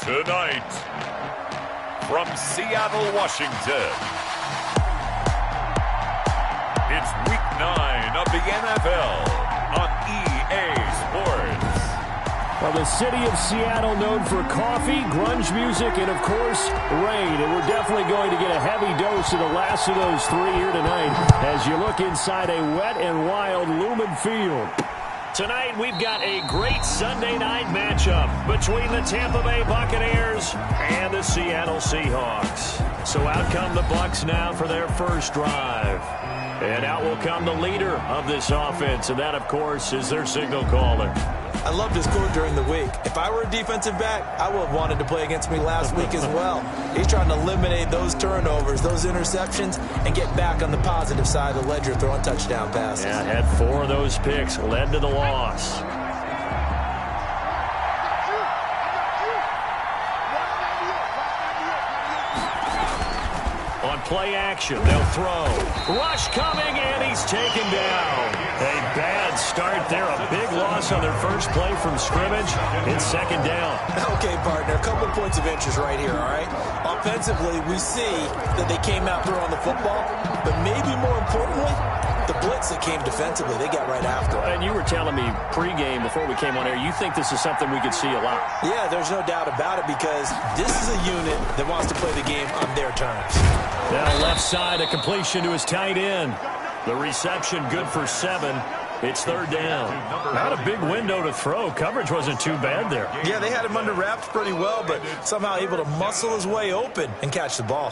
Tonight, from Seattle, Washington, it's Week 9 of the NFL on EA Sports. Well, the city of Seattle known for coffee, grunge music, and, of course, rain. And we're definitely going to get a heavy dose of the last of those three here tonight as you look inside a wet and wild Lumen Field. Tonight, we've got a great Sunday night matchup between the Tampa Bay Buccaneers and the Seattle Seahawks. So out come the Bucs now for their first drive. And out will come the leader of this offense, and that, of course, is their signal caller. I loved his quote during the week. If I were a defensive back, I would have wanted to play against me last week as well. He's trying to eliminate those turnovers, those interceptions, and get back on the positive side of the ledger throwing touchdown passes. Yeah, had 4 of those picks, led to the loss. On play action, they'll throw. Rush coming, and he's taken down. A bad start there. A big loss on their first play from scrimmage. It's second down. Okay, partner, a couple points of interest right here, all right? Offensively, we see that they came out throwing the football, but maybe more importantly, the blitz that came defensively, they got right after it. And you were telling me pregame before we came on air, you think this is something we could see a lot. Yeah, there's no doubt about it because this is a unit that wants to play the game on their terms. Now left side, a completion to his tight end. The reception good for 7. It's third down. Not a big window to throw. Coverage wasn't too bad there. Yeah, they had him under wraps pretty well, but somehow able to muscle his way open and catch the ball.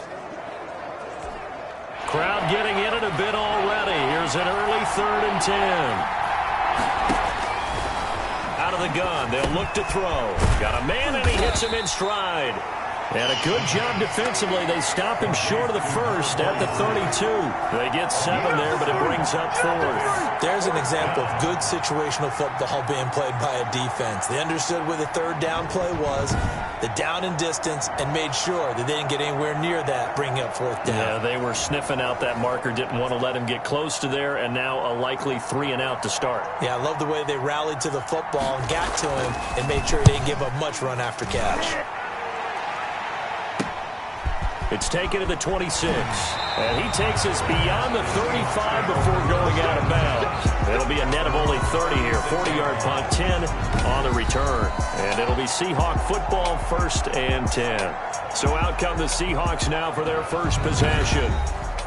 Crowd getting in it a bit already. Here's an early 3rd and 10. Out of the gun, they'll look to throw. Got a man, and he hits him in stride. And a good job defensively. They stop him short of the first at the 32. They get 7 there, but it brings up 4th. There's an example of good situational football being played by a defense. They understood where the third down play was, the down and distance, and made sure that they didn't get anywhere near that, bringing up 4th down. Yeah, they were sniffing out that marker, didn't want to let him get close to there, and now a likely 3 and out to start. Yeah, I love the way they rallied to the football and got to him and made sure he didn't give up much run after catch. It's taken to the 26, and he takes us beyond the 35 before going out of bounds. It'll be a net of only 30 here, 40-yard punt, 10 on the return. And it'll be Seahawk football, 1st and 10. So out come the Seahawks now for their first possession.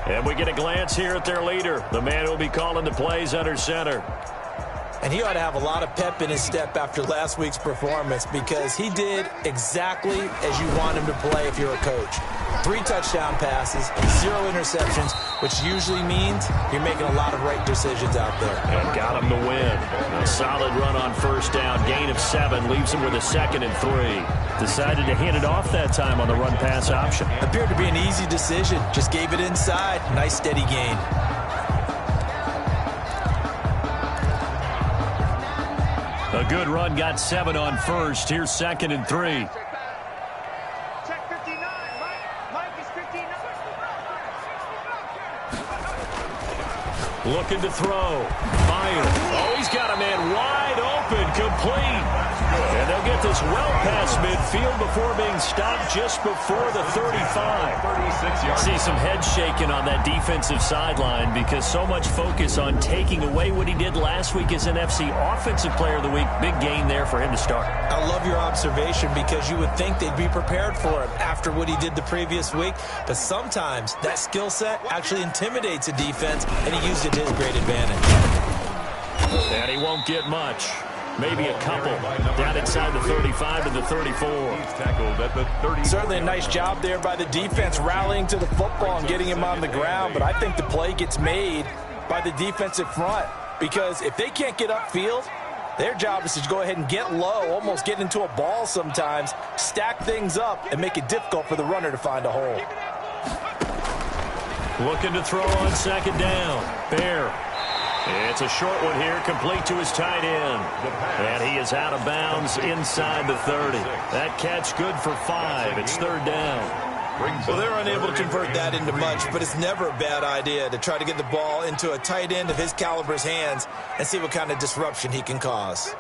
And we get a glance here at their leader, the man who will be calling the plays under center. And he ought to have a lot of pep in his step after last week's performance because he did exactly as you want him to play if you're a coach. 3 touchdown passes, 0 interceptions, which usually means you're making a lot of right decisions out there. And got him to win. A solid run on first down. Gain of 7 leaves him with a 2nd and 3. Decided to hand it off that time on the run-pass option. Appeared to be an easy decision. Just gave it inside. Nice steady gain. A good run, got 7 on first. Here's 2nd and 3. Check 59, Mike is 59. Looking to throw. Fire. Oh, he's got a man wide open, complete. And they'll get this well past midfield before being stopped just before the 35. See some head shaking on that defensive sideline because so much focus on taking away what he did last week as NFC Offensive Player of the Week. Big gain there for him to start. I love your observation because you would think they'd be prepared for him after what he did the previous week. But sometimes that skill set actually intimidates a defense, and he used it to his great advantage. And he won't get much. Maybe a couple down inside the 35 to the 34. Certainly a nice job there by the defense rallying to the football and getting him on the ground. But I think the play gets made by the defensive front because if they can't get upfield, their job is to go ahead and get low, almost get into a ball sometimes, stack things up, and make it difficult for the runner to find a hole. Looking to throw on 2nd down. Bear. It's a short one here, complete to his tight end. And he is out of bounds inside the 30. That catch good for 5. It's 3rd down. Well, they're unable to convert that into much, but it's never a bad idea to try to get the ball into a tight end of his caliber's hands and see what kind of disruption he can cause.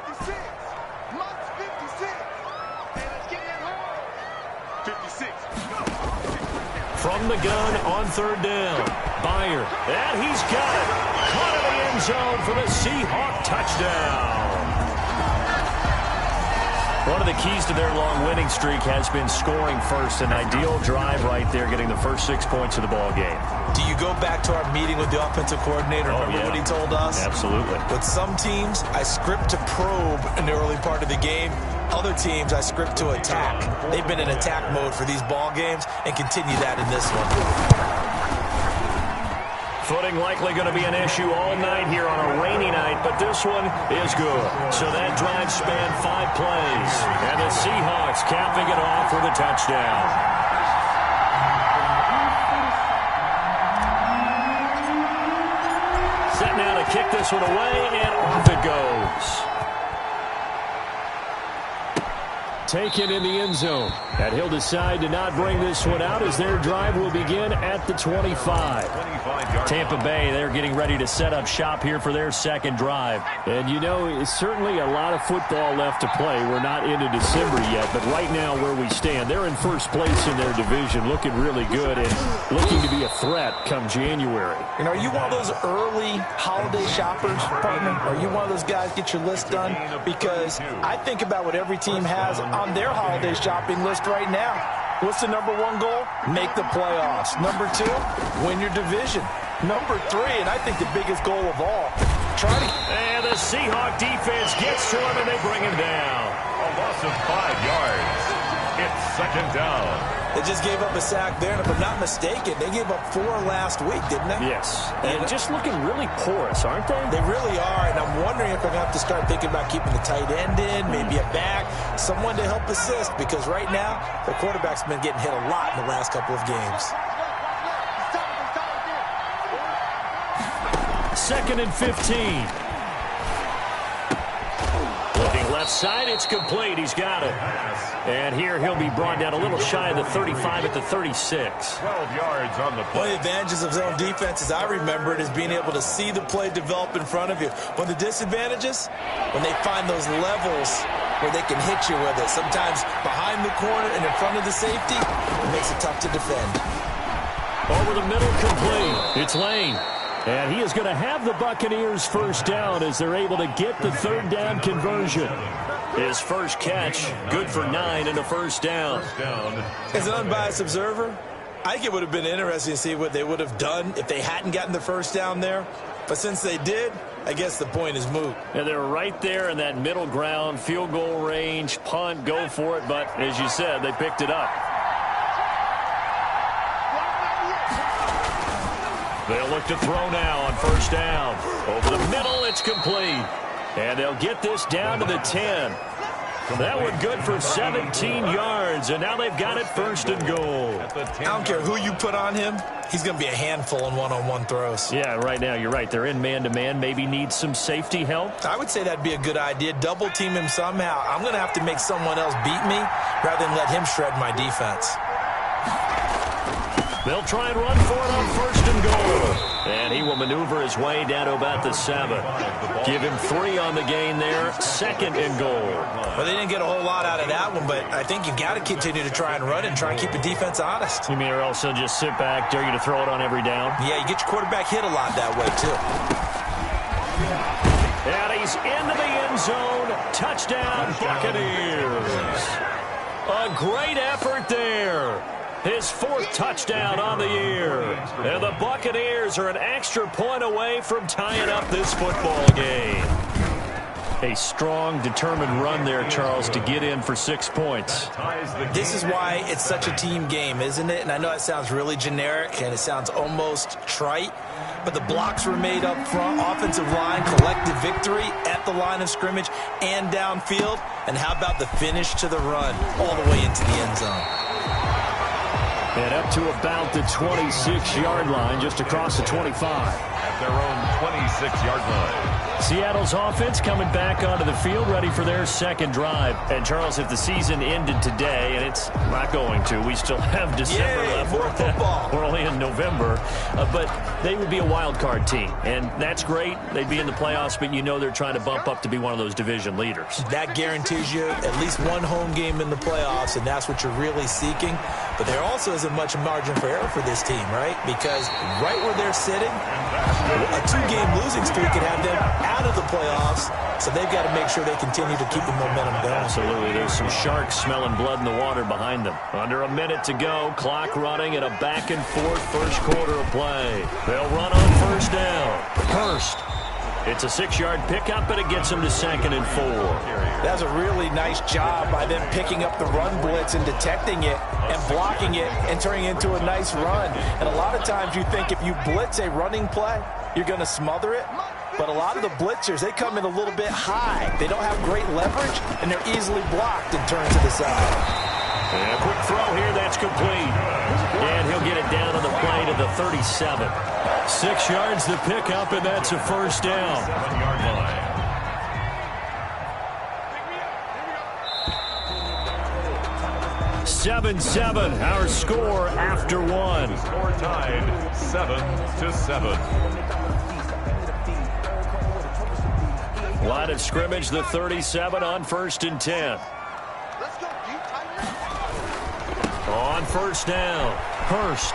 from the gun on third down. Byer, and he's got it. Caught in the end zone for the Seahawk touchdown. One of the keys to their long winning streak has been scoring first. An ideal drive right there, getting the first 6 points of the ball game. Do you go back to our meeting with the offensive coordinator? Remember what he told us? Absolutely. With some teams, I script to probe in the early part of the game. Other teams, I script to attack. They've been in attack mode for these ball games and continue that in this one. Footing likely going to be an issue all night here on a rainy night, but this one is good. So that drive spanned 5 plays, and the Seahawks capping it off with a touchdown. Set now to kick this one away, and off it goes. Taken in the end zone. And he'll decide to not bring this one out as their drive will begin at the 25. Tampa Bay, they're getting ready to set up shop here for their second drive. And, you know, it's certainly a lot of football left to play. We're not into December yet, but right now where we stand, they're in first place in their division, looking really good and looking to be a threat come January. And are you one of those early holiday shoppers, partner? Are you one of those guys get your list done? Because I think about what every team has on their holiday shopping list right now. What's the number 1 goal? Make the playoffs. Number 2, win your division. Number 3, and I think the biggest goal of all, try to... And the Seahawk defense gets to him, and they bring him down. A loss of 5 yards. It's second down. They just gave up a sack there, and if I'm not mistaken, they gave up 4 last week, didn't they? Yes. And just looking really porous, aren't they? They really are, and I'm wondering if they're going to have to start thinking about keeping the tight end in, maybe a back, someone to help assist, because right now, the quarterback's been getting hit a lot in the last couple of games. 2nd and 15. Looking left side, it's complete. He's got it. And here he'll be brought down a little shy of the 35 at the 36. 12 yards on the play. One of the advantages of zone defense, as I remember it, is being able to see the play develop in front of you. One of the disadvantages, when they find those levels where they can hit you with it, sometimes behind the corner and in front of the safety, it makes it tough to defend. Over the middle, complete. It's Lane. And he is going to have the Buccaneers first down as they're able to get the third down conversion. His first catch, good for 9 and a first down. As an unbiased observer, I think it would have been interesting to see what they would have done if they hadn't gotten the first down there. But since they did, I guess the point is moot. And they're right there in that middle ground, field goal range, punt, go for it. But as you said, they picked it up. They'll look to throw now on first down. Over the middle, it's complete. And they'll get this down to the 10. That one good for 17 yards, and now they've got it first and goal. I don't care who you put on him. He's going to be a handful in one-on-one throws. Yeah, right now, you're right. They're in man-to-man. Maybe need some safety help. I would say that'd be a good idea. Double team him somehow. I'm going to have to make someone else beat me rather than let him shred my defense. They'll try and run for it on first and goal. And he will maneuver his way down to about the 7. Give him 3 on the gain there. 2nd and goal. Well, they didn't get a whole lot out of that one, but I think you've got to continue to try and run and try and keep the defense honest. You mean or else they'll just sit back, dare you to throw it on every down? Yeah, you get your quarterback hit a lot that way, too. And he's into the end zone. Touchdown, Buccaneers. A great effort there. His 4th touchdown on the year. And the Buccaneers are an extra point away from tying up this football game. A strong, determined run there, Charles, to get in for 6 points. This is why it's such a team game, isn't it? And I know it sounds really generic and it sounds almost trite, but the blocks were made up front, offensive line, collective victory at the line of scrimmage and downfield. And how about the finish to the run all the way into the end zone? And up to about the 26-yard line, just across the 25. At their own 26-yard line. Seattle's offense coming back onto the field, ready for their second drive. And, Charles, if the season ended today, and it's not going to, we still have December left. More football. We're only in November. But they would be a wild card team, and that's great. They'd be in the playoffs, but you know they're trying to bump up to be one of those division leaders. That guarantees you at least one home game in the playoffs, and that's what you're really seeking. But there also isn't much margin for error for this team, right? Because right where they're sitting, a 2-game losing streak could have them out of the playoffs, so they've got to make sure they continue to keep the momentum going. Absolutely. There's some sharks smelling blood in the water behind them. Under a minute to go, clock running, and a back-and-forth first quarter of play. They'll run on first down. Hurst. It's a 6-yard pickup, and it gets them to 2nd and 4. That's a really nice job by them picking up the run blitz and detecting it and blocking it and turning it into a nice run. And a lot of times you think if you blitz a running play, you're going to smother it. But a lot of the blitzers, they come in a little bit high. They don't have great leverage, and they're easily blocked and turned to the side. And a quick throw here, that's complete. And he'll get it down on the play to the 37. 6 yards the pickup, and that's a first down. 7-yard line. Seven, our score after one. Score tied 7-7. Line of scrimmage, the 37 on 1st and 10. On first down, Hurst.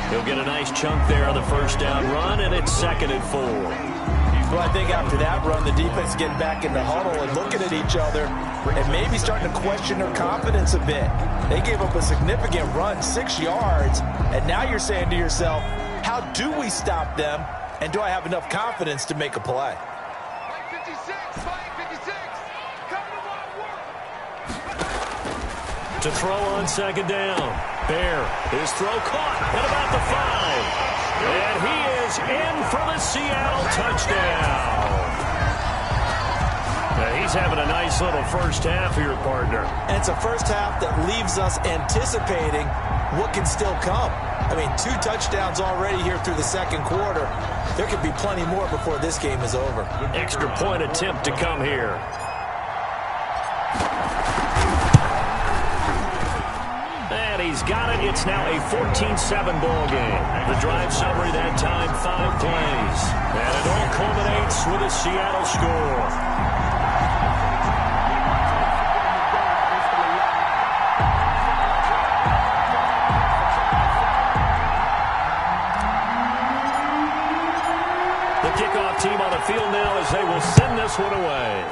He'll get a nice chunk there on the first down run, and it's 2nd and 4. Well, I think after that run, the defense is getting back in the huddle and looking at each other and maybe starting to question their confidence a bit. They gave up a significant run, 6 yards, and now you're saying to yourself, how do we stop them, and do I have enough confidence to make a play? To throw on 2nd down. Bear, his throw caught at about the 5. And he is in for the Seattle touchdown. Now he's having a nice little first half here, partner. And it's a first half that leaves us anticipating what can still come. I mean, 2 touchdowns already here through the second quarter. There could be plenty more before this game is over. Extra point attempt to come here. And he's got it. It's now a 14-7 ball game. The drive summary that time, 5 plays. And it all culminates with a Seattle score. The kickoff team on the field now as they will send this one away.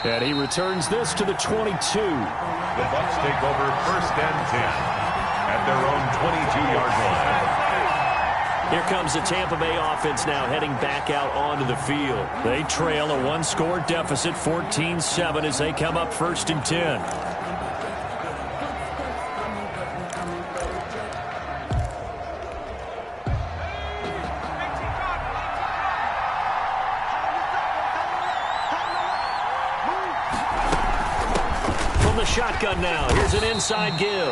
And he returns this to the 22. The Bucs take over 1st and 10 at their own 22-yard line. Here comes the Tampa Bay offense now heading back out onto the field. They trail a 1-score deficit, 14-7, as they come up 1st and 10. Shotgun now. Here's an inside give.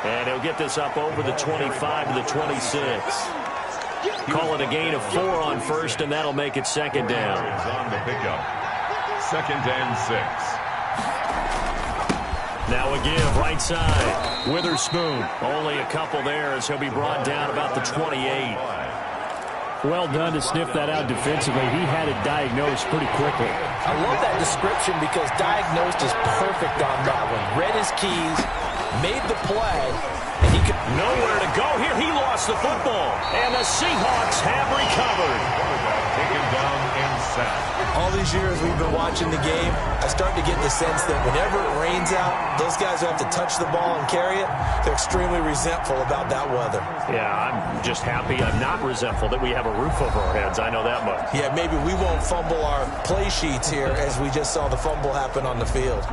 And he'll get this up over the 25 to the 26. Call it a gain of 4 on first, and that'll make it 2nd down. On the pickup. 2nd and 6. Now a give right side. Witherspoon. Only a couple there as he'll be brought down about the 28. Well done to sniff that out defensively. He had it diagnosed pretty quickly. I love that description because diagnosed is perfect on that one. Read his keys, made the play, and he could... Nowhere to go here. He lost the football. And the Seahawks have recovered. Taken down and sacked. All these years we've been watching the game, I start to get the sense that whenever it rains out, those guys who have to touch the ball and carry it, they're extremely resentful about that weather. Yeah, I'm just happy I'm not resentful that we have a roof over our heads. I know that much. Yeah, maybe we won't fumble our play sheets here as we just saw the fumble happen on the field.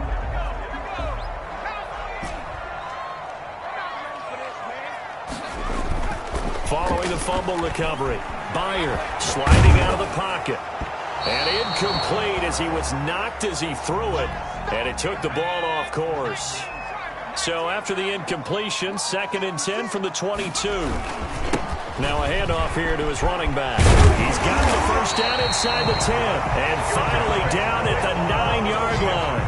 Following the fumble recovery, Byer sliding out of the pocket. And incomplete as he was knocked as he threw it. And it took the ball off course. So after the incompletion, 2nd and 10 from the 22. Now a handoff here to his running back. He's got the first down inside the 10. And finally down at the 9-yard line.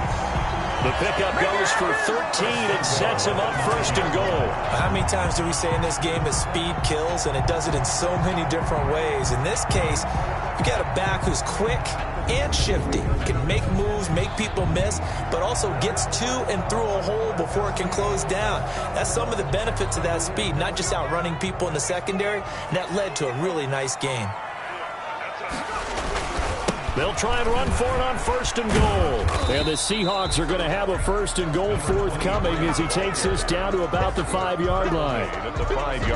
The pickup goes for 13 and sets him up 1st and goal. How many times do we say in this game that speed kills, and it does it in so many different ways? In this case, you got a back who's quick and shifty, can make moves, make people miss, but also gets to and through a hole before it can close down. That's some of the benefits of that speed, not just outrunning people in the secondary, and that led to a really nice game. They'll try and run for it on 1st and goal. And the Seahawks are going to have a 1st and goal forthcoming as he takes this down to about the 5-yard line.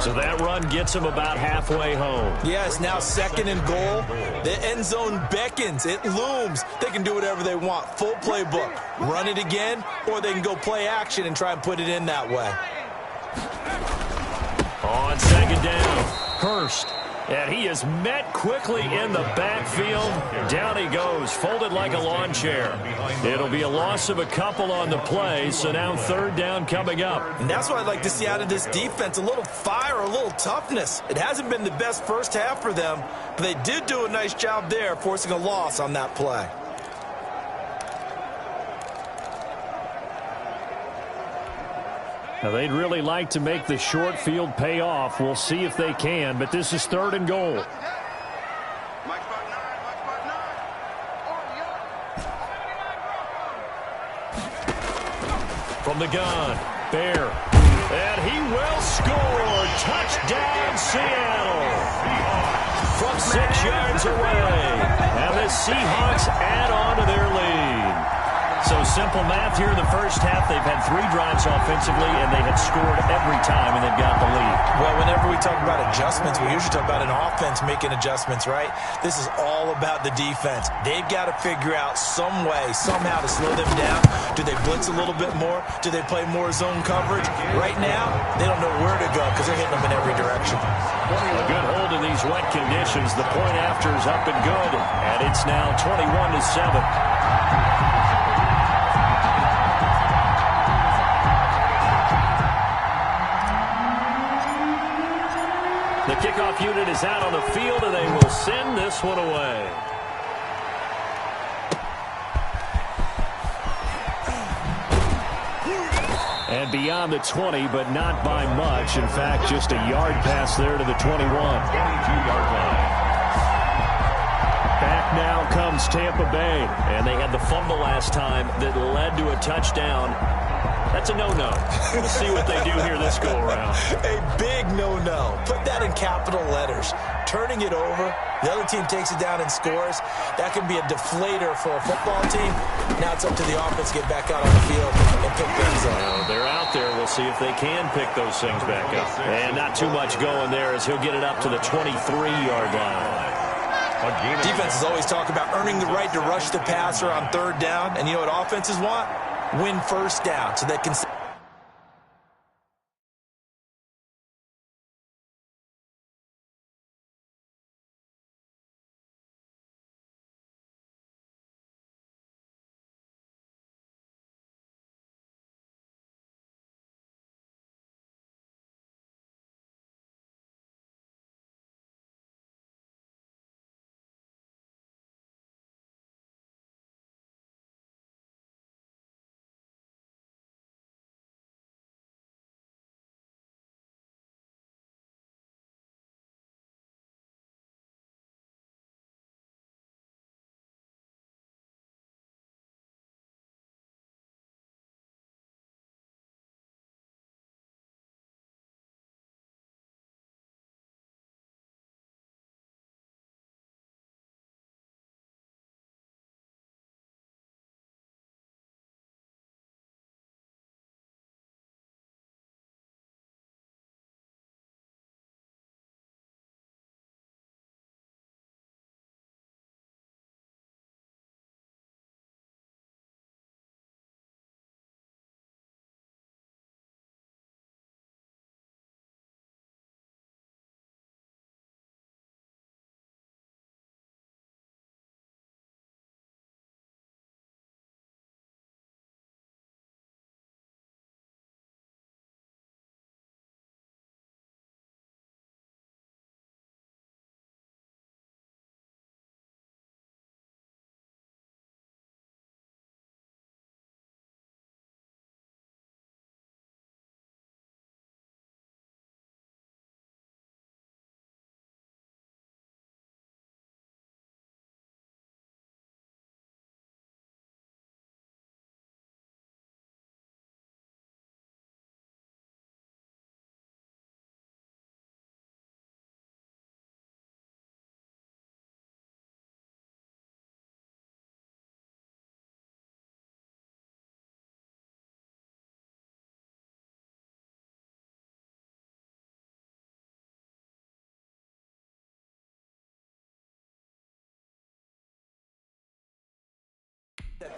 So that run gets him about halfway home. Yes, now 2nd and goal. The end zone beckons. It looms. They can do whatever they want. Full playbook. Run it again, or they can go play action and try and put it in that way. On 2nd down, Hurst. And he is met quickly in the backfield. Down he goes, folded like a lawn chair. It'll be a loss of a couple on the play, so now 3rd down coming up. And that's what I'd like to see out of this defense, a little fire, a little toughness. It hasn't been the best first half for them, but they did do a nice job there, forcing a loss on that play. Now, they'd really like to make the short field pay off. We'll see if they can, but this is 3rd and goal. From the gun, Bear. And he will score. Touchdown, Seattle. From 6 yards away. And the Seahawks add on to their lead. So simple math here in the first half. They've had 3 drives offensively, and they have scored every time, and they've got the lead. Well, whenever we talk about adjustments, we usually talk about an offense making adjustments, right? This is all about the defense. They've got to figure out some way, somehow to slow them down. Do they blitz a little bit more? Do they play more zone coverage? Right now, they don't know where to go because they're hitting them in every direction. A good hold in these wet conditions. The point after is up and good, and it's now 21-7. The kickoff unit is out on the field, and they will send this one away. And beyond the 20, but not by much. In fact, just a yard pass there to the 21. 22-yard line. Back now comes Tampa Bay, and they had the fumble last time that led to a touchdown. That's a no-no. We'll see what they do here this go-around. A big no-no. Put that in capital letters. Turning it over, the other team takes it down and scores. That can be a deflator for a football team. Now it's up to the offense to get back out on the field and pick things up. Well, they're out there. We'll see if they can pick those things back up. And not too much going there as he'll get it up to the 23-yard line. Defenses always talk about earning the right to rush the passer on 3rd down. And you know what offenses want? Win 1st down so they can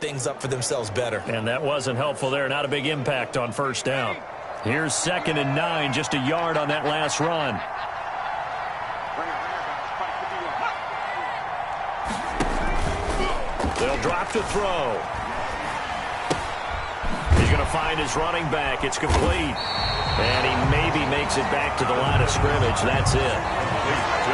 things up for themselves better. And that wasn't helpful there. Not a big impact on first down. Here's 2nd and 9, just a yard on that last run. They'll drop to throw. He's going to find his running back. It's complete. And he maybe makes it back to the line of scrimmage. That's it.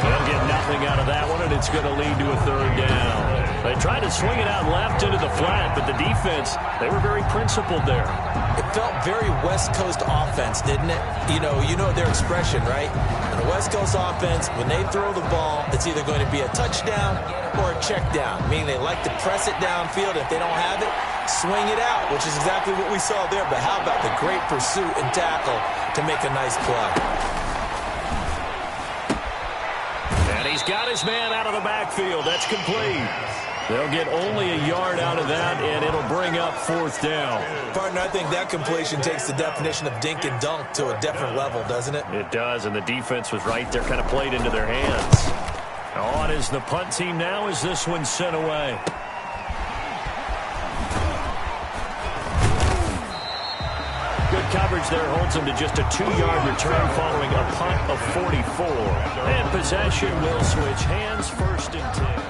They'll get nothing out of that one, and it's going to lead to a 3rd down. They tried to swing it out left into the flat, but the defense, they were very principled there. It felt very West Coast offense, didn't it? You know their expression, right? On a West Coast offense, when they throw the ball, it's either going to be a touchdown or a check down, meaning they like to press it downfield. If they don't have it, swing it out, which is exactly what we saw there. But how about the great pursuit and tackle to make a nice play? And he's got his man out of the backfield. That's complete. They'll get only a yard out of that, and it'll bring up 4th down. Partner, I think that completion takes the definition of dink and dunk to a different level, doesn't it? It does, and the defense was right there, kind of played into their hands. On is the punt team now as this one's sent away. Good coverage there holds him to just a 2-yard return following a punt of 44. And possession will switch hands, 1st and 10.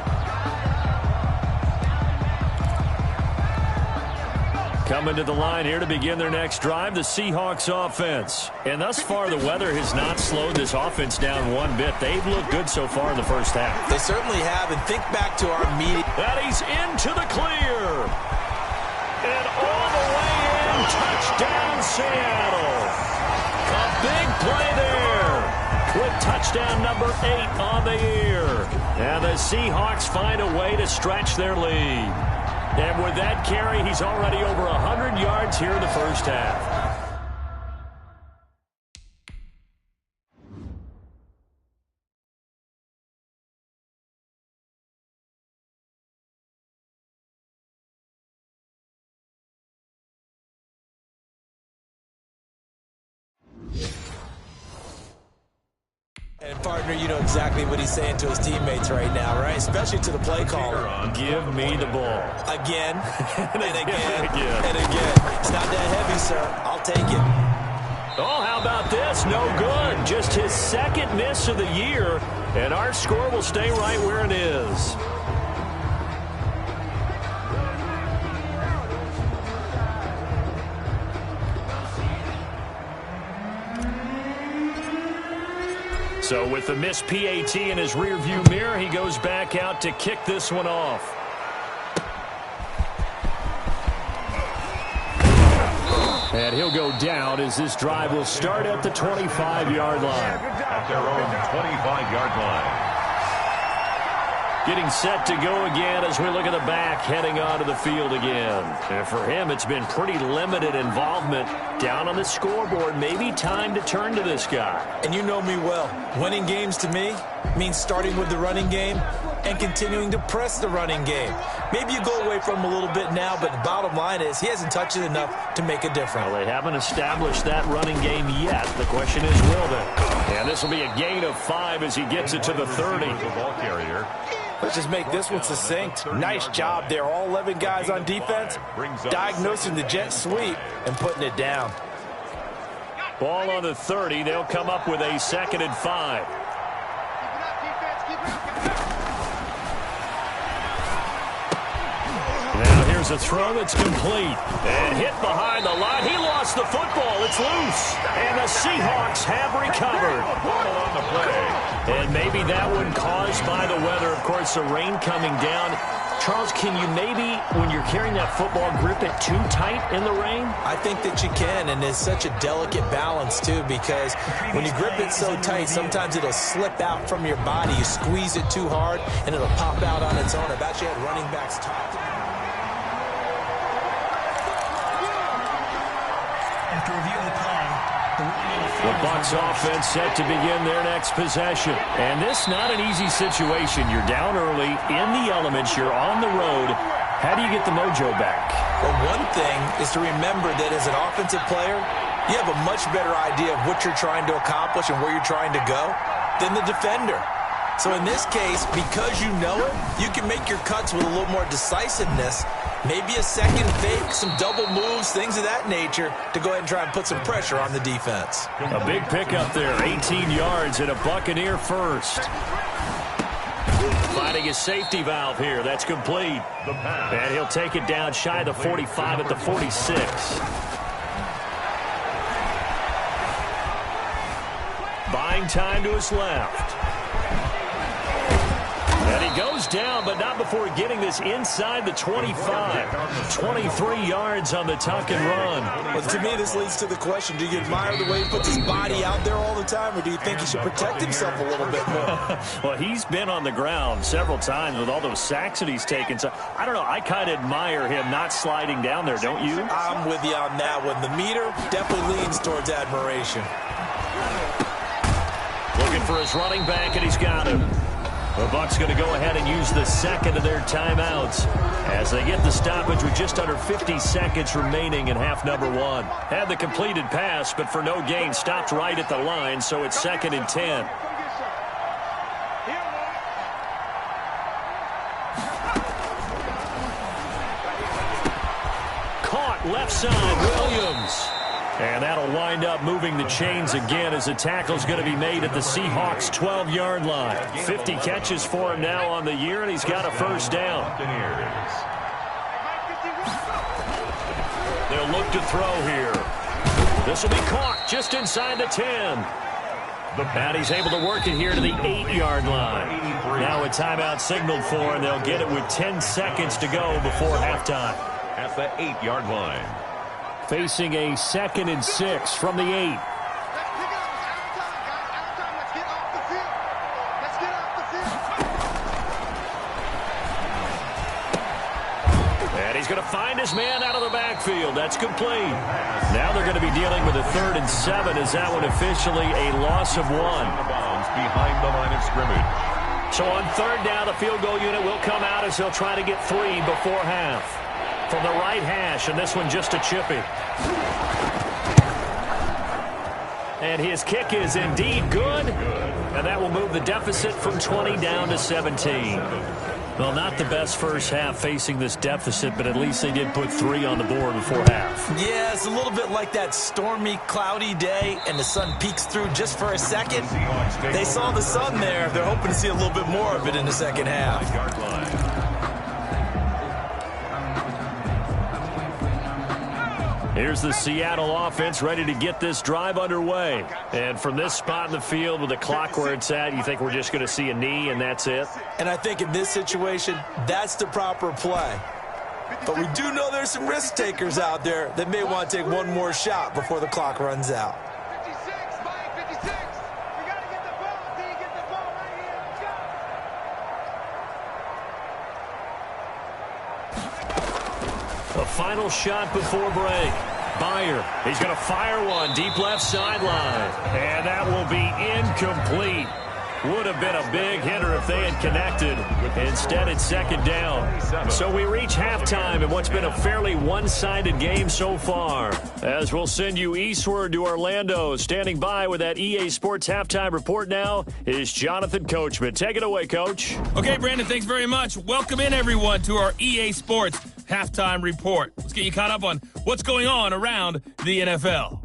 Coming to the line here to begin their next drive, the Seahawks offense. And thus far, the weather has not slowed this offense down one bit. They've looked good so far in the first half. They certainly have, and think back to our meeting. That he's into the clear. And all the way in, touchdown Seattle. A big play there with touchdown number 8 on the year. And the Seahawks find a way to stretch their lead. And with that carry, he's already over 100 yards here in the first half. And partner, you know exactly what he's saying to his teammates right now, right? Especially to the play caller. Give me the ball. Again, and again, and again. It's not that heavy, sir. I'll take it. Oh, how about this? No good. Just his 2nd miss of the year, and our score will stay right where it is. So with the missed PAT in his rearview mirror, he goes back out to kick this one off. And he'll go down as this drive will start at the 25-yard line. At their own 25-yard line. Getting set to go again as we look at the back heading onto the field again. And for him, it's been pretty limited involvement down on the scoreboard. Maybe time to turn to this guy. And you know me well. Winning games to me means starting with the running game and continuing to press the running game. Maybe you go away from him a little bit now, but the bottom line is he hasn't touched it enough to make a difference. Well, they haven't established that running game yet. The question is, will they? And this will be a gain of 5 as he gets it to the 30. Ball carrier. Let's just make this one succinct. Nice job there. All 11 guys on defense diagnosing the jet sweep and putting it down. Ball on the 30. They'll come up with a 2nd and 5. Now here's a throw that's complete. And hit behind the line. He lost the football. It's loose. And the Seahawks have recovered. On the play. And maybe that one caused by the weather. Of course, the rain coming down. Charles, can you maybe, when you're carrying that football, grip it too tight in the rain? I think that you can, and it's such a delicate balance, too, because when you grip it so tight, sometimes it'll slip out from your body. You squeeze it too hard, and it'll pop out on its own. I've actually had running backs talk. After reviewing the play, the Bucs offense set to begin their next possession. And this not an easy situation. You're down early, in the elements, you're on the road. How do you get the mojo back? Well, one thing is to remember that as an offensive player, you have a much better idea of what you're trying to accomplish and where you're trying to go than the defender. So in this case, because you know it, you can make your cuts with a little more decisiveness. Maybe a second fake, some double moves, things of that nature to go ahead and try and put some pressure on the defense. A big pickup there, 18 yards and a Buccaneer first. Finding his safety valve here. That's complete. And he'll take it down shy of the 45 at the 46. Buying time to his left. And he goes down, but not before getting this inside the 25. 23 yards on the tuck and run. Well, to me, this leads to the question, do you admire the way he puts his body out there all the time, or do you think he should protect himself a little bit more? Well, he's been on the ground several times with all those sacks that he's taken. So, I don't know, I kind of admire him not sliding down there, don't you? I'm with you on that one. The meter definitely leans towards admiration. Looking for his running back, and he's got him. The Bucs going to go ahead and use the second of their timeouts as they get the stoppage with just under 50 seconds remaining in half number one. Had the completed pass, but for no gain, stopped right at the line, so it's 2nd and 10. Caught left side, Williams. And that'll wind up moving the chains again as the tackle's going to be made at the Seahawks' 12-yard line. 50 catches for him now on the year, and he's got a first down. They'll look to throw here. This will be caught just inside the 10. And he's able to work it here to the 8-yard line. Now a timeout signaled for, and they'll get it with 10 seconds to go before halftime. At the 8-yard line. Facing a 2nd and 6 from the 8. And he's going to find his man out of the backfield. That's complete. Now they're going to be dealing with a 3rd and 7. Is that one officially a loss of 1? Behind the line of scrimmage. So on 3rd down, the field goal unit will come out as they'll try to get 3 before half. From the right hash, and this one just a chippy. And his kick is indeed good. And that will move the deficit from 20 down to 17. Well, not the best first half facing this deficit, but at least they did put 3 on the board before half. Yeah, it's a little bit like that stormy, cloudy day, and the sun peeks through just for a second. They saw the sun there. They're hoping to see a little bit more of it in the second half. Here's the Seattle offense ready to get this drive underway. And from this spot in the field with the clock where it's at, you think we're just going to see a knee and that's it? And I think in this situation, that's the proper play. But we do know there's some risk takers out there that may want to take one more shot before the clock runs out. 56, Mike, 56. You got to get the ball until you get the ball right here. Let's go. The final shot before break. Byer, he's going to fire one deep left sideline. And that will be incomplete. Would have been a big hitter if they had connected. Instead, it's 2nd down. So we reach halftime in what's been a fairly one-sided game so far. As we'll send you eastward to Orlando. Standing by with that EA Sports halftime report now is Jonathan Coachman. Take it away, Coach. Okay, Brandon, thanks very much. Welcome in, everyone, to our EA Sports halftime report. Let's get you caught up on what's going on around the NFL.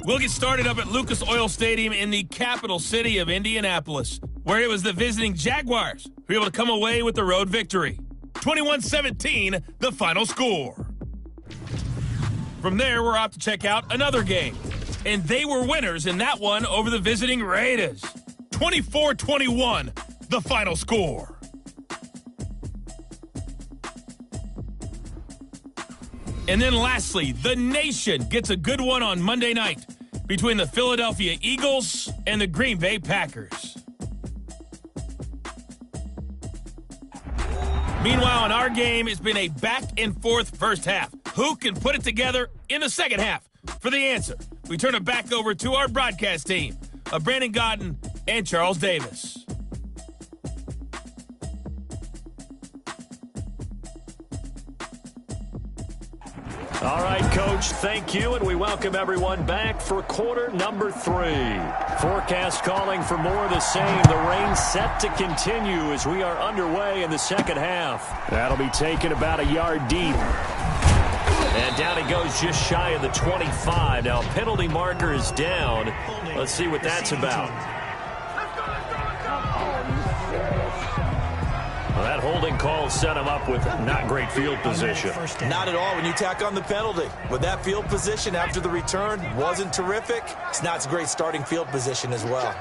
We'll get started up at Lucas Oil Stadium in the capital city of Indianapolis, where it was the visiting Jaguars who were able to come away with the road victory. 21-17, the final score. From there, we're off to check out another game, and they were winners in that one over the visiting Raiders. 24-21, the final score. And then lastly, the nation gets a good one on Monday night between the Philadelphia Eagles and the Green Bay Packers. Meanwhile, in our game, it's been a back-and-forth first half. Who can put it together in the second half? For the answer, we turn it back over to our broadcast team of Brandon Godden and Charles Davis. All right, Coach. Thank you, and we welcome everyone back for quarter number 3. Forecast calling for more of the same. The rain set to continue as we are underway in the second half. That'll be taken about a yard deep. And down he goes just shy of the 25. Now, penalty marker is down. Let's see what that's about. Well, that holding call set him up with not great field position. Not at all when you tack on the penalty. But that field position after the return wasn't terrific. It's not a great starting field position as well.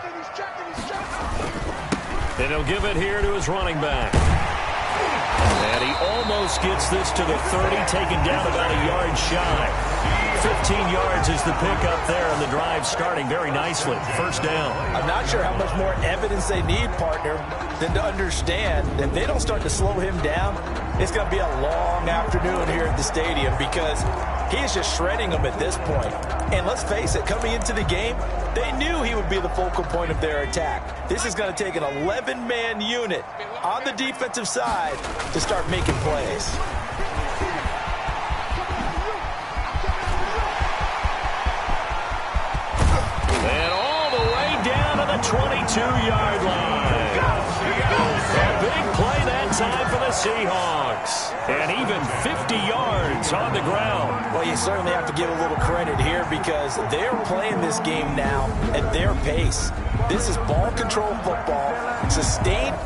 And he'll give it here to his running back. And he almost gets this to the 30, taken down about a yard shy. 15 yards is the pickup there, and the drive starting very nicely. First down. I'm not sure how much more evidence they need, partner, than to understand that if they don't start to slow him down, it's going to be a long afternoon here at the stadium because he is just shredding them at this point. And let's face it, coming into the game, they knew he would be the focal point of their attack. This is going to take an 11-man unit on the defensive side to start making plays. And all the way down to the 22-yard line. A big play that time for the Seahawks. And even 50 yards on the ground. Well, you certainly have to give a little credit here because they're playing this game now at their pace. This is ball control football, sustained.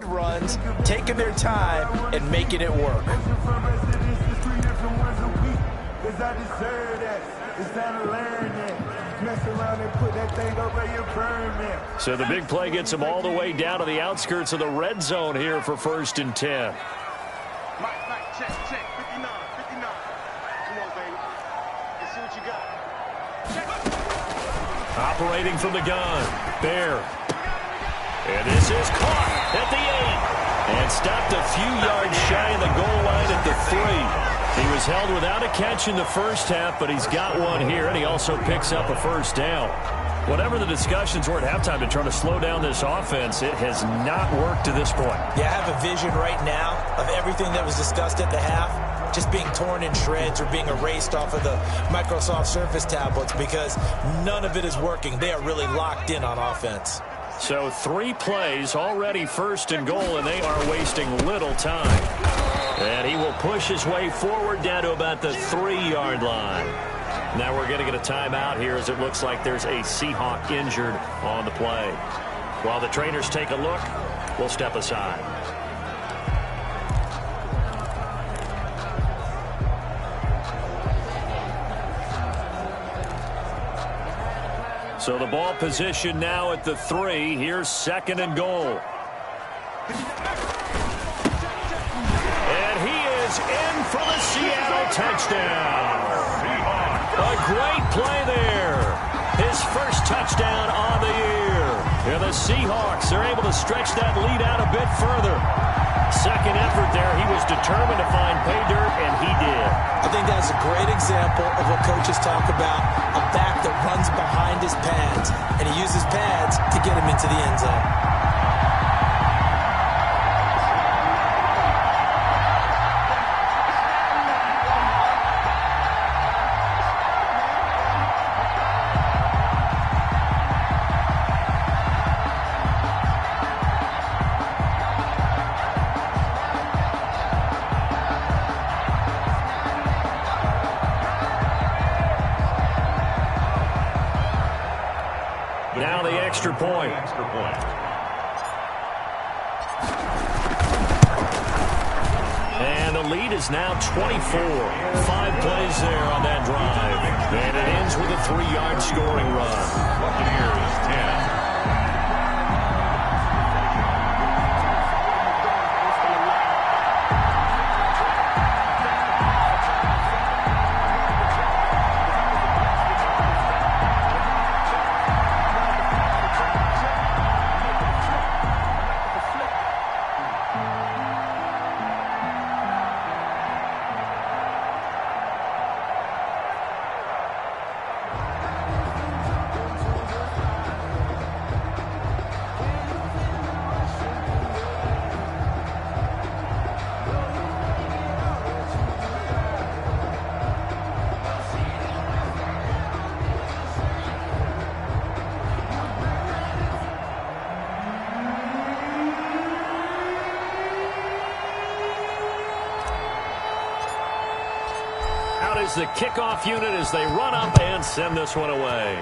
Runs, taking their time and making it work. So the big play gets him all the way down to the outskirts of the red zone here for 1st and 10. Mike, check, 59. Come on, baby. Let's see what you got. Operating from the gun. Bear. And this is caught at the 8. And stopped a few yards shy of the goal line at the 3. He was held without a catch in the first half, but he's got one here, and he also picks up a first down. Whatever the discussions were at halftime to try to slow down this offense, it has not worked to this point. Yeah, I have a vision right now of everything that was discussed at the half just being torn in shreds or being erased off of the Microsoft Surface tablets because none of it is working. They are really locked in on offense. So 3 plays, already 1st and goal, and they are wasting little time. And he will push his way forward down to about the 3-yard line. Now we're going to get a timeout here as it looks like there's a Seahawk injured on the play. While the trainers take a look, we'll step aside. So the ball position now at the 3. Here's 2nd and goal. And he is in for the Seattle touchdown. A great play there. His first touchdown on the year. And the Seahawks are able to stretch that lead out a bit further. Second effort there. He was determined to find pay dirt, and he did. I think that's a great example of what coaches talk about, a back that runs behind his pads, and he uses pads to get him into the end zone. Now the extra point. And the lead is now 24. 5 plays there on that drive. And it ends with a 3-yard scoring run. Buccaneers 10. is the kickoff unit as they run up and send this one away.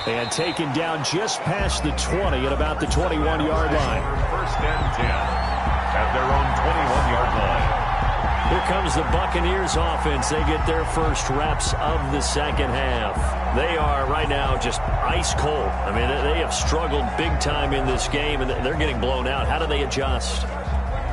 And taken down just past the 20 at about the 21-yard line. First and 10 at their own 21-yard line. Here comes the Buccaneers offense. They get their first reps of the second half. They are right now just ice cold. I mean, they have struggled big time in this game, and they're getting blown out. How do they adjust?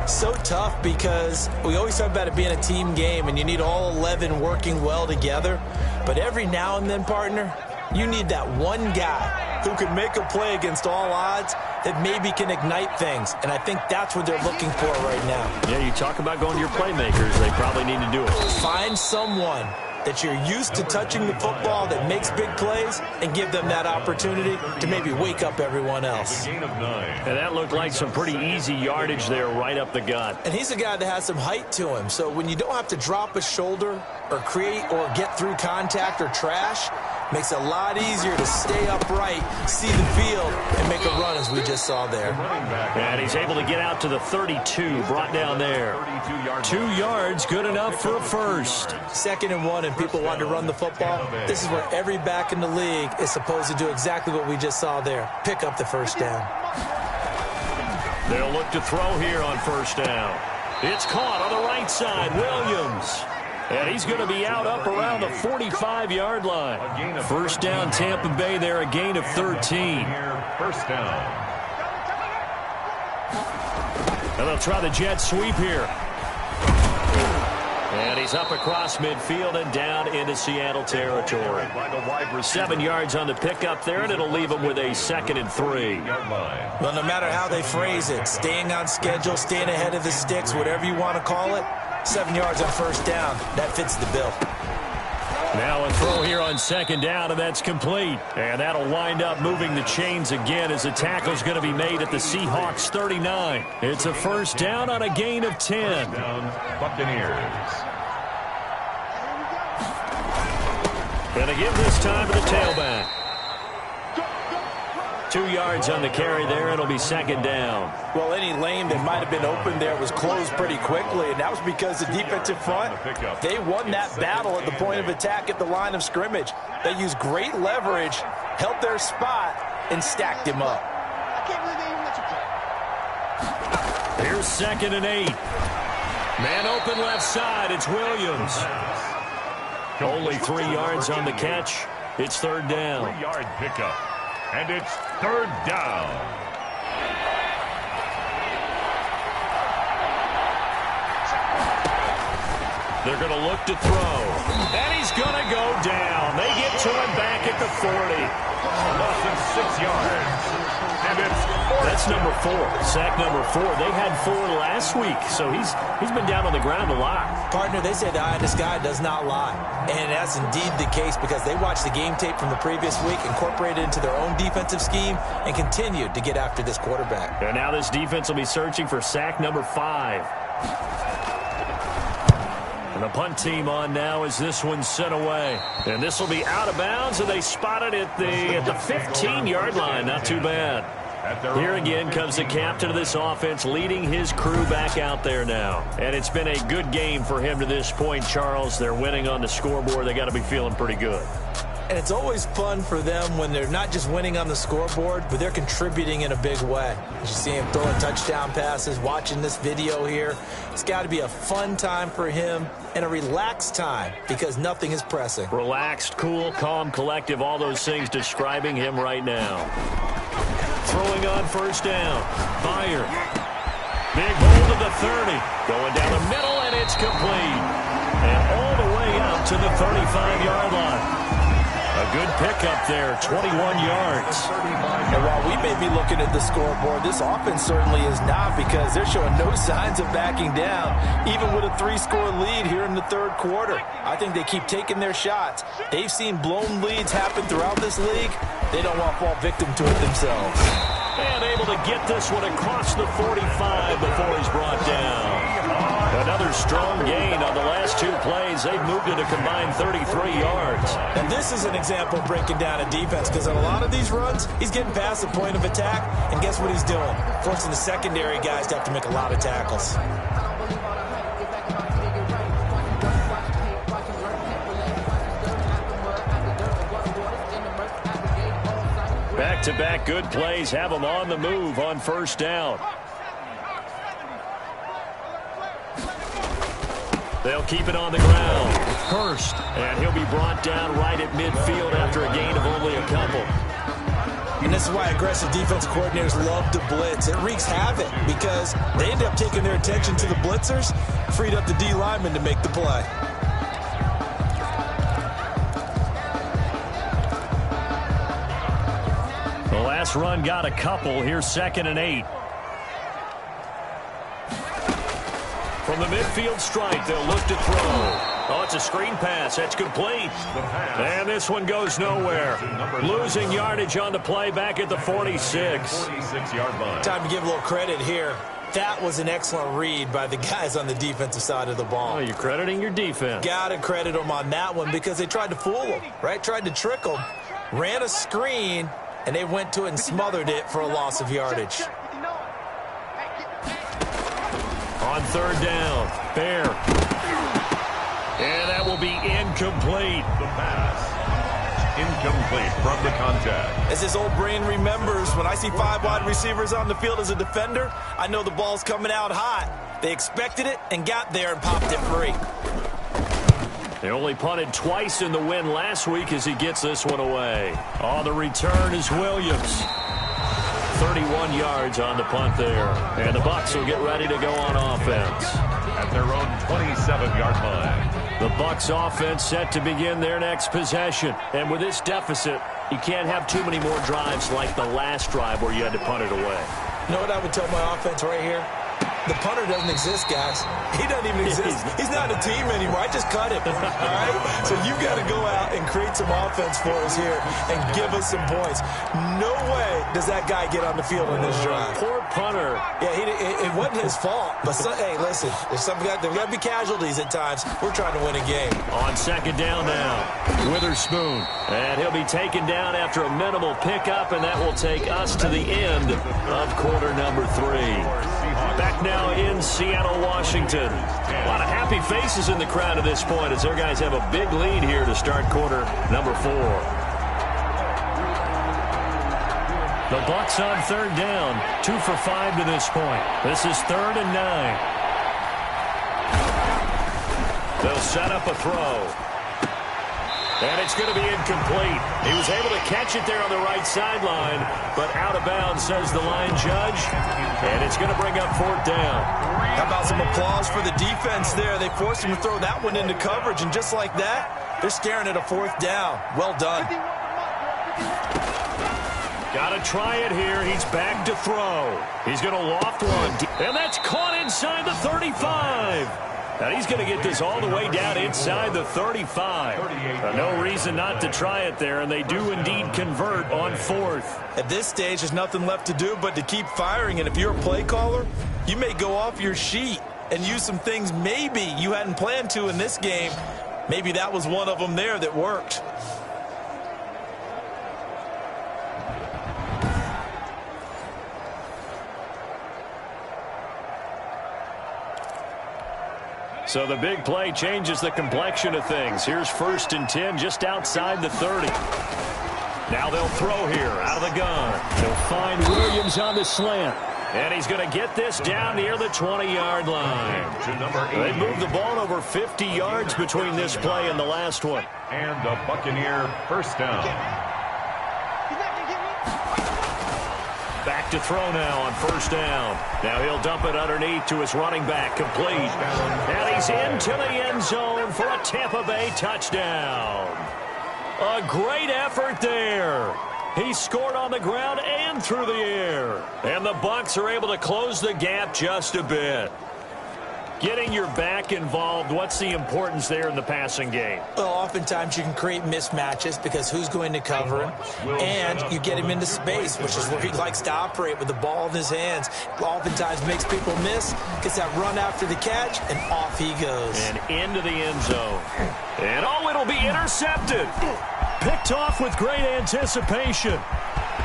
So tough because we always talk about it being a team game, and you need all 11 working well together. But every now and then, partner, you need that one guy who can make a play against all odds that maybe can ignite things. And I think that's what they're looking for right now. Yeah, you talk about going to your playmakers. They probably need to do it. Find someone that you're used to touching the football that makes big plays and give them that opportunity to maybe wake up everyone else. Gain of 9. And that looked like some pretty easy yardage there right up the gut. And he's a guy that has some height to him. So when you don't have to drop a shoulder or create or get through contact or trash, makes it a lot easier to stay upright, see the field, and make a run as we just saw there. And he's able to get out to the 32, brought down there. 2 yards, good enough for a first. 2nd and 1, and people want to run the football. This is where every back in the league is supposed to do exactly what we just saw there. Pick up the first down. They'll look to throw here on first down. It's caught on the right side, Williams. And he's going to be out up around the 45-yard line. First down, Tampa Bay there, a gain of 13. First down. And they'll try the jet sweep here. And he's up across midfield and down into Seattle territory. 7 yards on the pickup there, and it'll leave him with a 2nd and 3. Well, no matter how they phrase it, staying on schedule, staying ahead of the sticks, whatever you want to call it, 7 yards on first down. That fits the bill. Now a throw here on 2nd down, and that's complete. And that'll wind up moving the chains again as the tackle's going to be made at the Seahawks 39. It's a first down on a gain of 10. Down, Buccaneers. Going to give this time to the tailback. 2 yards on the carry there. It'll be 2nd down. Well, any lane that might have been open there was closed pretty quickly, and that was because the defensive front, they won that battle at the point of attack at the line of scrimmage. They used great leverage, held their spot, and stacked him up. Here's 2nd and 8. Man open left side. It's Williams. Only 3 yards on the catch. It's 3rd down. 3-yard pickup. And it's 3rd down. They're going to look to throw. And he's going to go down. They get to him back at the 40. Loss of 6 yards. And it's 4th. That's number 4. Sack number 4. They had 4 last week, so he's been down on the ground a lot. Partner, they say the eye in the sky does not lie. And that's indeed the case because they watched the game tape from the previous week, incorporated it into their own defensive scheme, and continued to get after this quarterback. And now this defense will be searching for sack number 5. And the punt team on now as this one's sent away. And this will be out of bounds, and they spot it at the 15-yard line. Not too bad. Here again comes the captain of this offense leading his crew back out there now. And it's been a good game for him to this point, Charles. They're winning on the scoreboard. They got to be feeling pretty good. And it's always fun for them when they're not just winning on the scoreboard, but they're contributing in a big way. As you see him throwing touchdown passes, watching this video here, it's got to be a fun time for him and a relaxed time because nothing is pressing. Relaxed, cool, calm, collective, all those things describing him right now. Throwing on first down. Fire. Big hold of the 30. Going down the middle, and it's complete. And all the way out to the 35-yard line. A good pickup there, 21 yards. And while we may be looking at the scoreboard, this offense certainly is not because they're showing no signs of backing down, even with a 3-score lead here in the 3rd quarter. I think they keep taking their shots. They've seen blown leads happen throughout this league. They don't want to fall victim to it themselves. And able to get this one across the 45 before he's brought down. Another strong gain on the last 2 plays. They've moved it a combined 33 yards. And this is an example of breaking down a defense, because on a lot of these runs, he's getting past the point of attack, and guess what he's doing? Forcing the secondary guys to have to make a lot of tackles. Back-to-back good plays have them on the move on first down. They'll keep it on the ground. Hurst, and he'll be brought down right at midfield after a gain of only a couple. And this is why aggressive defense coordinators love to blitz. It wreaks havoc because they end up taking their attention to the blitzers, freed up the D lineman to make the play. The last run got a couple. Here's 2nd and 8. From the midfield stripe, they'll look to throw. Oh, it's a screen pass. That's complete. And this one goes nowhere. Losing yardage on the play back at the 46. 46-yard line. Time to give a little credit here. That was an excellent read by the guys on the defensive side of the ball. Oh, you're crediting your defense. Got to credit them on that one because they tried to fool them, right? Tried to trick them. Ran a screen, and they went to it and smothered it for a loss of yardage. On 3rd down, Bear. And that will be incomplete. The pass. Incomplete from the contact. As his old brain remembers, when I see 5 wide receivers on the field as a defender, I know the ball's coming out hot. They expected it and got there and popped it free. They only punted twice in the win last week as he gets this one away. On the return is Williams. 31 yards on the punt there. And the Bucs will get ready to go on offense. At their own 27-yard line. The Bucs offense set to begin their next possession. And with this deficit, you can't have too many more drives like the last drive where you had to punt it away. You know what I would tell my offense right here? The punter doesn't exist, guys. He doesn't even exist. He's not a team anymore. I just cut him, all right? So you got to go out and create some offense for us here and give us some points. No way does that guy get on the field in this drive. Poor punter. Yeah, it wasn't his fault. But, hey, listen, there's got to be casualties at times. We're trying to win a game. On 2nd down now, Witherspoon. And he'll be taken down after a minimal pickup, and that will take us to the end of quarter number 3. Back now in Seattle, Washington. A lot of happy faces in the crowd at this point as their guys have a big lead here to start quarter number 4. The Bucs on 3rd down, 2 for 5 to this point. This is 3rd and 9. They'll set up a throw. And it's going to be incomplete. He was able to catch it there on the right sideline, but out of bounds, says the line judge. And it's going to bring up 4th down. How about some applause for the defense there? They forced him to throw that one into coverage, and just like that, they're staring at a 4th down. Well done. Got to try it here. He's back to throw. He's going to loft one. And that's caught inside the 35. And he's going to get this all the way down inside the 35. No reason not to try it there, and they do indeed convert on 4th. At this stage, there's nothing left to do but to keep firing. And if you're a play caller, you may go off your sheet and use some things maybe you hadn't planned to in this game. Maybe that was one of them there that worked. So the big play changes the complexion of things. Here's 1st and 10 just outside the 30. Now they'll throw here out of the gun. They'll find Williams on the slant. And he's going to get this down near the 20-yard line. They moved the ball over 50 yards between this play and the last one. And a Buccaneer 1st down. Back to throw now on 1st down. Now he'll dump it underneath to his running back, complete. And he's into the end zone for a Tampa Bay touchdown. A great effort there. He scored on the ground and through the air. And the Bucs are able to close the gap just a bit. Getting your back involved, what's the importance there in the passing game? Well, oftentimes you can create mismatches because who's going to cover him, and you get him into space, which is where he likes to operate with the ball in his hands. Oftentimes makes people miss, gets that run after the catch, and off he goes. And into the end zone. And it'll be intercepted. Picked off with great anticipation.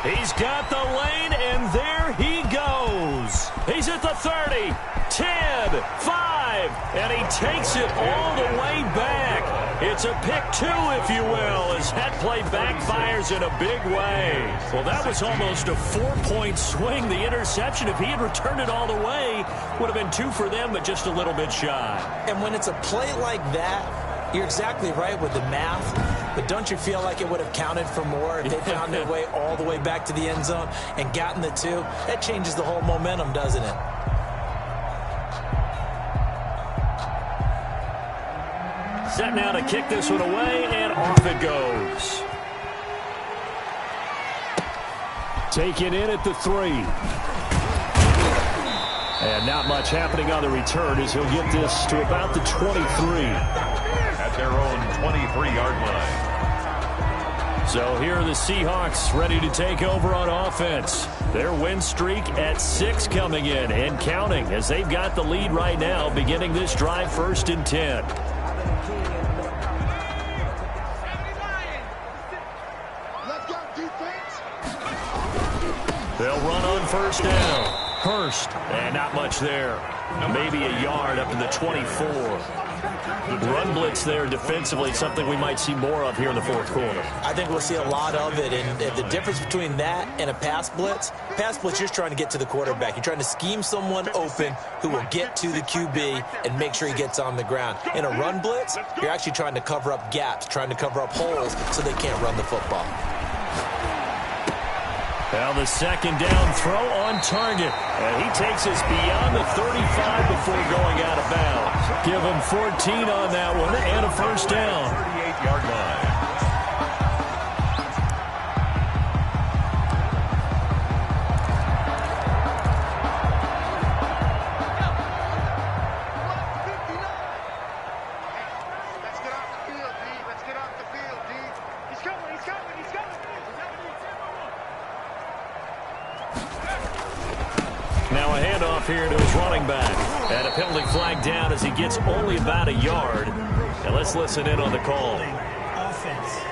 He's got the lane, and there he goes. He's at the 30, 10, 5, and he takes it all the way back. It's a pick two, if you will, as that play backfires in a big way. Well, that was almost a 4-point swing. The interception, if he had returned it all the way, would have been 2 for them, but just a little bit shy. And when it's a play like that, you're exactly right with the math, but don't you feel like it would have counted for more if they found their way all the way back to the end zone and gotten the 2? That changes the whole momentum, doesn't it? Set now to kick this one away, and off it goes. Taken in at the 3. And not much happening on the return as he'll get this to about the 23. At their own 23-yard line. So here are the Seahawks ready to take over on offense. Their win streak at 6 coming in and counting as they've got the lead right now beginning this drive 1st and 10. They'll run on 1st down. Hurst, and not much there. Maybe a yard up to the 24. Run blitz there defensively, something we might see more of here in the 4th quarter. I think we'll see a lot of it, and the difference between that and a pass blitz, you're just trying to get to the quarterback. You're trying to scheme someone open who will get to the QB and make sure he gets on the ground. In a run blitz, you're actually trying to cover up gaps, trying to cover up holes so they can't run the football. Well, the 2nd down throw on target. And he takes us beyond the 35 before going out of bounds. Give him 14 on that one and a 1st down. 38-yard line. Now a handoff here to his running back. And a penalty flag down as he gets only about a yard. And let's listen in on the call. Offense.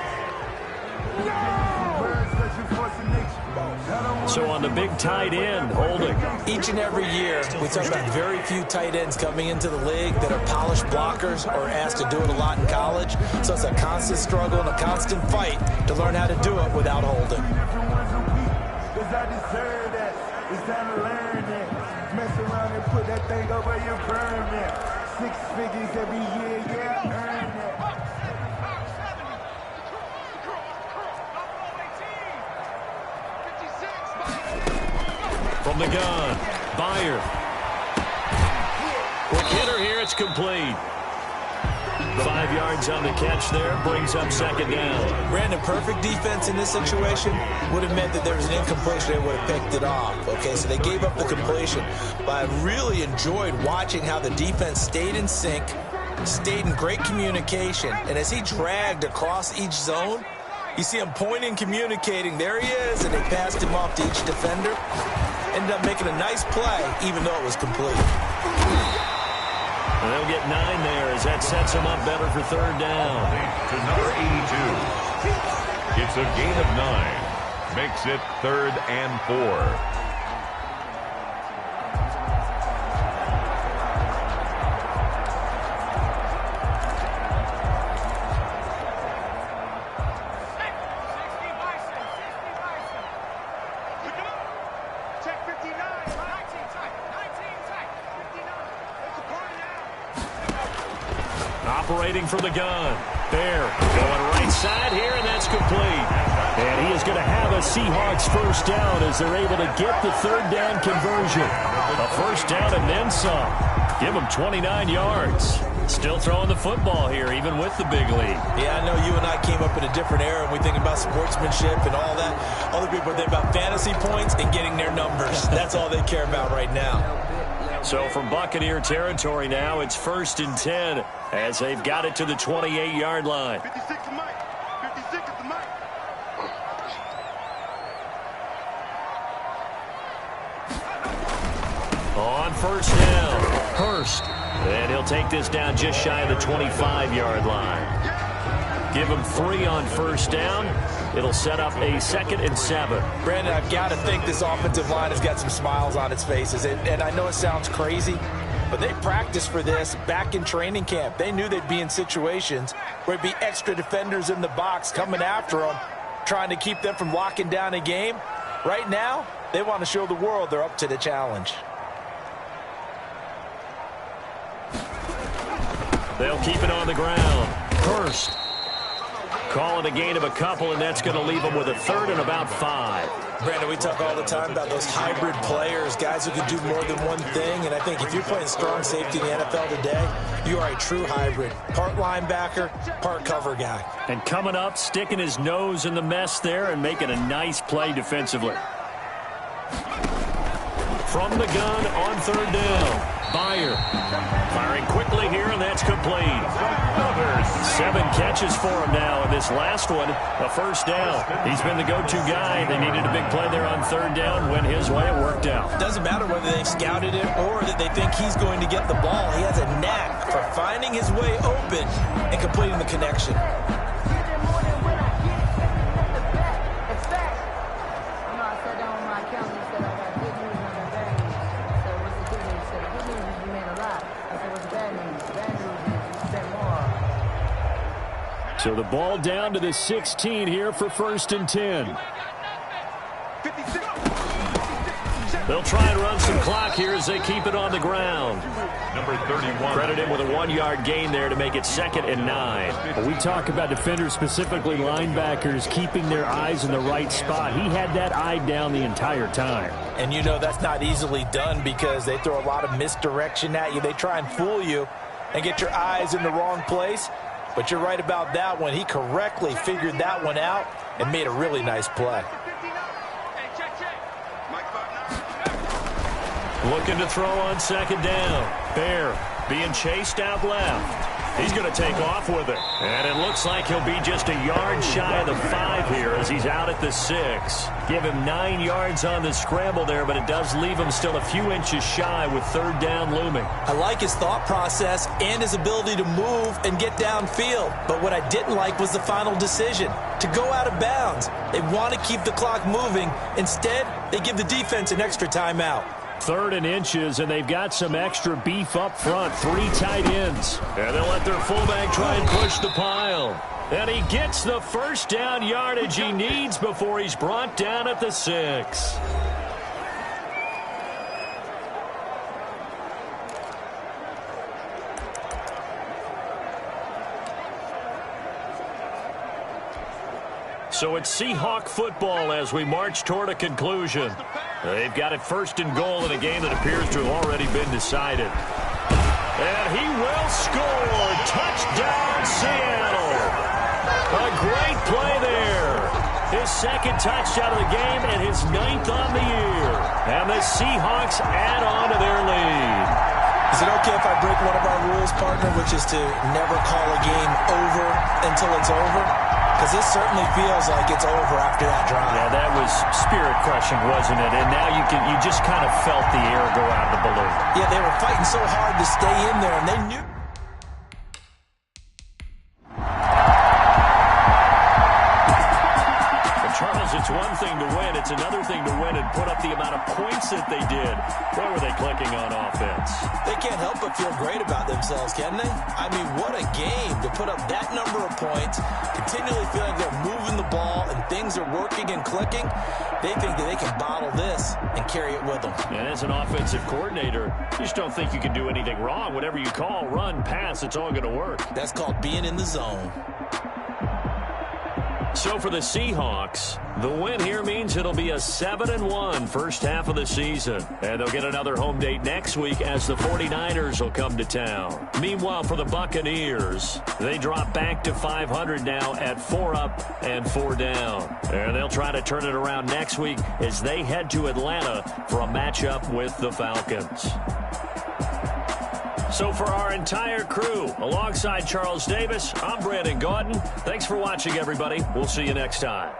So on the big tight end, holding. Each and every year, we talk about very few tight ends coming into the league that are polished blockers or asked to do it a lot in college. So it's a constant struggle and a constant fight to learn how to do it without holding. It's time to learn that. Mess around and put that thing over your permit. 6 figures every year, yeah, earn that. From the gun, Byer. Quick hitter here, it's complete. 5 yards on the catch there, brings up 2nd down. Brandon, perfect defense in this situation would have meant that there was an incompletion. They would have picked it off. Okay, so they gave up the completion. But I really enjoyed watching how the defense stayed in sync, stayed in great communication. And as he dragged across each zone, you see him pointing, communicating. There he is, and they passed him off to each defender. Ended up making a nice play, even though it was complete. And they'll get 9 there as that sets them up better for 3rd down. To number 82. It's a gain of 9. Makes it 3rd and 4. Operating from the gun. Bear going right side here, and that's complete. And he is going to have a Seahawks 1st down as they're able to get the 3rd down conversion. A 1st down and then some. Give him 29 yards. Still throwing the football here, even with the big lead. Yeah, I know you and I came up in a different era, and we think about sportsmanship and all that. Other people think about fantasy points and getting their numbers. That's all they care about right now. So from Buccaneer territory now, it's 1st and 10 as they've got it to the 28-yard line. 56 to Mike. 56 to Mike. On 1st down, Hurst. And he'll take this down just shy of the 25-yard line. Give him 3 on 1st down. It'll set up a 2nd and 7. Brandon, I've got to think this offensive line has got some smiles on its faces. And I know it sounds crazy, but they practiced for this back in training camp. They knew they'd be in situations where it'd be extra defenders in the box coming after them, trying to keep them from locking down a game. Right now, they want to show the world they're up to the challenge. They'll keep it on the ground. Hurst. Calling a gain of a couple, and that's going to leave them with a 3rd and about 5. Brandon, we talk all the time about those hybrid players, guys who can do more than one thing. And I think if you're playing strong safety in the NFL today, you are a true hybrid. Part linebacker, part cover guy. And coming up, sticking his nose in the mess there and making a nice play defensively. From the gun on 3rd down. Byer firing quickly here, and that's complete. 7 catches for him now, and this last one, a 1st down. He's been the go-to guy. They needed a big play there on 3rd down. Went his way, it worked out. Doesn't matter whether they've scouted it or that they think he's going to get the ball. He has a knack for finding his way open and completing the connection. So the ball down to the 16 here for 1st and 10. They'll try and run some clock here as they keep it on the ground. Number 31. Credit him with a 1-yard gain there to make it 2nd and 9. We talk about defenders, specifically linebackers, keeping their eyes in the right spot. He had that eye down the entire time. And you know that's not easily done because they throw a lot of misdirection at you. They try and fool you and get your eyes in the wrong place. But you're right about that one. He correctly figured that one out and made a really nice play. Looking to throw on 2nd down. Bear being chased out left. He's going to take off with it. And it looks like he'll be just a yard shy of the 5 here as he's out at the 6. Give him 9 yards on the scramble there, but it does leave him still a few inches shy with 3rd down looming. I like his thought process and his ability to move and get downfield. But what I didn't like was the final decision, to go out of bounds. They want to keep the clock moving. Instead, they give the defense an extra timeout. 3rd and inches, and they've got some extra beef up front. 3 tight ends. And they'll let their fullback try and push the pile. And he gets the 1st down yardage he needs before he's brought down at the 6. So it's Seahawk football as we march toward a conclusion. They've got it 1st and goal in a game that appears to have already been decided. And he will score. Touchdown, Seattle. A great play there. His 2nd touchdown of the game and his 9th on the year. And the Seahawks add on to their lead. Is it okay if I break one of our rules, partner, which is to never call a game over until it's over? Because this certainly feels like it's over after that drive. Yeah, that was spirit-crushing, wasn't it? And now you just kind of felt the air go out of the balloon. Yeah, they were fighting so hard to stay in there, and they knew. Charles, it's one thing to win. It's another thing to win and put up the amount of points that they did. Where were they clicking on offense? They can't help but feel great about themselves, can they? I mean, what a game to put up that number of points, continually feeling they're moving the ball and things are working and clicking. They think that they can bottle this and carry it with them. And as an offensive coordinator, you just don't think you can do anything wrong. Whatever you call, run, pass, it's all going to work. That's called being in the zone. So for the Seahawks, the win here means it'll be a 7-1 first half of the season. And they'll get another home date next week as the 49ers will come to town. Meanwhile, for the Buccaneers, they drop back to 500 now at 4 up and 4 down. And they'll try to turn it around next week as they head to Atlanta for a matchup with the Falcons. So for our entire crew, alongside Charles Davis, I'm Brandon Gaudin. Thanks for watching, everybody. We'll see you next time.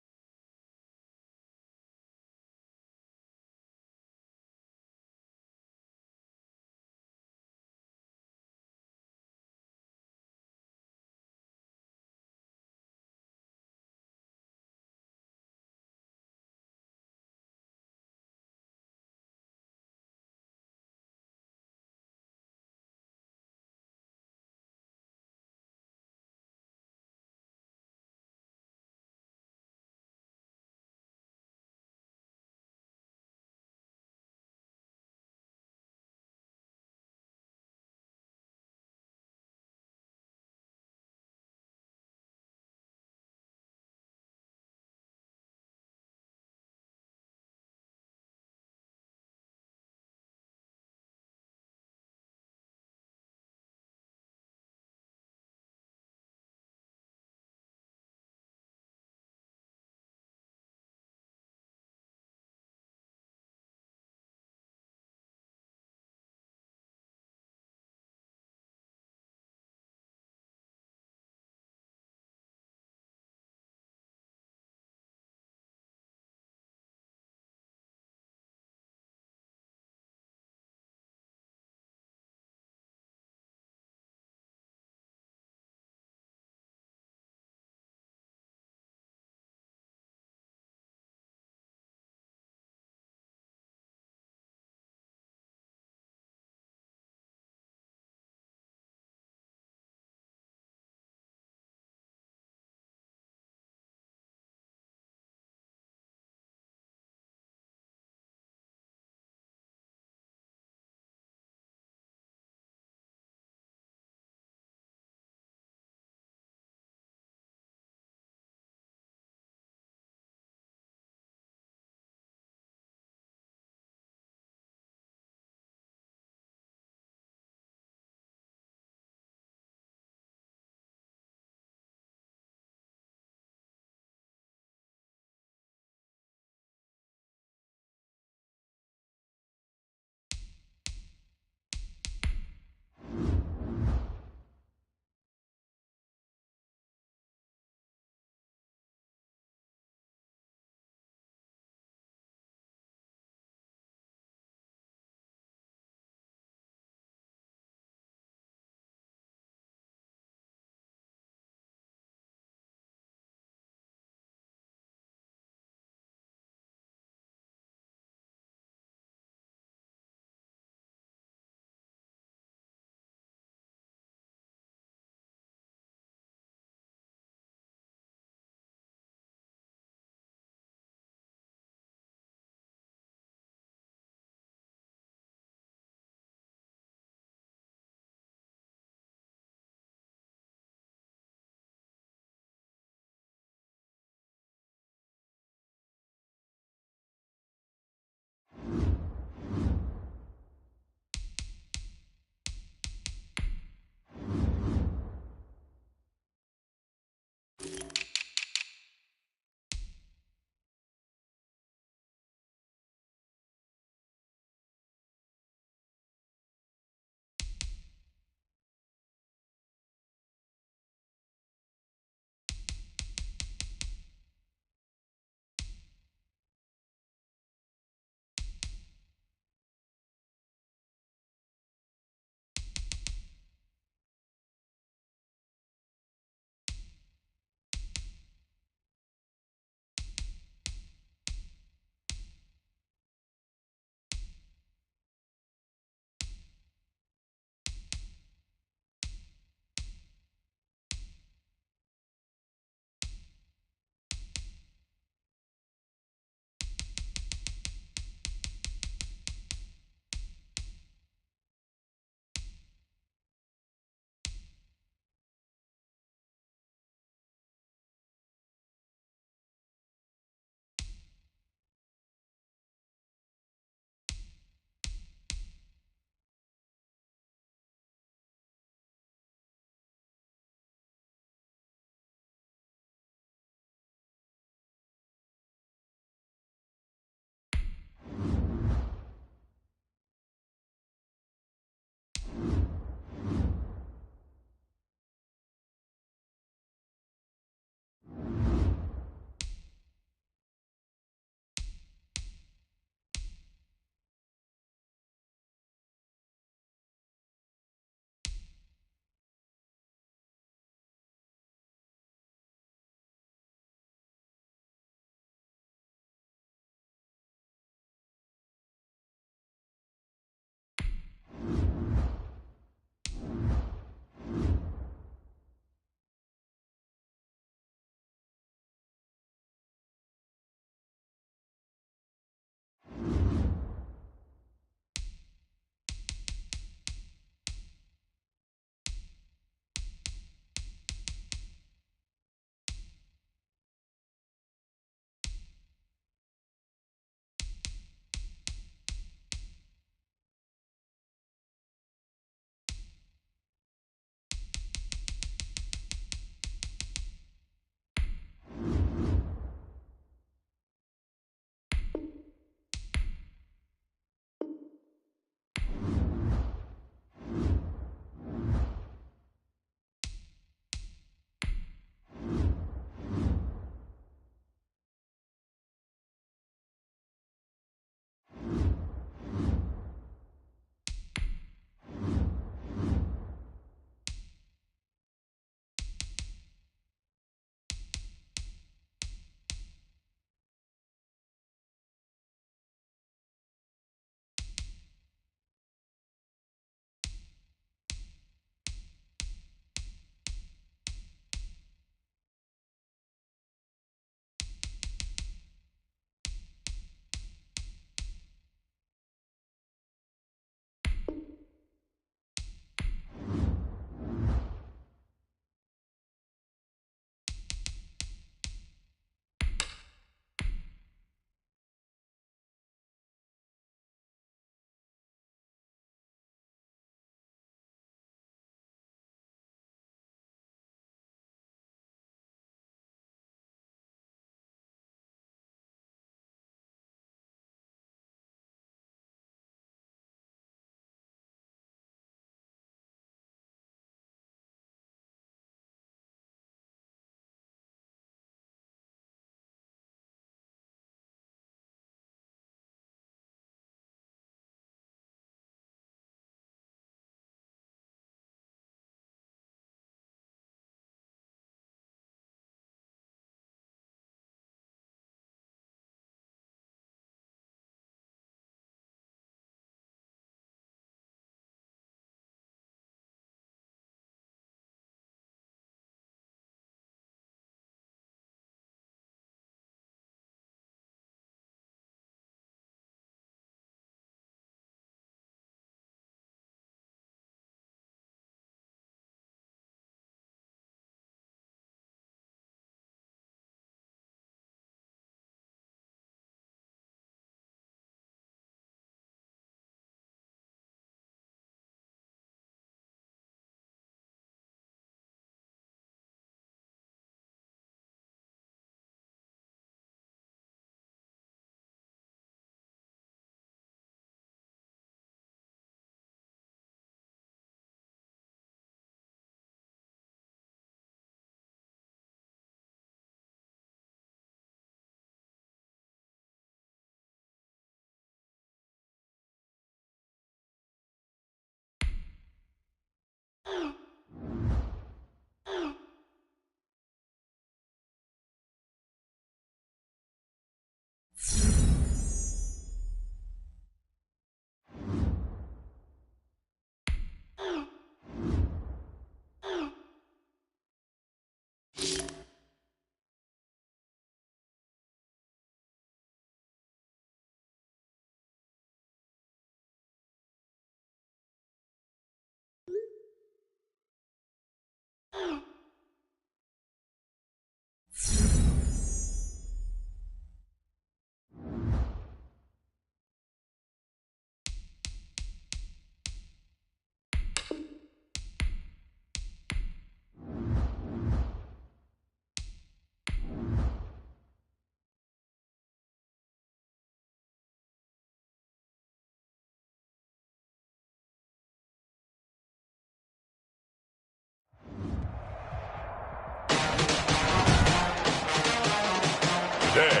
Today,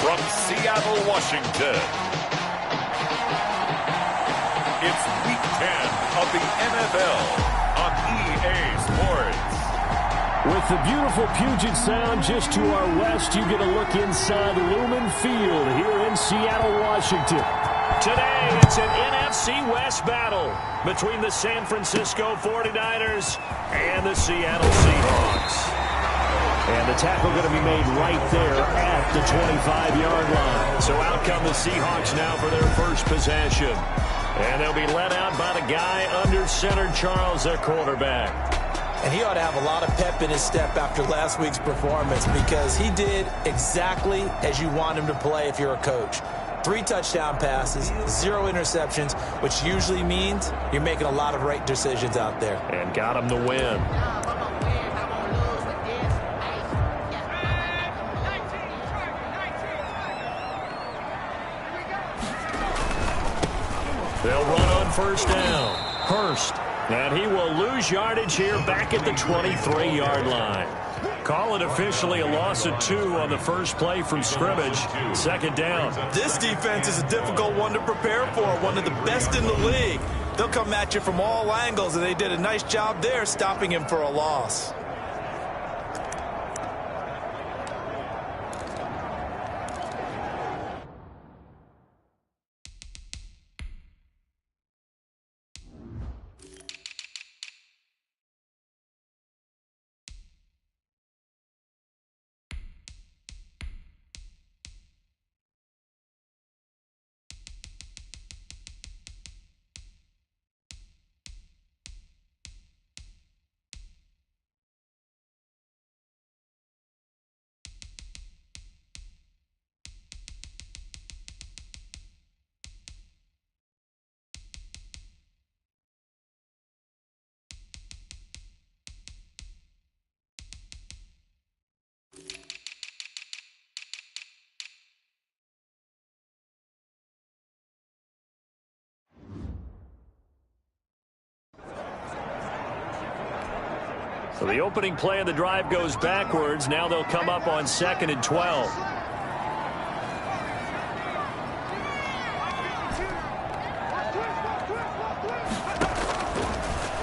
from Seattle, Washington, it's Week 10 of the NFL on EA Sports. With the beautiful Puget Sound just to our west, you get a look inside Lumen Field here in Seattle, Washington. Today, it's an NFC West battle between the San Francisco 49ers and the Seattle Seahawks. And the tackle going to be made right there at the 25-yard line. So out come the Seahawks now for their first possession. And they'll be led out by the guy under center, Charles, their quarterback. And he ought to have a lot of pep in his step after last week's performance because he did exactly as you want him to play if you're a coach. 3 touchdown passes, 0 interceptions, which usually means you're making a lot of right decisions out there. And got him the win. They'll run on first down. Hurst. And he will lose yardage here back at the 23-yard line. Call it officially a loss of 2 on the first play from scrimmage. Second down. This defense is a difficult one to prepare for, one of the best in the league. They'll come at you from all angles, and they did a nice job there stopping him for a loss. So the opening play of the drive goes backwards. Now they'll come up on 2nd and 12.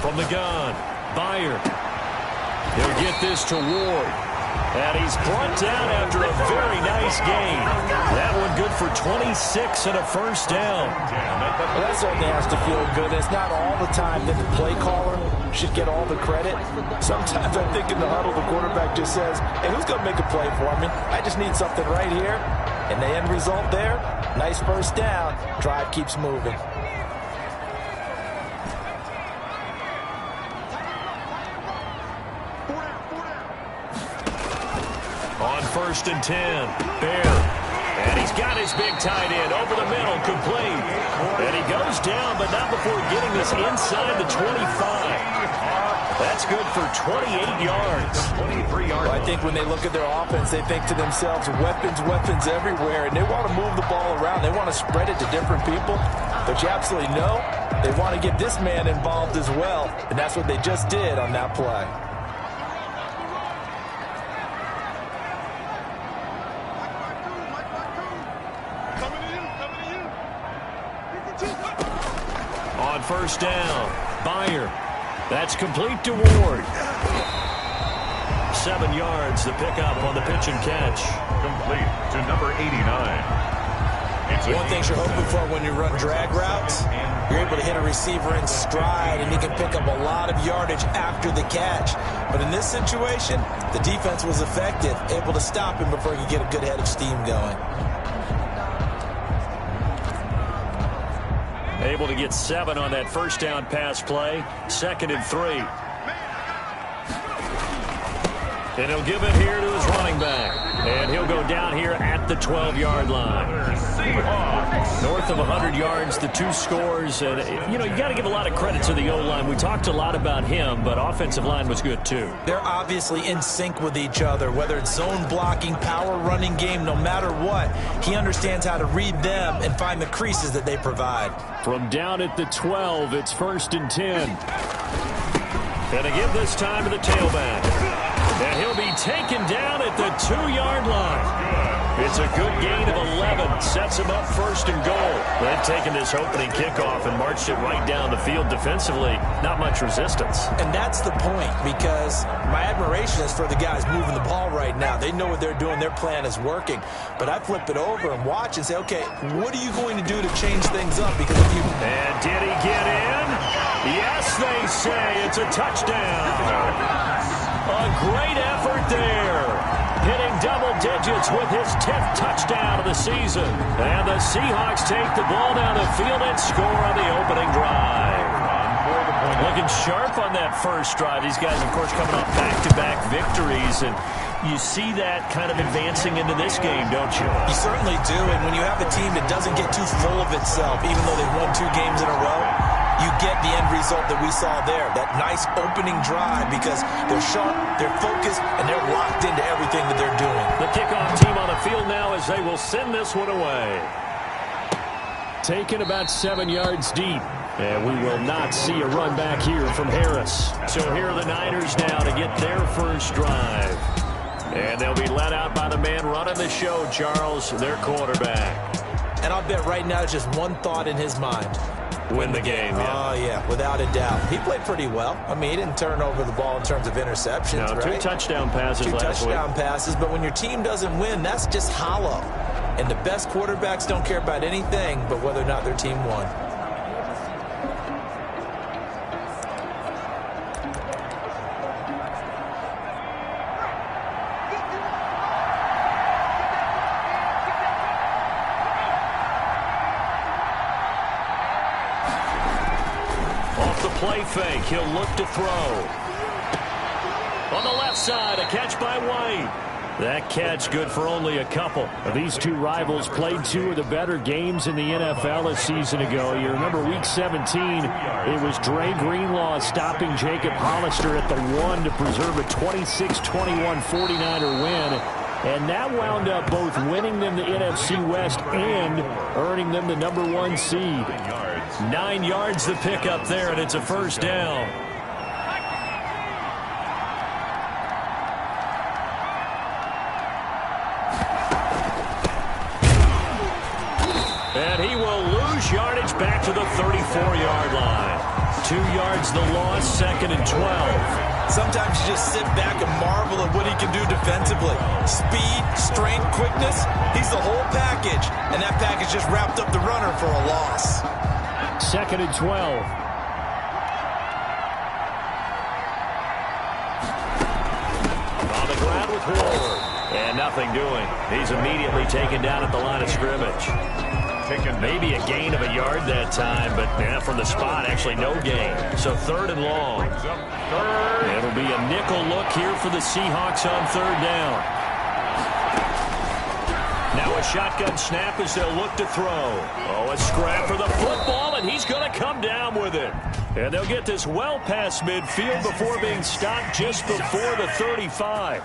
From the gun, Byer. He'll get this to Ward. And he's brought down after a very nice gain. That one good for 26 and a first down. Well, that certainly has to feel good. It's not all the time that the play caller should get all the credit. Sometimes I think in the huddle the quarterback just says, hey, who's going to make a play for me? I just need something right here. And the end result there, nice first down. Drive keeps moving. On 1st and 10, Bear. And he's got his big tight end over the middle, complete. And he goes down, but not before getting this inside the 25. That's good for 28 yards. 23 yards. Well, I think when they look at their offense, they think to themselves, weapons everywhere, and they want to move the ball around. They want to spread it to different people. But you absolutely know they want to get this man involved as well, and that's what they just did on that play. On first down, Byer. That's complete to Ward. 7 yards, the pickup on the pitch and catch. Complete to number 89. One thing you're hoping for when you run drag routes, you're able to hit a receiver in stride, and he can pick up a lot of yardage after the catch. But in this situation, the defense was effective, able to stop him before he could get a good head of steam going. Able to get 7 on that first down pass play. 2nd and 3. And he'll give it here to his running back. And he'll go down here at the 12-yard line. North of 100 yards, the 2 scores. And, you know, you got to give a lot of credit to the O-line. We talked a lot about him, but offensive line was good, too. They're obviously in sync with each other, whether it's zone blocking, power running game, no matter what. He understands how to read them and find the creases that they provide. From down at the 12, it's 1st and 10. And to give this time to the tailback. And he'll be taken down at the 2-yard line. It's a good gain of 11. Sets him up first and goal. They've taken this opening kickoff and marched it right down the field defensively. Not much resistance. And that's the point, because my admiration is for the guys moving the ball right now. They know what they're doing. Their plan is working. But I flip it over and watch and say, okay, what are you going to do to change things up? Because if you... And did he get in? Yes, they say. It's a touchdown. A great effort there. Hitting double digits with his 10th touchdown of the season. And the Seahawks take the ball down the field and score on the opening drive. Looking sharp on that first drive. These guys, of course, coming off back-to-back victories. And you see that kind of advancing into this game, don't you? You certainly do. And when you have a team that doesn't get too full of itself, even though they've won 2 games in a row, you get the end result that we saw there. That nice opening drive, because they're sharp, they're focused, and they're locked into everything that they're doing. The kickoff team on the field now as they will send this one away. Taken about 7 yards deep. And we will not see a run back here from Harris. So here are the Niners now to get their first drive. And they'll be let out by the man running the show, Charles, their quarterback. And I'll bet right now just one thought in his mind. Win the game, yeah. Oh, yeah, without a doubt. He played pretty well. I mean, he didn't turn over the ball in terms of interceptions, no, 2 touchdown passes last week. 2 touchdown passes, but when your team doesn't win, that's just hollow. And the best quarterbacks don't care about anything but whether or not their team won. Play fake. He'll look to throw. On the left side, a catch by White. That catch good for only a couple. These 2 rivals played 2 of the better games in the NFL a season ago. You remember week 17, it was Dre Greenlaw stopping Jacob Hollister at the 1 to preserve a 26-21 49er win. And that wound up both winning them the NFC West and earning them the #1 seed. 9 yards the pick up there, and it's a first down. And he will lose yardage back to the 34-yard line. 2 yards the loss, 2nd and 12. Sometimes you just sit back and marvel at what he can do defensively. Speed, strength, quickness, he's the whole package. And that package just wrapped up the runner for a loss. 2nd and 12. On the ground with Ward. And nothing doing. He's immediately taken down at the line of scrimmage. Maybe a gain of a yard that time, but from the spot, actually no gain. So 3rd and long. It'll be a nickel look here for the Seahawks on 3rd down. Now a shotgun snap as they'll look to throw. Oh, a scrap for the football, and he's going to come down with it. And they'll get this well past midfield before being stopped just before the 35.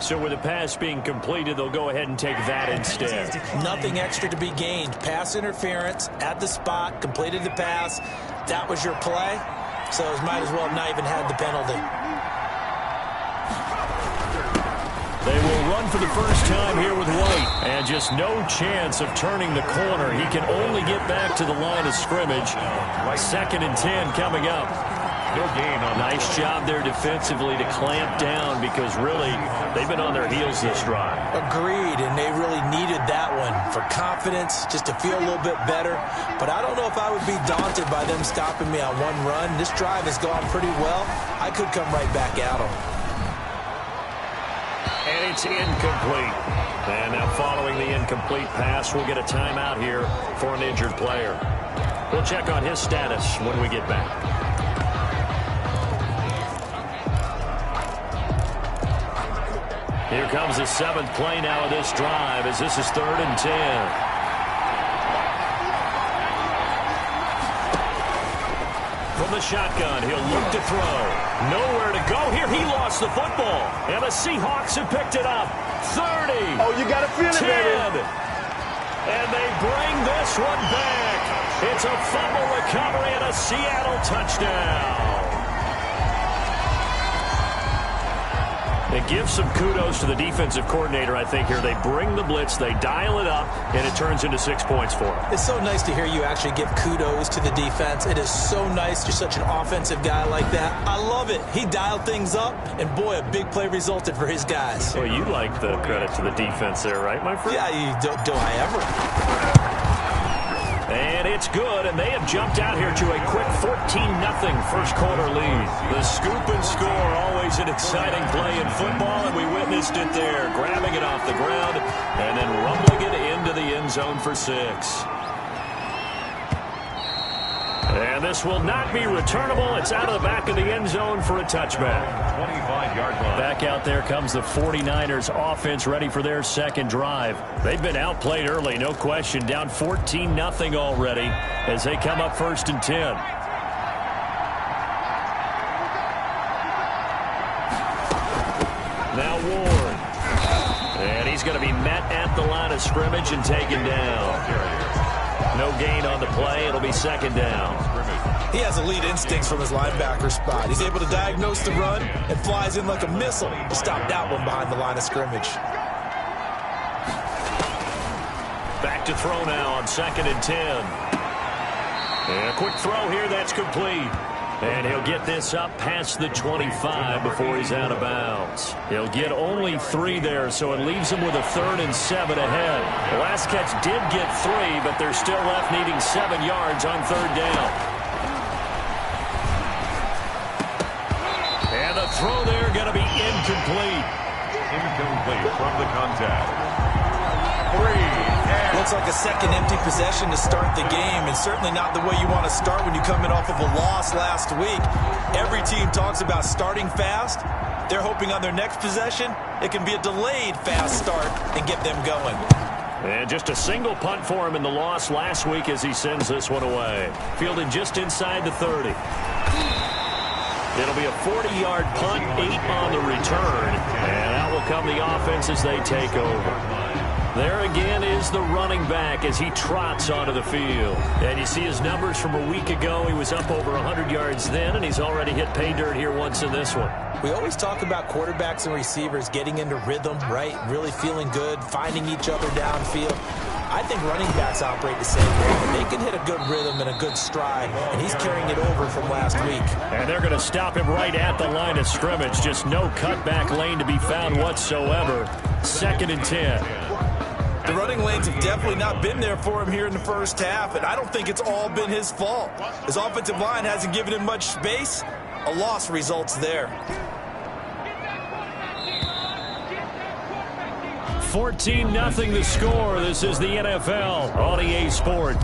So with the pass being completed, they'll go ahead and take that instead. Nothing extra to be gained. Pass interference at the spot, completed the pass. That was your play, so it might as well have not even had the penalty. They will run for the first time here with White. And just no chance of turning the corner. He can only get back to the line of scrimmage. 2nd and 10 coming up. No gain on nice job there defensively to clamp down, because really they've been on their heels this drive. Agreed, and they really needed that one for confidence, just to feel a little bit better. But I don't know if I would be daunted by them stopping me on one run. This drive has gone pretty well. I could come right back at them. And it's incomplete. And now following the incomplete pass, we'll get a timeout here for an injured player. We'll check on his status when we get back. Here comes the 7th play now of this drive, as this is 3rd and 10. From the shotgun, he'll look to throw. Nowhere to go here. He lost the football. And the Seahawks have picked it up. 30. Oh, you got to feel it, 10. baby. And they bring this one back. It's a fumble recovery and a Seattle touchdown. It gives some kudos to the defensive coordinator, I think, here. They bring the blitz, they dial it up, and it turns into 6 points for them. It's so nice to hear you actually give kudos to the defense. It is so nice. You're such an offensive guy like that. I love it. He dialed things up, and boy, a big play resulted for his guys. Well, you like the credit to the defense there, right, my friend? Yeah, do I ever? And it's good, and they have jumped out here to a quick 14-0 first quarter lead. The scoop and score, always an exciting play in football, and we witnessed it there, grabbing it off the ground and then rumbling it into the end zone for 6. And this will not be returnable. It's out of the back of the end zone for a touchback. 25-yard line. Back out there comes the 49ers offense ready for their second drive. They've been outplayed early, no question. Down 14-0 already as they come up 1st and 10. Now Ward. And he's going to be met at the line of scrimmage and taken down. No gain on the play. It'll be 2nd down. He has elite instincts from his linebacker spot. He's able to diagnose the run and flies in like a missile to stop that one behind the line of scrimmage. Back to throw now on 2nd and 10. And a quick throw here. That's complete. And he'll get this up past the 25 before he's out of bounds. He'll get only 3 there, so it leaves him with a 3rd and 7 ahead. The last catch did get 3, but they're still left needing 7 yards on 3rd down. And the throw there going to be incomplete. Incomplete from the contact. 3. Looks like a second empty possession to start the game, and certainly not the way you want to start when you come in off of a loss last week. Every team talks about starting fast. They're hoping on their next possession it can be a delayed fast start and get them going. And just a single punt for him in the loss last week as he sends this one away. Fielded just inside the 30. It'll be a 40-yard punt, 8 on the return, and out will come the offense as they take over. There again is the running back as he trots onto the field. And you see his numbers from a week ago. He was up over 100 yards then, and he's already hit pay dirt here once in this one. We always talk about quarterbacks and receivers getting into rhythm, right? Really feeling good, finding each other downfield. I think running backs operate the same way. They can hit a good rhythm and a good stride, and he's carrying it over from last week. And they're going to stop him right at the line of scrimmage. Just no cutback lane to be found whatsoever. 2nd and 10. The running lanes have definitely not been there for him here in the first half, and I don't think it's all been his fault. His offensive line hasn't given him much space. A loss results there. 14-0 the score. This is the NFL on EA Sport.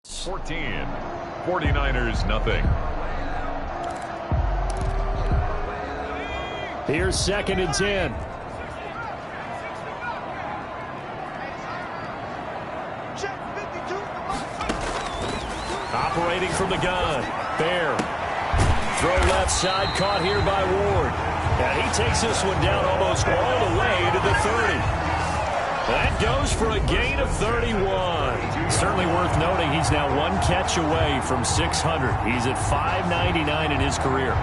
Fourteen. 49ers nothing. Here's 2nd and 10. Operating from the gun. Bear. Throw left side, caught here by Ward. And he takes this one down almost all the way to the 30. That goes for a gain of 31. Certainly worth noting he's now 1 catch away from 600. He's at 599 in his career.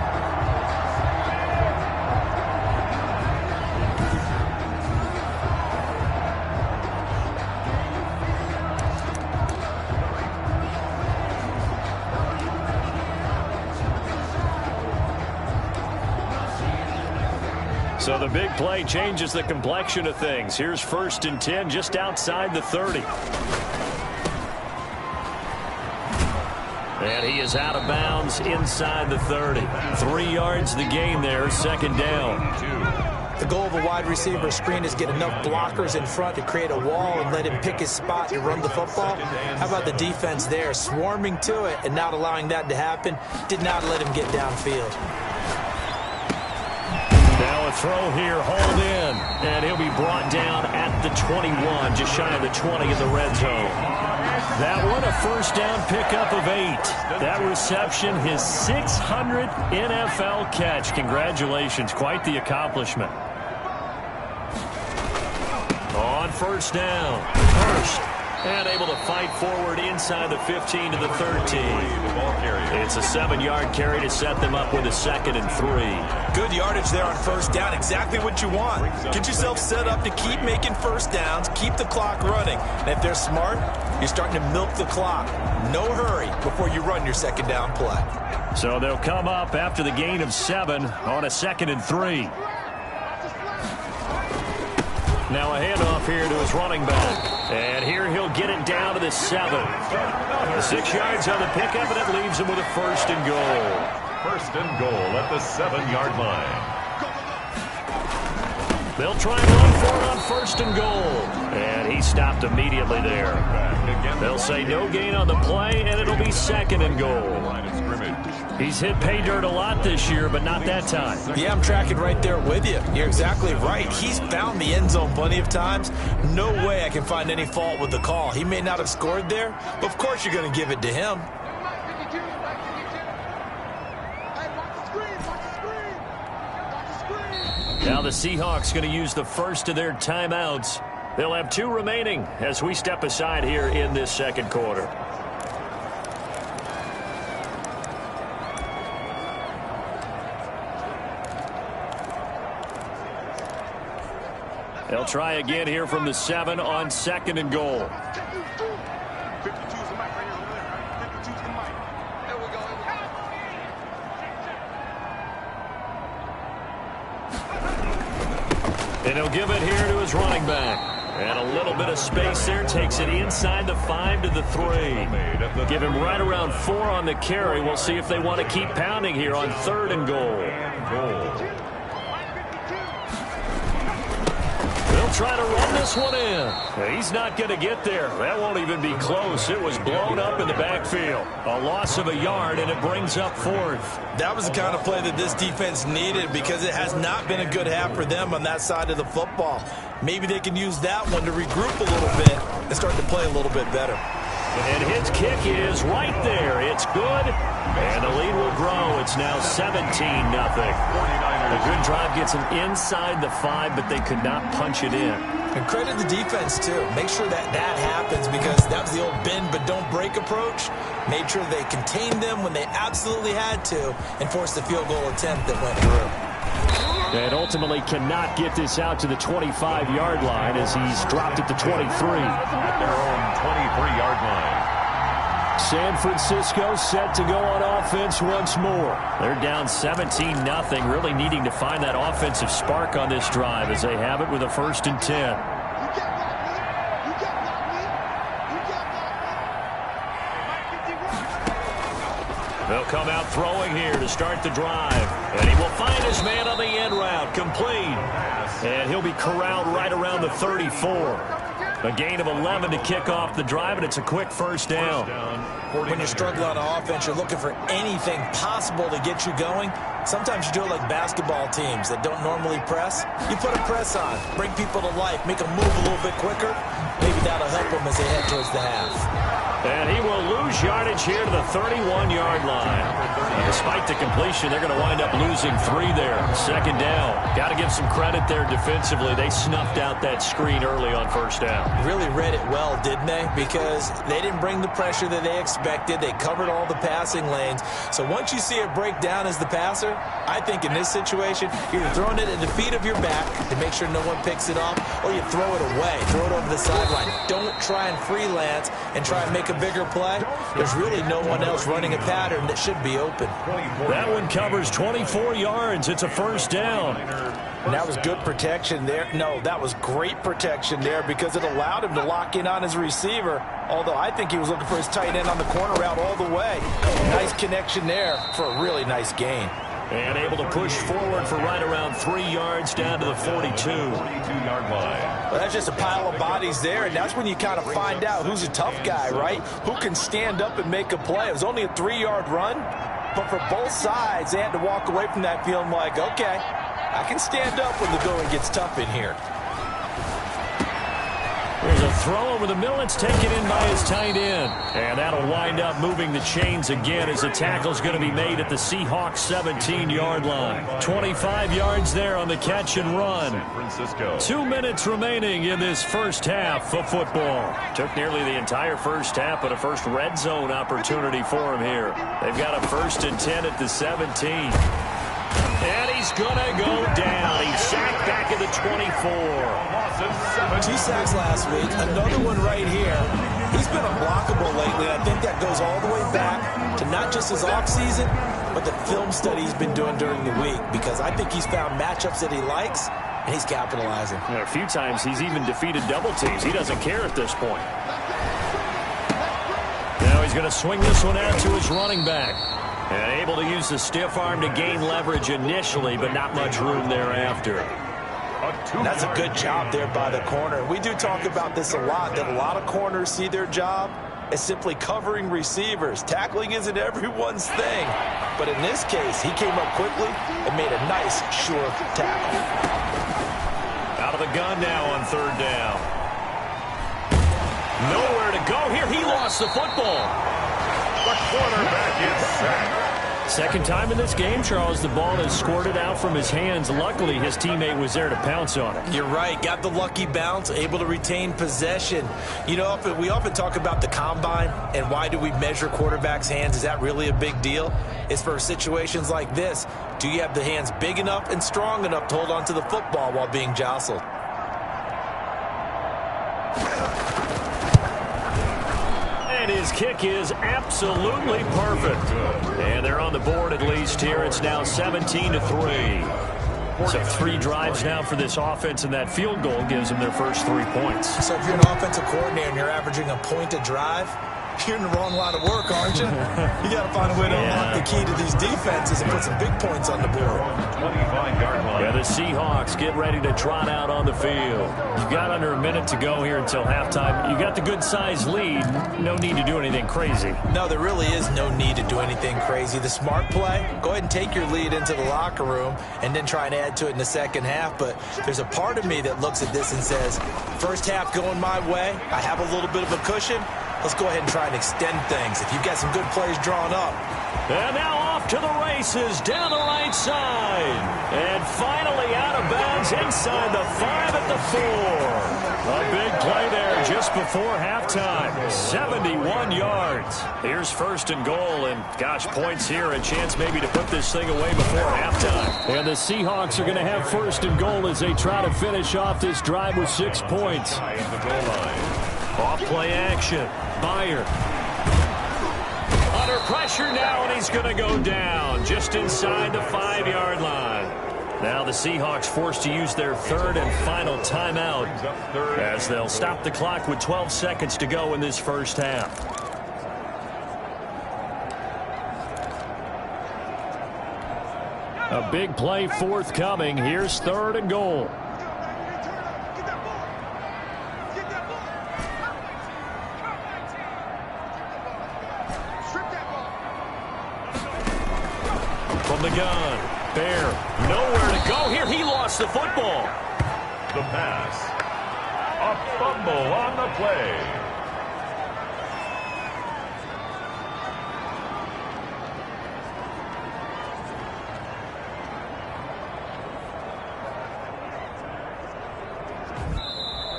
So the big play changes the complexion of things. Here's 1st and 10 just outside the 30. And he is out of bounds inside the 30. 3 yards the gain there, 2nd down. The goal of a wide receiver screen is get enough blockers in front to create a wall and let him pick his spot to run the football. How about the defense there, swarming to it and not allowing that to happen? Did not let him get downfield. Now a throw here, hauled in, and he'll be brought down at the 21, just shy of the 20 in the red zone. That one, a 1st down pickup of 8. That reception, his 600th NFL catch. Congratulations, quite the accomplishment. On 1st down, and able to fight forward inside the 15 to the 13. It's a 7-yard carry to set them up with a 2nd and 3. Good yardage there on 1st down, exactly what you want. Get yourself set up to keep making 1st downs, keep the clock running. And if they're smart, you're starting to milk the clock. No hurry before you run your 2nd down play. So they'll come up after the gain of 7 on a 2nd and 3. Now a handoff here to his running back. And here he'll get it down to the 7. 6 yards on the pickup, and it leaves him with a 1st and goal. 1st and goal at the 7-yard line. They'll try and run for it on 1st and goal. And he stopped immediately there. They'll say no gain on the play, and it'll be 2nd and goal. He's hit pay dirt a lot this year, but not that time. Yeah, I'm tracking right there with you. You're exactly right. He's found the end zone plenty of times. No way I can find any fault with the call. He may not have scored there, but of course you're going to give it to him. Now the Seahawks going to use the first of their timeouts. They'll have 2 remaining as we step aside here in this 2nd quarter. They'll try again here from the 7 on 2nd and goal. And he'll give it here to his running back. And a little bit of space there. Takes it inside the 5 to the 3. Give him right around 4 on the carry. We'll see if they want to keep pounding here on 3rd and goal. They'll try to run this one in. He's not going to get there. That won't even be close. It was blown up in the backfield. A loss of a yard, and it brings up 4th. That was the kind of play that this defense needed because it has not been a good half for them on that side of the football. Maybe they can use that one to regroup a little bit and start to play a little bit better. And his kick is right there. It's good. And the lead will grow. It's now 17-0. A good drive gets them inside the 5, but they could not punch it in. And credit the defense, too. Make sure that happens because that was the old bend but don't break approach. Made sure they contained them when they absolutely had to and forced the field goal attempt that went through. And ultimately cannot get this out to the 25-yard line as he's dropped at the 23. At their own 23-yard line. San Francisco set to go on offense once more. They're down 17-0, really needing to find that offensive spark on this drive as they have it with a 1st and 10. They'll come out throwing here to start the drive. And he will find his man on the end route, complete. And he'll be corralled right around the 34. A gain of 11 to kick off the drive, and it's a quick 1st down. When you're struggling on offense, you're looking for anything possible to get you going. Sometimes you do it like basketball teams that don't normally press. You put a press on, bring people to life, make them move a little bit quicker. Maybe that'll help them as they head towards the half. And he will lose yardage here to the 31-yard line. Despite the completion, they're going to wind up losing 3 there. 2nd down. Got to give some credit there defensively. They snuffed out that screen early on 1st down. Really read it well, didn't they? Because they didn't bring the pressure that they expected. They covered all the passing lanes. So once you see it break down as the passer, I think in this situation, you're throwing it at the feet of your back to make sure no one picks it off, or you throw it away, throw it over the sideline. Don't try and freelance and try and make a bigger play. There's really no one else running a pattern that should be open. That one covers 24 yards. It's a first down. And that was good protection there. No, that was great protection there because it allowed him to lock in on his receiver, although I think he was looking for his tight end on the corner route all the way. Nice connection there for a really nice gain. And able to push forward for right around 3 yards down to the 42. 42-yard line. Well, that's just a pile of bodies there, and that's when you kind of find out who's a tough guy, right? Who can stand up and make a play. It was only a 3-yard run, but for both sides, they had to walk away from that feeling like, okay, I can stand up when the going gets tough in here. There's a throw over the middle. It's taken in by his tight end. And that'll wind up moving the chains again as the tackle's going to be made at the Seahawks 17-yard line. 25 yards there on the catch and run. San Francisco. 2 minutes remaining in this first half of football. Took nearly the entire first half, but a first red zone opportunity for him here. They've got a 1st and 10 at the 17. And he's going to go down. He's sacked back at the 24. 2 sacks last week, another one right here. He's been unblockable lately, and I think that goes all the way back to not just his offseason, but the film study he's been doing during the week, because I think he's found matchups that he likes, and he's capitalizing. And a few times he's even defeated double teams. He doesn't care at this point. Now he's going to swing this one out to his running back. And able to use the stiff arm to gain leverage initially, but not much room thereafter. That's a good job there by the corner. We do talk about this a lot, that a lot of corners see their job as simply covering receivers. Tackling isn't everyone's thing. But in this case, he came up quickly and made a nice, sure tackle. Out of the gun now on 3rd down. Nowhere to go here. He lost the football. The quarterback is sacked. Second time in this game, Charles, the ball has squirted out from his hands. Luckily, his teammate was there to pounce on it. You're right. Got the lucky bounce, able to retain possession. You know, we often talk about the combine and why do we measure quarterbacks' hands. Is that really a big deal? It's for situations like this. Do you have the hands big enough and strong enough to hold on to the football while being jostled? His kick is absolutely perfect. And they're on the board at least here. It's now 17-3. So 3 drives now for this offense, and that field goal gives them their first 3 points. So if you're an offensive coordinator and you're averaging a point a drive, you're in the wrong line of work, aren't you? You got to find a way to unlock the key to these defenses and put some big points on the board. 25-yard line. Yeah, the Seahawks get ready to trot out on the field. You've got under a minute to go here until halftime. You got the good-sized lead. No need to do anything crazy. No, there really is no need to do anything crazy. The smart play, go ahead and take your lead into the locker room and then try and add to it in the second half. But there's a part of me that looks at this and says, first half going my way, I have a little bit of a cushion. Let's go ahead and try and extend things. If you've got some good plays drawn up. And now off to the races down the right side. And finally out of bounds inside the 5 at the 4. A big play there just before halftime. 71 yards. Here's 1st and goal. And, gosh, points here. A chance maybe to put this thing away before halftime. And the Seahawks are going to have 1st and goal as they try to finish off this drive with 6 points. Off play action. Meyer. Under pressure now, and he's going to go down just inside the 5-yard line. Now the Seahawks forced to use their 3rd and final timeout as they'll stop the clock with 12 seconds to go in this first half. A big play forthcoming. Here's 3rd and goal. From the gun, Bear, nowhere to go here. He lost the football. The pass. A fumble on the play.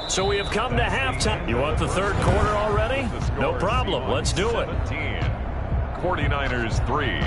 So we have come to halftime. You want the 3rd quarter already? No problem. Let's do it. 49ers 3.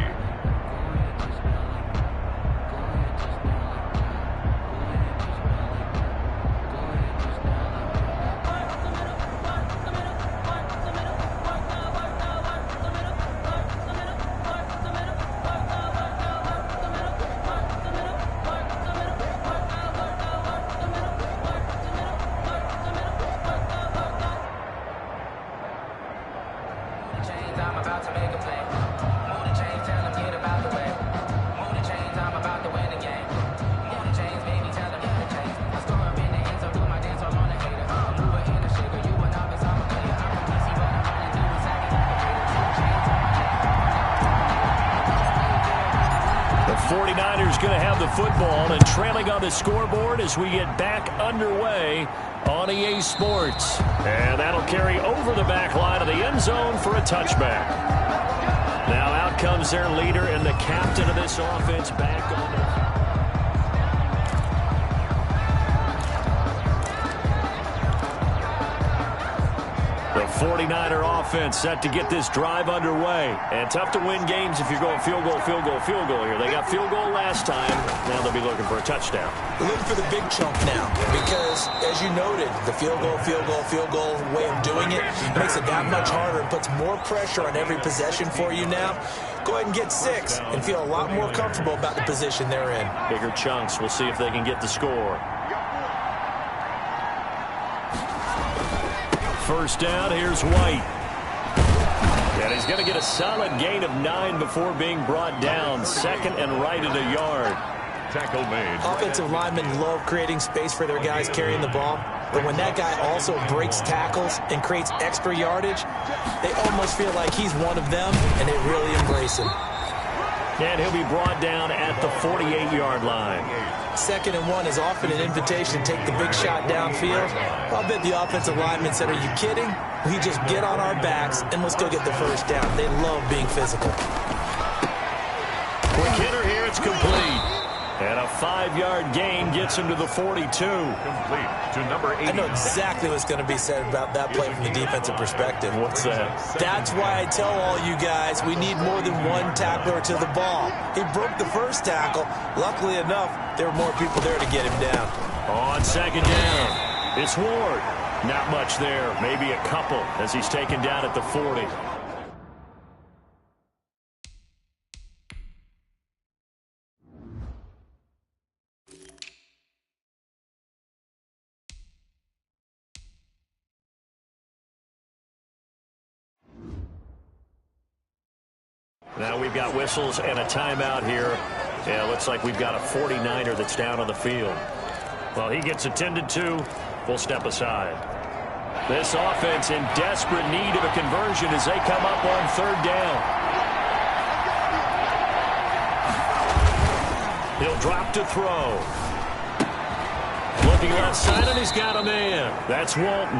going to have the football and trailing on the scoreboard as we get back underway on EA Sports. And that'll carry over the back line of the end zone for a touchback. Now out comes their leader and the captain of this offense back on the... The 49er offense set to get this drive underway. And tough to win games if you're going field goal, field goal, field goal here. They got field goal last time. Now they'll be looking for a touchdown. They're looking for the big chunk now because, as you noted, the field goal way of doing it makes it that much harder and puts more pressure on every possession for you now. Go ahead and get 6 and feel a lot more comfortable about the position they're in. Bigger chunks. We'll see if they can get the score. First down, here's White. And he's going to get a solid gain of 9 before being brought down. Second and right at a yard. Tackle made. Offensive linemen love creating space for their guys carrying the ball. But when that guy also breaks tackles and creates extra yardage, they almost feel like he's one of them, and they really embrace him. And he'll be brought down at the 48-yard line. 2nd and 1 is often an invitation to take the big shot downfield. I'll bet the offensive lineman said, "Are you kidding? We just get on our backs and let's go get the first down." They love being physical. Quick hitter here, it's complete. And a 5-yard gain gets him to the 42. Complete to number 80. I know exactly what's going to be said about that play from the defensive perspective. What's that? That's why I tell all you guys we need more than one tackler to the ball. He broke the first tackle. Luckily enough, there were more people there to get him down. On 2nd down, it's Ward. Not much there, maybe a couple as he's taken down at the 40. Now we've got whistles and a timeout here. Yeah, looks like we've got a 49er that's down on the field. Well, he gets attended to. We'll step aside. This offense in desperate need of a conversion as they come up on 3rd down. He'll drop to throw. Looking left side, and he's got a man. That's Walton.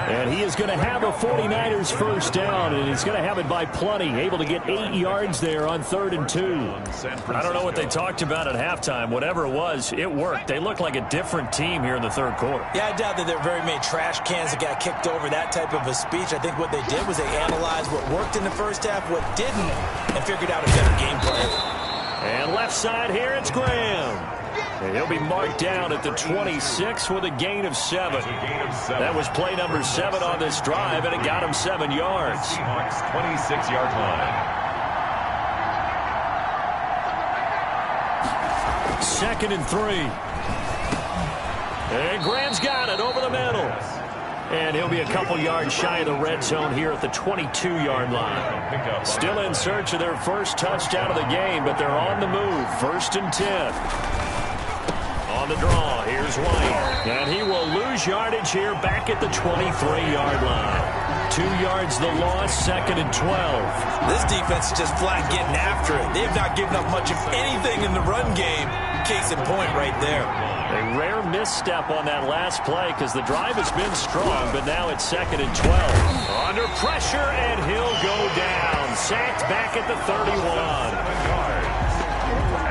And he is going to have a 49ers first down, and he's going to have it by plenty. Able to get 8 yards there on 3rd and 2. I don't know what they talked about at halftime. Whatever it was, it worked. They look like a different team here in the 3rd quarter. Yeah, I doubt that there are very many trash cans that got kicked over, that type of a speech. I think what they did was they analyzed what worked in the first half, what didn't, and figured out a better game plan. And left side here, it's Graham. And he'll be marked down at the 26 with a gain of 7. That was play number 7 on this drive, and it got him 7 yards. Seahawks 26-yard line. 2nd and 3. And Graham's got it over the middle. And he'll be a couple yards shy of the red zone here at the 22-yard line. Still in search of their first touchdown of the game, but they're on the move. 1st and 10. On the draw, here's White. And he will lose yardage here back at the 23-yard line. 2 yards the loss, 2nd and 12. This defense is just flat getting after it. They have not given up much of anything in the run game. Case in point right there. A rare misstep on that last play because the drive has been strong, but now it's 2nd and 12. Under pressure, and he'll go down. Sacked back at the 31.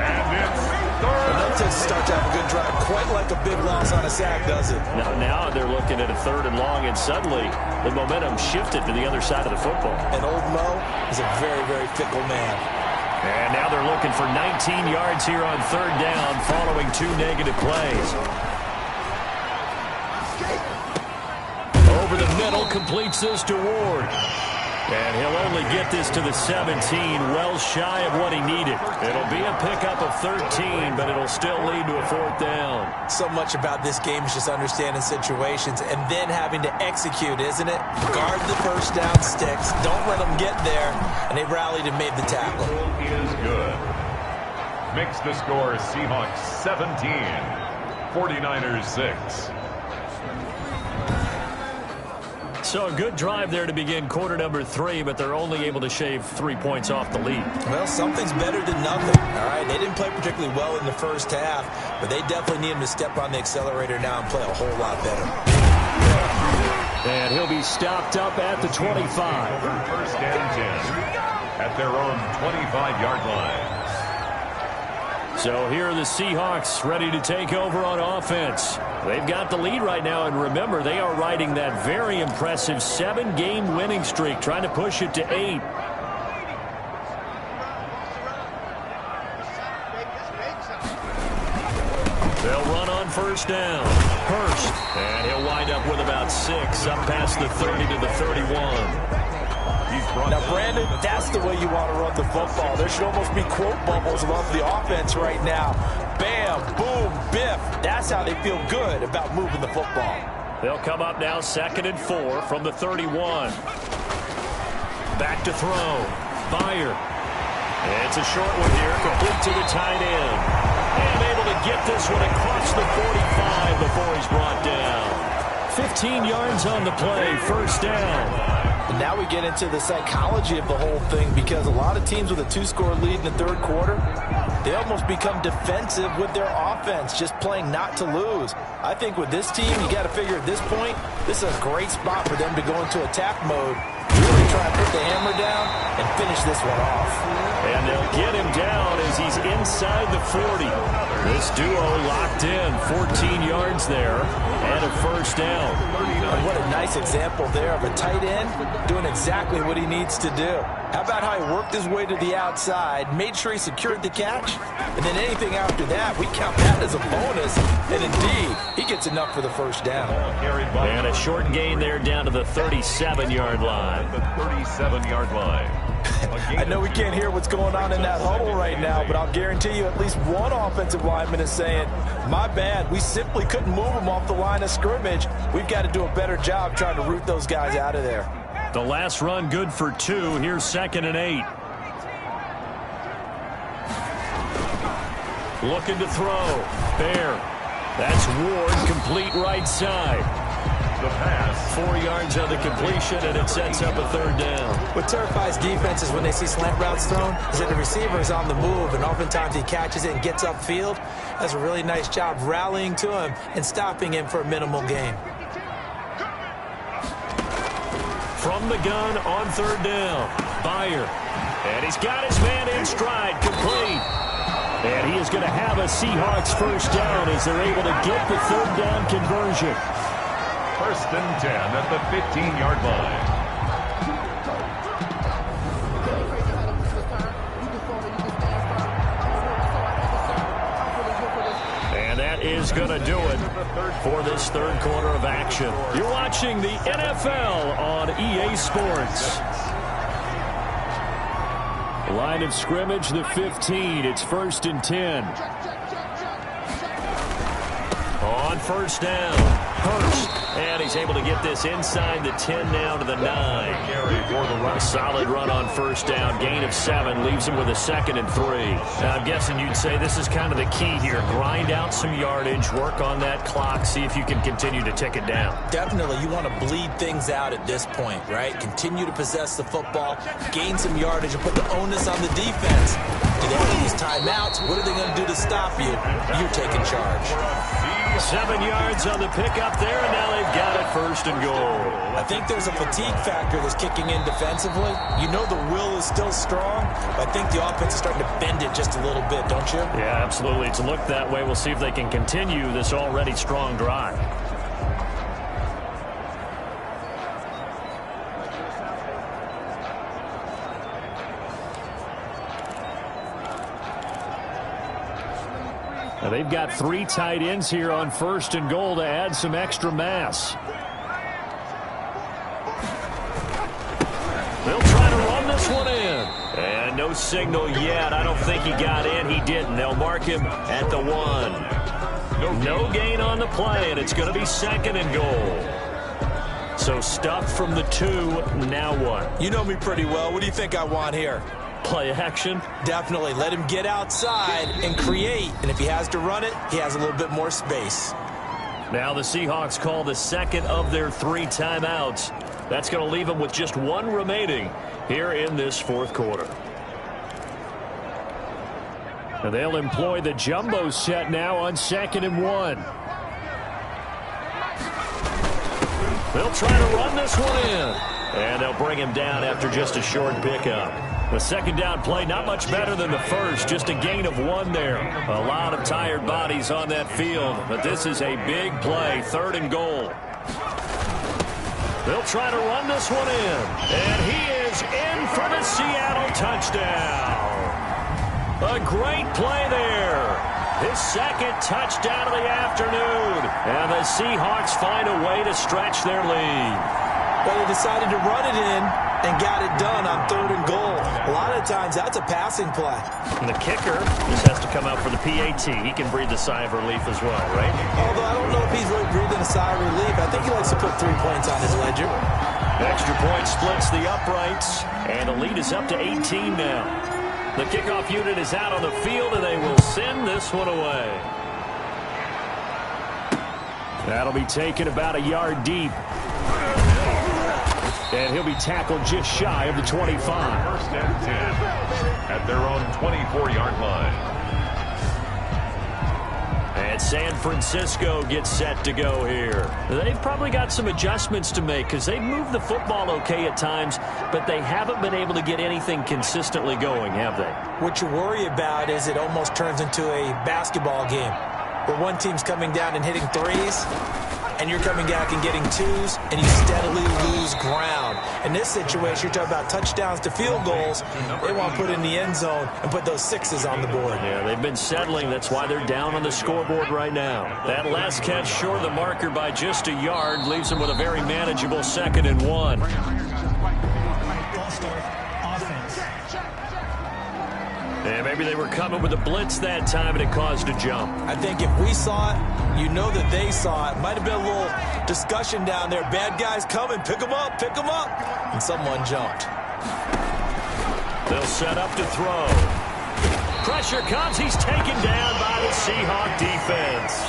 And it's 3rd. And that just starts to have a good drive. Quite like a big loss on a sack, does it? Now they're looking at a 3rd and long, and suddenly the momentum shifted to the other side of the football. And old Mo is a very, very fickle man. And now they're looking for 19 yards here on 3rd down following 2 negative plays. Over the middle, completes this to Ward. And he'll only get this to the 17, well shy of what he needed. It'll be a pickup of 13, but it'll still lead to a 4th down. So much about this game is just understanding situations and then having to execute, isn't it? Guard the first down sticks. Don't let them get there. And they rallied and made the tackle. Is good. Makes the score Seahawks 17, 49ers 6. So a good drive there to begin quarter number 3, but they're only able to shave 3 points off the lead. Well, something's better than nothing, all right? They didn't play particularly well in the first half, but they definitely need him to step on the accelerator now and play a whole lot better. And he'll be stopped up at the 25. First and 10 at their own 25-yard line. So here are the Seahawks ready to take over on offense. They've got the lead right now, and remember, they are riding that very impressive 7-game winning streak, trying to push it to 8. They'll run on first down. Hurst, and he'll wind up with about 6, up past the 30 to the 31. Now, Brandon, that's the way you want to run the football. There should almost be quote bubbles above the offense right now. Bam, boom, biff. That's how they feel good about moving the football. They'll come up now 2nd and 4 from the 31. Back to throw. Byer. It's a short one here, complete to the tight end. And able to get this one across the 45 before he's brought down. 15 yards on the play, first down. And now we get into the psychology of the whole thing, because a lot of teams with a 2-score lead in the third quarter, they almost become defensive with their offense, just playing not to lose. I think with this team, you got to figure at this point, this is a great spot for them to go into attack mode, really try to put the hammer down and finish this one off. And they'll get him down as he's inside the 40. This duo locked in, 14 yards there, and a first down. And what a nice example there of a tight end doing exactly what he needs to do. How about how he worked his way to the outside, made sure he secured the catch, and then anything after that, we count that as a bonus. And indeed, he gets enough for the first down. And a short gain there down to the 37-yard line. The 37-yard line. I know we can't hear what's going on in that huddle right now, but I'll guarantee you at least one offensive lineman is saying, my bad, we simply couldn't move them off the line of scrimmage. We've got to do a better job trying to root those guys out of there. The last run good for 2. Here's 2nd and 8. Looking to throw. Bear. That's Ward, complete right side. The pass. 4 yards on the completion, and it sets up a third down. What terrifies defenses when they see slant routes thrown is that the receiver is on the move, and oftentimes he catches it and gets upfield. Does a really nice job rallying to him and stopping him for a minimal gain. From the gun on third down, Byer. And he's got his man in stride, complete. And he is going to have a Seahawks first down as they're able to get the third down conversion. First and 10 at the 15-yard line. And that is going to do it for this third quarter of action. You're watching the NFL on EA Sports. Line of scrimmage, the 15. It's 1st and 10. On first down, Hurst. And he's able to get this inside the 10 now to the 9. A solid run on first down. Gain of 7 leaves him with a 2nd and 3. Now, I'm guessing you'd say this is kind of the key here. Grind out some yardage, work on that clock, see if you can continue to tick it down. Definitely, you want to bleed things out at this point, right? Continue to possess the football, gain some yardage, and put the onus on the defense. Do they have these timeouts? What are they going to do to stop you? You're taking charge. 7 yards on the pickup there, and now they've got it 1st and goal. I think there's a fatigue factor that's kicking in defensively. You know the will is still strong, but I think the offense is starting to bend it just a little bit, don't you? Yeah, absolutely. It's looked that way. We'll see if they can continue this already strong drive. Now they've got 3 tight ends here on 1st and goal to add some extra mass. They'll try to run this one in. And no signal yet. I don't think he got in. He didn't. They'll mark him at the 1. No gain on the play, and it's going to be 2nd and goal. So stuffed from the 2. Now what? You know me pretty well. What do you think I want here? Play action? Definitely. Let him get outside and create. And if he has to run it, he has a little bit more space. Now the Seahawks call the 2nd of their 3 timeouts. That's going to leave them with just one remaining here in this fourth quarter. And they'll employ the jumbo set now on 2nd and 1. They'll try to run this one in. And they'll bring him down after just a short pickup. The second down play, not much better than the first. Just a gain of 1 there. A lot of tired bodies on that field. But this is a big play. 3rd and goal. They'll try to run this one in. And he is in for the Seattle touchdown. A great play there. His second touchdown of the afternoon. And the Seahawks find a way to stretch their lead. Well, they decided to run it in and got it done on 3rd and goal. A lot of times, that's a passing play. And the kicker just has to come out for the PAT. He can breathe a sigh of relief as well, right? Although I don't know if he's really breathing a sigh of relief. I think he likes to put 3 points on his ledger. Extra point splits the uprights, and the lead is up to 18 now. The kickoff unit is out on the field, and they will send this one away. That'll be taken about a yard deep. And he'll be tackled just shy of the 25. 1st and 10 at their own 24-yard line. And San Francisco gets set to go here. They've probably got some adjustments to make because they've moved the football okay at times, but they haven't been able to get anything consistently going, have they? What you worry about is it almost turns into a basketball game where one team's coming down and hitting threes, and you're coming back and getting twos, and you steadily lose ground. In this situation, you're talking about touchdowns to field goals. They want to put in the end zone and put those 6s on the board. Yeah, they've been settling. That's why they're down on the scoreboard right now. That last catch short of the marker by just a yard leaves them with a very manageable 2nd and 1. And maybe they were coming with a blitz that time, and it caused a jump. I think if we saw it, you know that they saw it. Might have been a little discussion down there. Bad guys coming. Pick them up. Pick them up. And someone jumped. They'll set up to throw. Pressure comes. He's taken down by the Seahawk defense.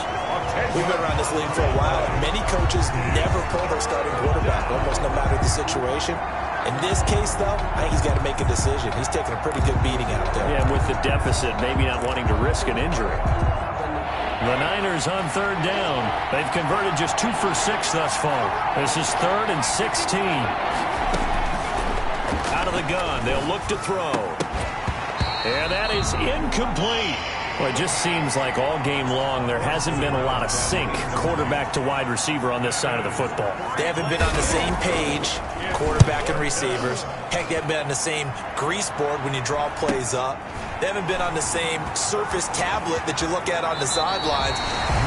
We've been around this league for a while, and many coaches never pull their starting quarterback, almost no matter the situation. In this case, though, I think he's got to make a decision. He's taking a pretty good beating out there. Yeah, with the deficit, maybe not wanting to risk an injury. The Niners on 3rd down. They've converted just 2 for 6 thus far. This is 3rd and 16. Out of the gun, they'll look to throw. And that is incomplete. Well, it just seems like all game long there hasn't been a lot of sync quarterback to wide receiver on this side of the football. They haven't been on the same page, quarterback and receivers. Heck, they haven't been on the same grease board when you draw plays up. They haven't been on the same surface tablet that you look at on the sidelines.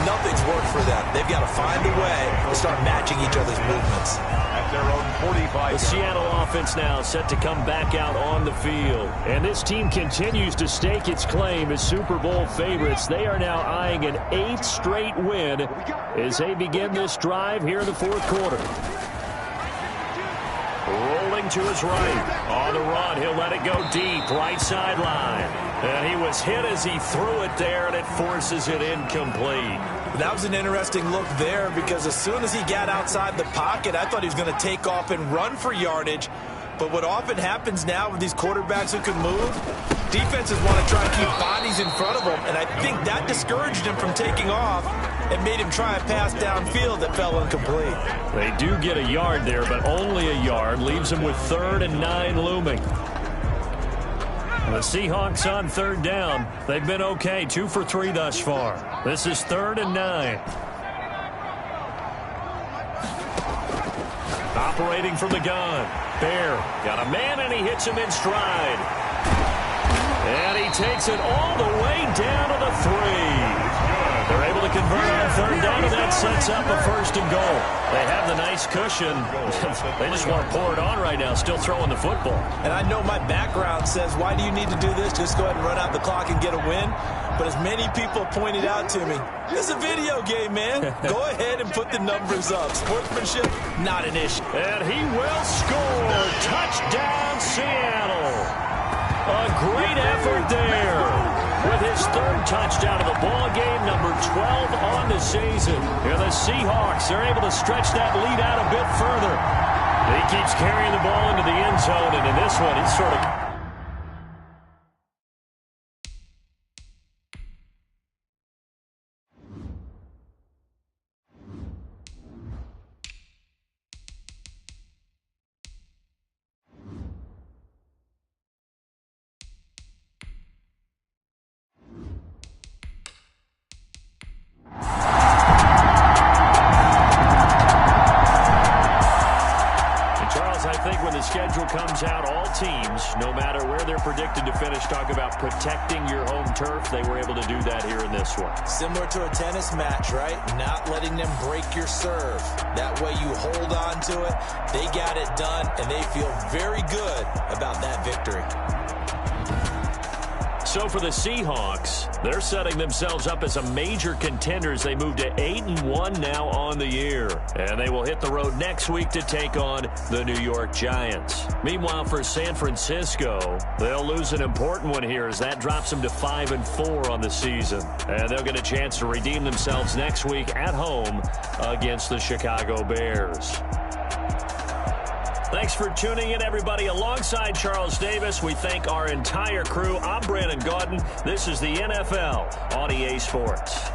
Nothing's worked for them. They've got to find a way to start matching each other's movements. At their own 45. The Seattle offense now set to come back out on the field. And this team continues to stake its claim as Super Bowl favorites. They are now eyeing an 8th straight win as they begin this drive here in the 4th quarter. Rolling to his right. On the run, he'll let it go deep. Right sideline. And he was hit as he threw it there, and it forces it incomplete. That was an interesting look there because as soon as he got outside the pocket, I thought he was going to take off and run for yardage. But what often happens now with these quarterbacks who can move, defenses want to try and keep bodies in front of them, and I think that discouraged him from taking off and made him try a pass downfield that fell incomplete. They do get a yard there, but only a yard. Leaves them with 3rd and 9 looming. The Seahawks on 3rd down. They've been okay, 2 for 3 thus far. This is 3rd and 9. Operating from the gun. Bear got a man, and he hits him in stride. And he takes it all the way down to the 3. They're able to convert on 3rd down, and that sets up a 1st and goal. They have the nice cushion. They just want to pour it on right now, still throwing the football. And I know my background says, why do you need to do this? Just go ahead and run out the clock and get a win. But as many people pointed out to me, this is a video game, man. Go ahead and put the numbers up. Sportsmanship, not an issue. And he will score. Touchdown, Seattle. A great effort there. With his 3rd touchdown of the ball game, number 12 on the season. Here the Seahawks are able to stretch that lead out a bit further. He keeps carrying the ball into the end zone, and in this one, he's sort of... schedule comes out, all teams, no matter where they're predicted to finish, talk about protecting your home turf. They were able to do that here in this one. Similar to a tennis match, right? Not letting them break your serve. That way you hold on to it. They got it done, and they feel very good about that victory. So for the Seahawks, they're setting themselves up as a major contender as they move to 8-1 now on the year. And they will hit the road next week to take on the New York Giants. Meanwhile, for San Francisco, they'll lose an important one here as that drops them to 5-4 on the season. And they'll get a chance to redeem themselves next week at home against the Chicago Bears. Thanks for tuning in, everybody. Alongside Charles Davis, we thank our entire crew. I'm Brandon Gaudin. This is the NFL on EA Sports.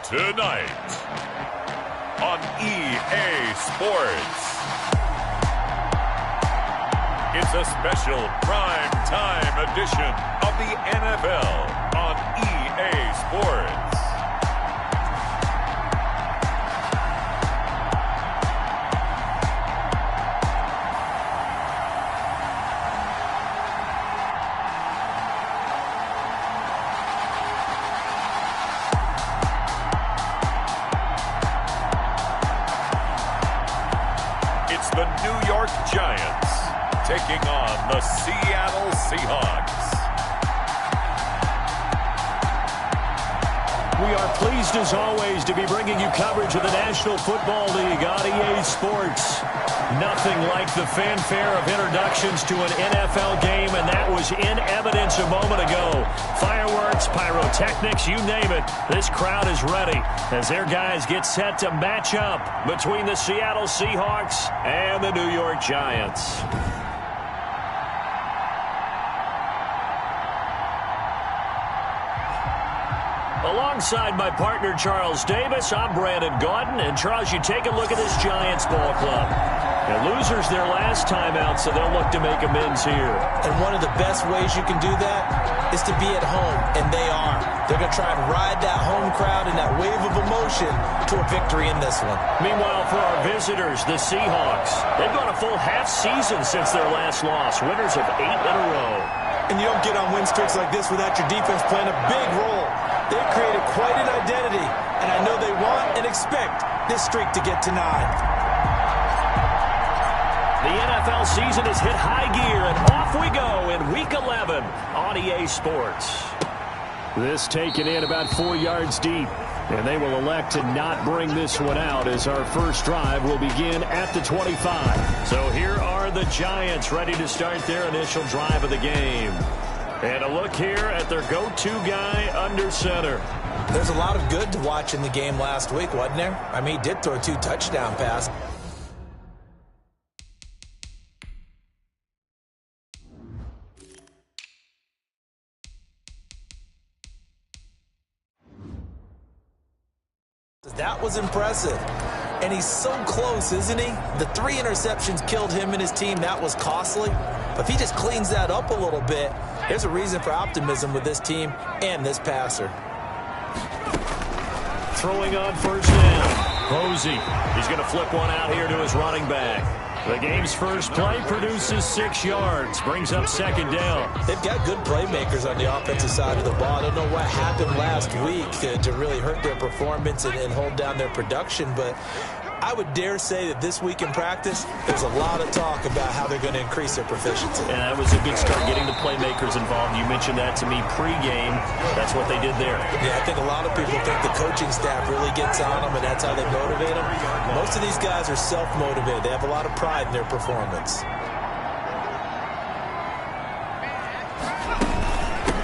Tonight on EA Sports, it's a special prime time edition of the NFL on EA Sports. It's the New York Giants taking on the Seattle Seahawks. We are pleased, as always, to be bringing you coverage of the National Football League on EA Sports. Nothing like the fanfare of introductions to an NFL game, and that was in evidence a moment ago. Fireworks, pyrotechnics, you name it. This crowd is ready as their guys get set to match up between the Seattle Seahawks and the New York Giants. Alongside my partner, Charles Davis, I'm Brandon Gaudin. And, Charles, you take a look at this Giants ball club. They're losers their last time out, so they'll look to make amends here. And one of the best ways you can do that is to be at home, and they are. They're going to try and ride that home crowd and that wave of emotion to a victory in this one. Meanwhile, for our visitors, the Seahawks, they've gone a full half season since their last loss, winners of 8 in a row. And you don't get on win streaks like this without your defense playing a big role. They've created quite an identity, and I know they want and expect this streak to get to 9. The NFL season has hit high gear, and off we go in Week 11 on EA Sports. This taken in about 4 yards deep, and they will elect to not bring this one out as our first drive will begin at the 25. So here are the Giants ready to start their initial drive of the game. And a look here at their go-to guy under center. There's a lot of good to watch in the game last week, wasn't there? I mean, he did throw 2 touchdown passes. That was impressive. And he's so close, isn't he? The 3 interceptions killed him and his team. That was costly. But if he just cleans that up a little bit, there's a reason for optimism with this team and this passer. Throwing on first down. Posey. He's going to flip one out here to his running back. The game's first play produces 6 yards. Brings up second down. They've got good playmakers on the offensive side of the ball. I don't know what happened last week to really hurt their performance and hold down their production, but I would dare say that this week in practice, there's a lot of talk about how they're going to increase their proficiency. And that was a good start getting the playmakers involved. You mentioned that to me pregame. That's what they did there. Yeah, I think a lot of people think the coaching staff really gets on them, and that's how they motivate them. Most of these guys are self-motivated. They have a lot of pride in their performance.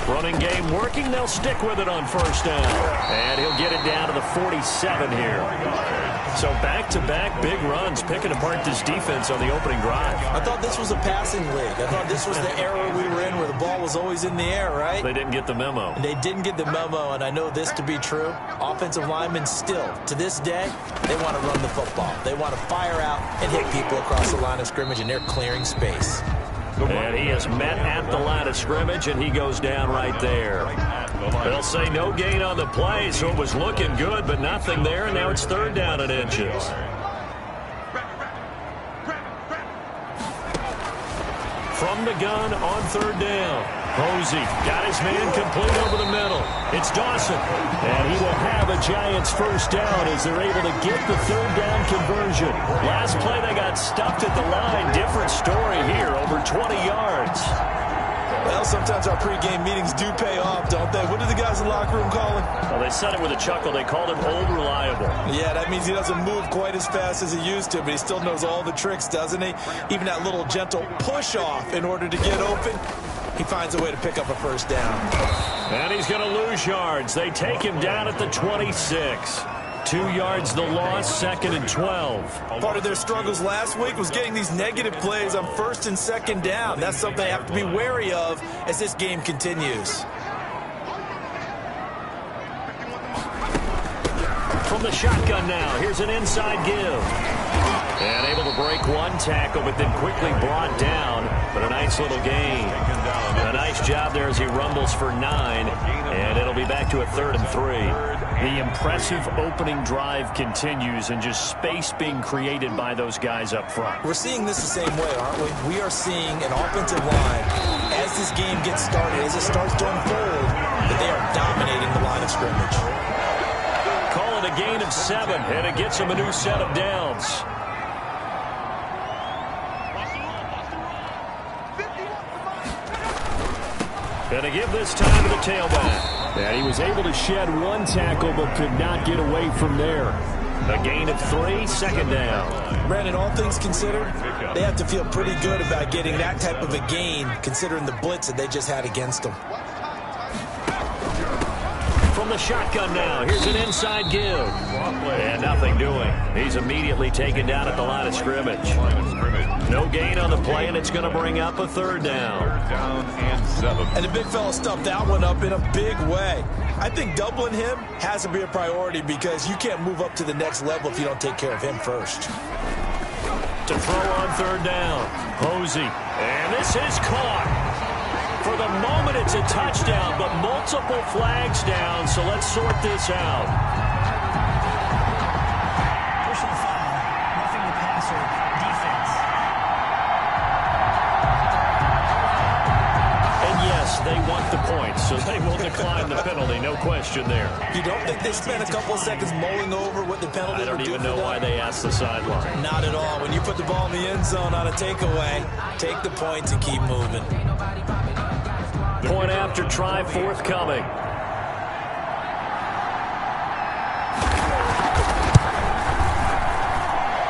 Running game working. They'll stick with it on first down. And he'll get it down to the 47 here. So back-to-back big runs, picking apart this defense on the opening drive. I thought this was a passing league. I thought this was the era we were in where the ball was always in the air, right? They didn't get the memo. They didn't get the memo, and I know this to be true. Offensive linemen still, to this day, they want to run the football. They want to fire out and hit people across the line of scrimmage, and they're clearing space. And he is met at the line of scrimmage, and he goes down right there. They'll say no gain on the play, so it was looking good, but nothing there, and now it's third down and inches. From the gun on third down. Posey got his man complete over the middle. It's Dawson, and he will have a Giants first down as they're able to get the third down conversion. Last play they got stuffed at the line. Different story here, over 20 yards. Well, sometimes our pregame meetings do pay off, don't they? What do the guys in the locker room call him? Well, they said it with a chuckle. They called him Old Reliable. Yeah, that means he doesn't move quite as fast as he used to, but he still knows all the tricks, doesn't he? Even that little gentle push-off in order to get open. He finds a way to pick up a first down. And he's going to lose yards. They take him down at the 26. 2 yards the loss, 2nd and 12. Part of their struggles last week was getting these negative plays on 1st and 2nd down. That's something they have to be wary of as this game continues. the shotgun now. Here's an inside give. And able to break one tackle, but then quickly brought down. But a nice little gain. A nice job there as he rumbles for 9. And it'll be back to a 3rd and 3. The impressive opening drive continues, and just space being created by those guys up front. We're seeing this the same way, aren't we? We are seeing an offensive line, as this game gets started, as it starts to unfold, that they are dominating the line of scrimmage. Call it a gain of 7, and it gets them a new set of downs. And to give this time to the tailback. And he was able to shed one tackle, but could not get away from there. A gain of 3, 2nd down. Brandon, all things considered, they have to feel pretty good about getting that type of a gain, considering the blitz that they just had against them. From the shotgun now, here's an inside give. And nothing doing. He's immediately taken down at the line of scrimmage. No gain on the play, and it's going to bring up a 3rd down. 3rd down and 7. And the big fella stuffed that one up in a big way. I think doubling him has to be a priority because you can't move up to the next level if you don't take care of him first. To throw on 3rd down, Posey. And this is caught. For the moment, it's a touchdown, but multiple flags down, so let's sort this out. Personal foul. Roughing the passer. Defense. And yes, they want the points, so they will decline the penalty, no question there. You don't think they spent a couple of seconds mulling over what the penalty I don't would do even for know them? why they asked the sideline. Not at all. When you put the ball in the end zone on a takeaway, take the points and keep moving. Point after try forthcoming.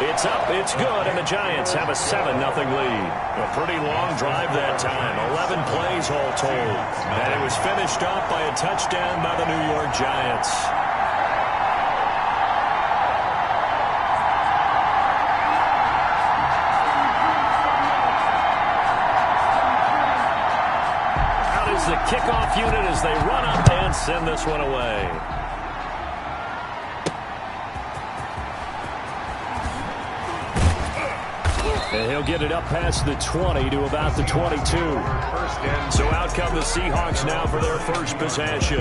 It's up, it's good, and the Giants have a 7-0 lead. A pretty long drive that time, 11 plays all told. And it was finished off by a touchdown by the New York Giants. The kickoff unit as they run up and send this one away. And he'll get it up past the 20 to about the 22. So out come the Seahawks now for their first possession.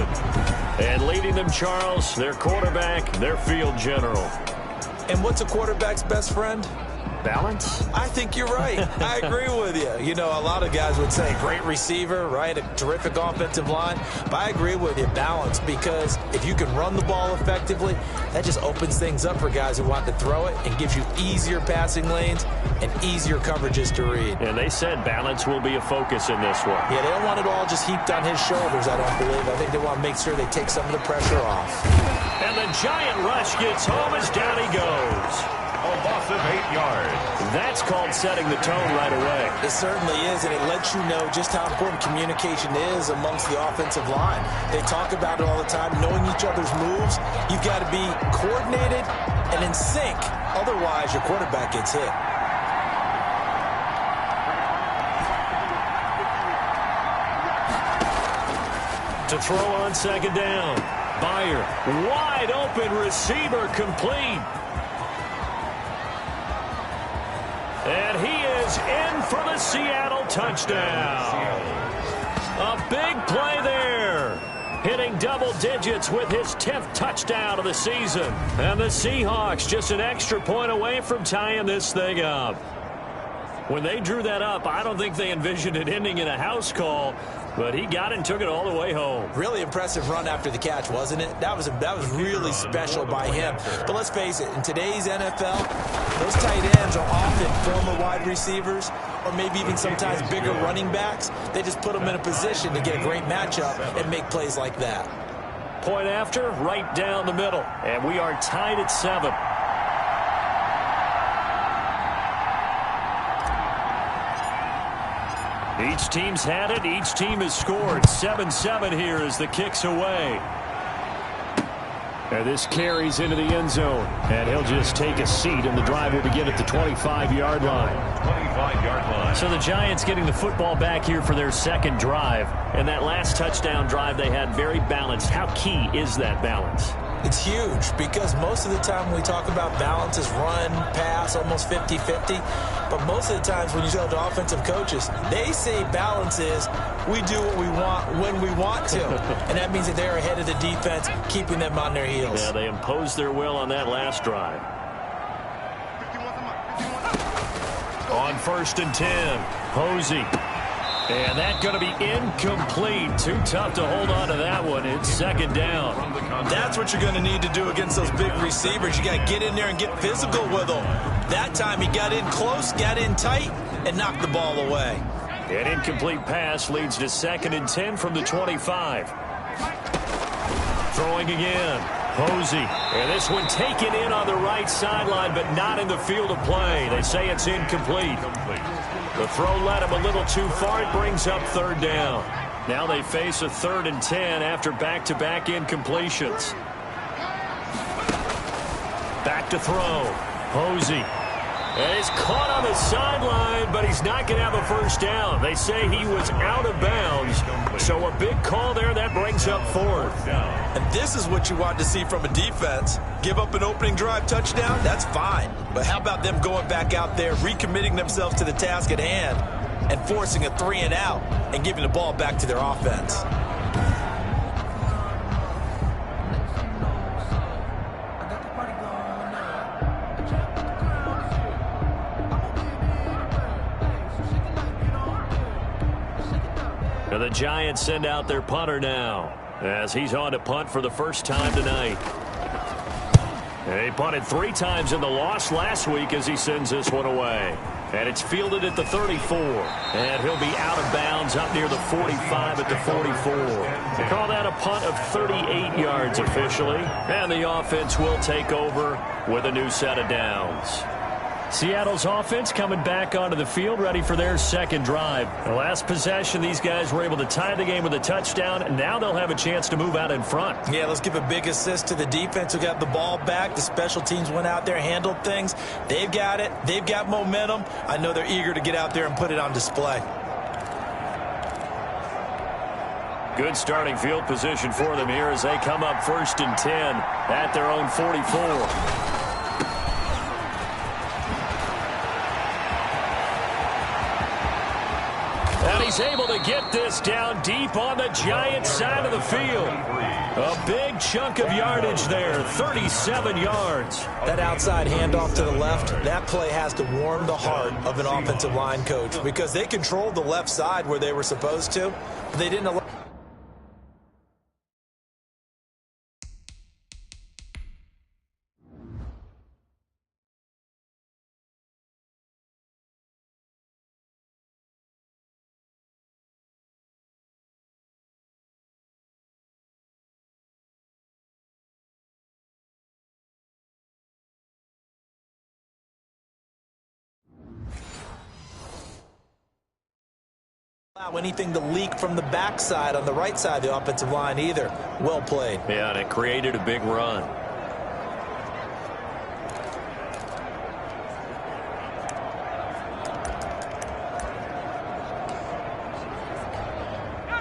And leading them, Charles, their quarterback, their field general. And what's a quarterback's best friend? Balance? I think you're right. I agree with you. You know, a lot of guys would say great receiver, right? A terrific offensive line. But I agree with you, balance, because if you can run the ball effectively, that just opens things up for guys who want to throw it and gives you easier passing lanes and easier coverages to read. And they said balance will be a focus in this one. Yeah, they don't want it all just heaped on his shoulders, I don't believe. I think they want to make sure they take some of the pressure off. And the giant rush gets home as down he goes. A loss of 8 yards. That's called setting the tone right away. It certainly is, and it lets you know just how important communication is amongst the offensive line. They talk about it all the time, knowing each other's moves. You've got to be coordinated and in sync. Otherwise, your quarterback gets hit. To throw on second down. Byer, wide open receiver, complete. And he is in for the Seattle touchdown. A big play there. Hitting double digits with his 10th touchdown of the season. And the Seahawks just an extra point away from tying this thing up. When they drew that up, I don't think they envisioned it ending in a house call. But he got it and took it all the way home. Really impressive run after the catch, wasn't it? That was really special by him. But let's face it, in today's NFL, those tight ends are often former wide receivers or maybe even sometimes bigger running backs. They just put them in a position to get a great matchup and make plays like that. Point after, right down the middle. And we are tied at 7. Each team's had it. Each team has scored. 7-7 here as the kick's away. And this carries into the end zone. And he'll just take a seat, and the drive will begin at the 25-yard line. 25-yard line. So the Giants getting the football back here for their second drive. And that last touchdown drive they had very balanced. How key is that balance? It's huge because most of the time when we talk about balance is run, pass, almost 50-50. But most of the times when you tell the offensive coaches, they say balance is we do what we want when we want to. And that means that they're ahead of the defense, keeping them on their heels. Yeah, they imposed their will on that last drive. On 1st and 10, Posey. And that's going to be incomplete. Too tough to hold on to that one. It's 2nd down. That's what you're going to need to do against those big receivers. You got to get in there and get physical with them. That time he got in close, got in tight, and knocked the ball away. An incomplete pass leads to 2nd and 10 from the 25. Throwing again. Posey. And this one taken in on the right sideline, but not in the field of play. They say it's incomplete. The throw led him a little too far. It brings up 3rd down. Now they face a 3rd and 10 after back-to-back incompletions. Back to throw. Posey. And he's caught on the sideline, but he's not going to have a 1st down. They say he was out of bounds. So a big call there. That brings up 4th. And this is what you want to see from a defense. Give up an opening drive touchdown, that's fine. But how about them going back out there, recommitting themselves to the task at hand, and forcing a 3 and out, and giving the ball back to their offense. And the Giants send out their punter now, as he's on to punt for the first time tonight. And he punted 3 times in the loss last week as he sends this one away. And it's fielded at the 34. And he'll be out of bounds up near the 45 at the 44. They call that a punt of 38 yards officially. And the offense will take over with a new set of downs. Seattle's offense coming back onto the field, ready for their 2nd drive. The last possession, these guys were able to tie the game with a touchdown, and now they'll have a chance to move out in front. Yeah, let's give a big assist to the defense who got the ball back. The special teams went out there, handled things. They've got it. They've got momentum. I know they're eager to get out there and put it on display. Good starting field position for them here as they come up 1st and 10 at their own 44. He's able to get this down deep on the Giants side of the field. A big chunk of yardage there, 37 yards. That outside handoff to the left, that play has to warm the heart of an offensive line coach because they controlled the left side where they were supposed to. But they didn't allow. Anything to leak from the backside on the right side of the offensive line either. Well played. Yeah, and it created a big run.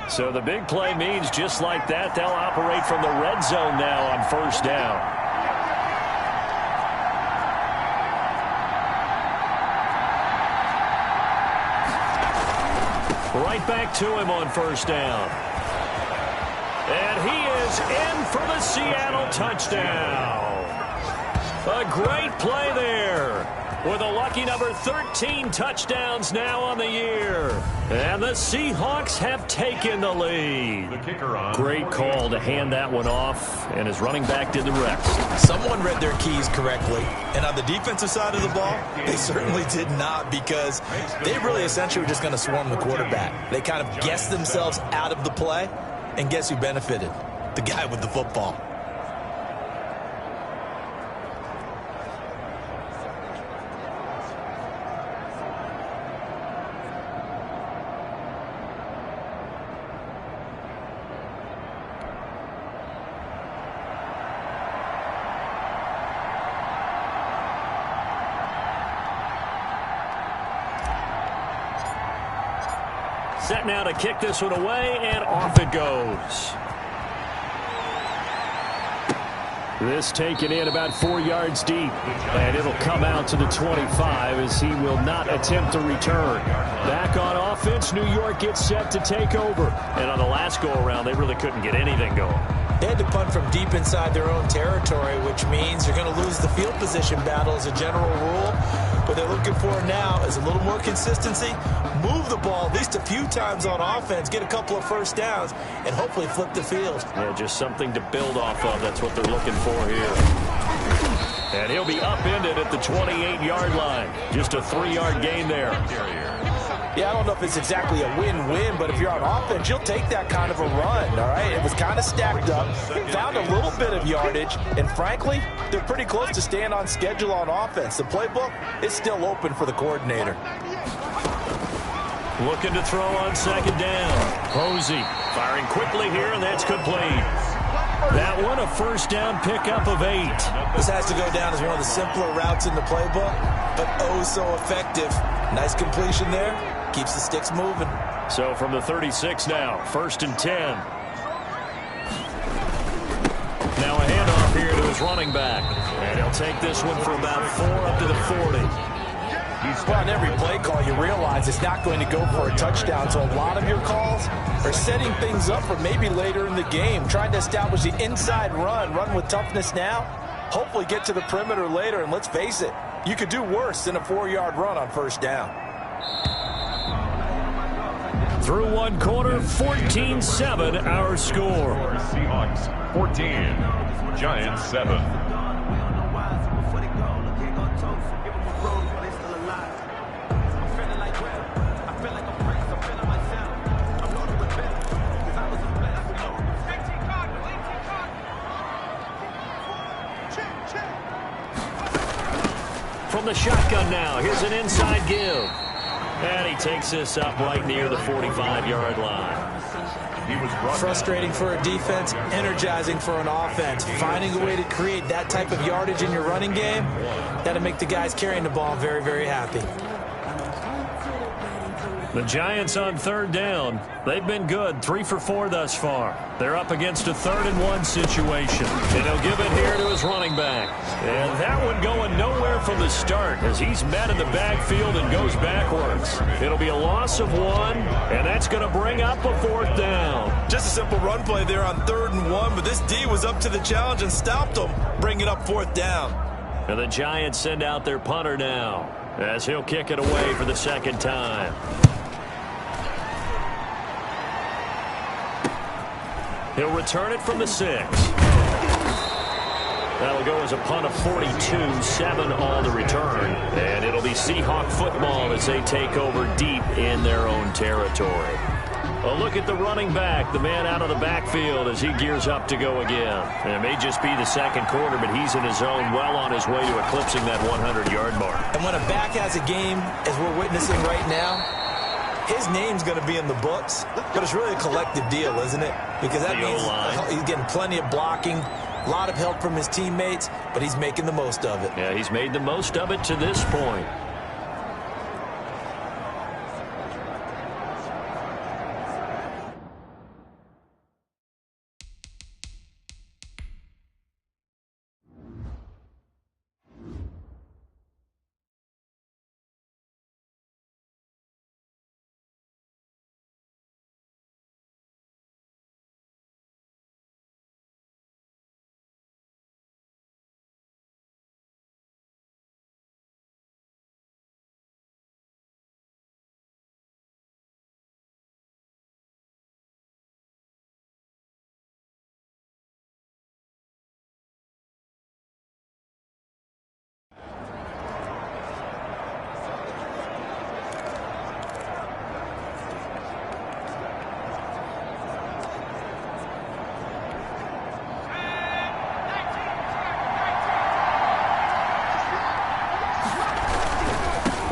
So the big play means just like that, they'll operate from the red zone now on 1st down. Right back to him on 1st down. And he is in for the Seattle touchdown. A great play there. With a lucky number 13 touchdowns now on the year. And the Seahawks have taken the lead. The kicker on. Great call to hand that one off, and his running back did the rest. Someone read their keys correctly. And on the defensive side of the ball, they certainly did not because they really essentially were just going to swarm the quarterback. They kind of guessed themselves out of the play, and guess who benefited? The guy with the football. Set now to kick this one away, and off it goes. This taken in about 4 yards deep, and it'll come out to the 25 as he will not attempt to return. Back on offense, New York gets set to take over. And on the last go-around, they really couldn't get anything going. They had to punt from deep inside their own territory, which means you're going to lose the field position battle as a general rule. What they're looking for now is a little more consistency, move the ball at least a few times on offense, get a couple of first downs, and hopefully flip the field. Yeah, just something to build off of. That's what they're looking for here. And he'll be upended at the 28-yard line. Just a 3-yard gain there. Yeah, I don't know if it's exactly a win-win, but if you're on offense, you'll take that kind of a run, all right? It was kind of stacked up, found a little bit of yardage, and frankly, they're pretty close to staying on schedule on offense. The playbook is still open for the coordinator. Looking to throw on second down. Posey firing quickly here, and that's complete. That one, a first down pickup of 8. This has to go down as one of the simpler routes in the playbook, but oh so effective. Nice completion there. Keeps the sticks moving. So from the 36 now, 1st and 10. Now a handoff here to his running back. And he'll take this one for about 4 up to the 40. Well, on every play call, you realize it's not going to go for a touchdown. So a lot of your calls are setting things up for maybe later in the game, trying to establish the inside run with toughness now, hopefully get to the perimeter later. And let's face it, you could do worse than a 4-yard run on first down. Through one quarter, 14-7 our score. Seahawks 14, Giants 7. From the shotgun now, here's an inside give. And he takes this up right near the 45-yard line. He was frustrating for a defense, energizing for an offense. Finding a way to create that type of yardage in your running game, that'll make the guys carrying the ball very, very happy. The Giants on 3rd down. They've been good, 3 for 4 thus far. They're up against a 3rd and 1 situation. And he'll give it here to his running back. And that one going nowhere from the start as he's met in the backfield and goes backwards. It'll be a loss of 1, and that's going to bring up a 4th down. Just a simple run play there on 3rd and 1, but this D was up to the challenge and stopped them, bringing up 4th down. And the Giants send out their punter now as he'll kick it away for the 2nd time. He'll return it from the 6. That'll go as a punt of 42, 7 on the return. And it'll be Seahawk football as they take over deep in their own territory. A look at the running back, the man out of the backfield as he gears up to go again. And it may just be the 2nd quarter, but he's in his zone, well on his way to eclipsing that 100-yard mark. And when a back has a game, as we're witnessing right now, his name's going to be in the books, but it's really a collective deal, isn't it? Because that means he's getting plenty of blocking, a lot of help from his teammates, but he's making the most of it. Yeah, he's made the most of it to this point.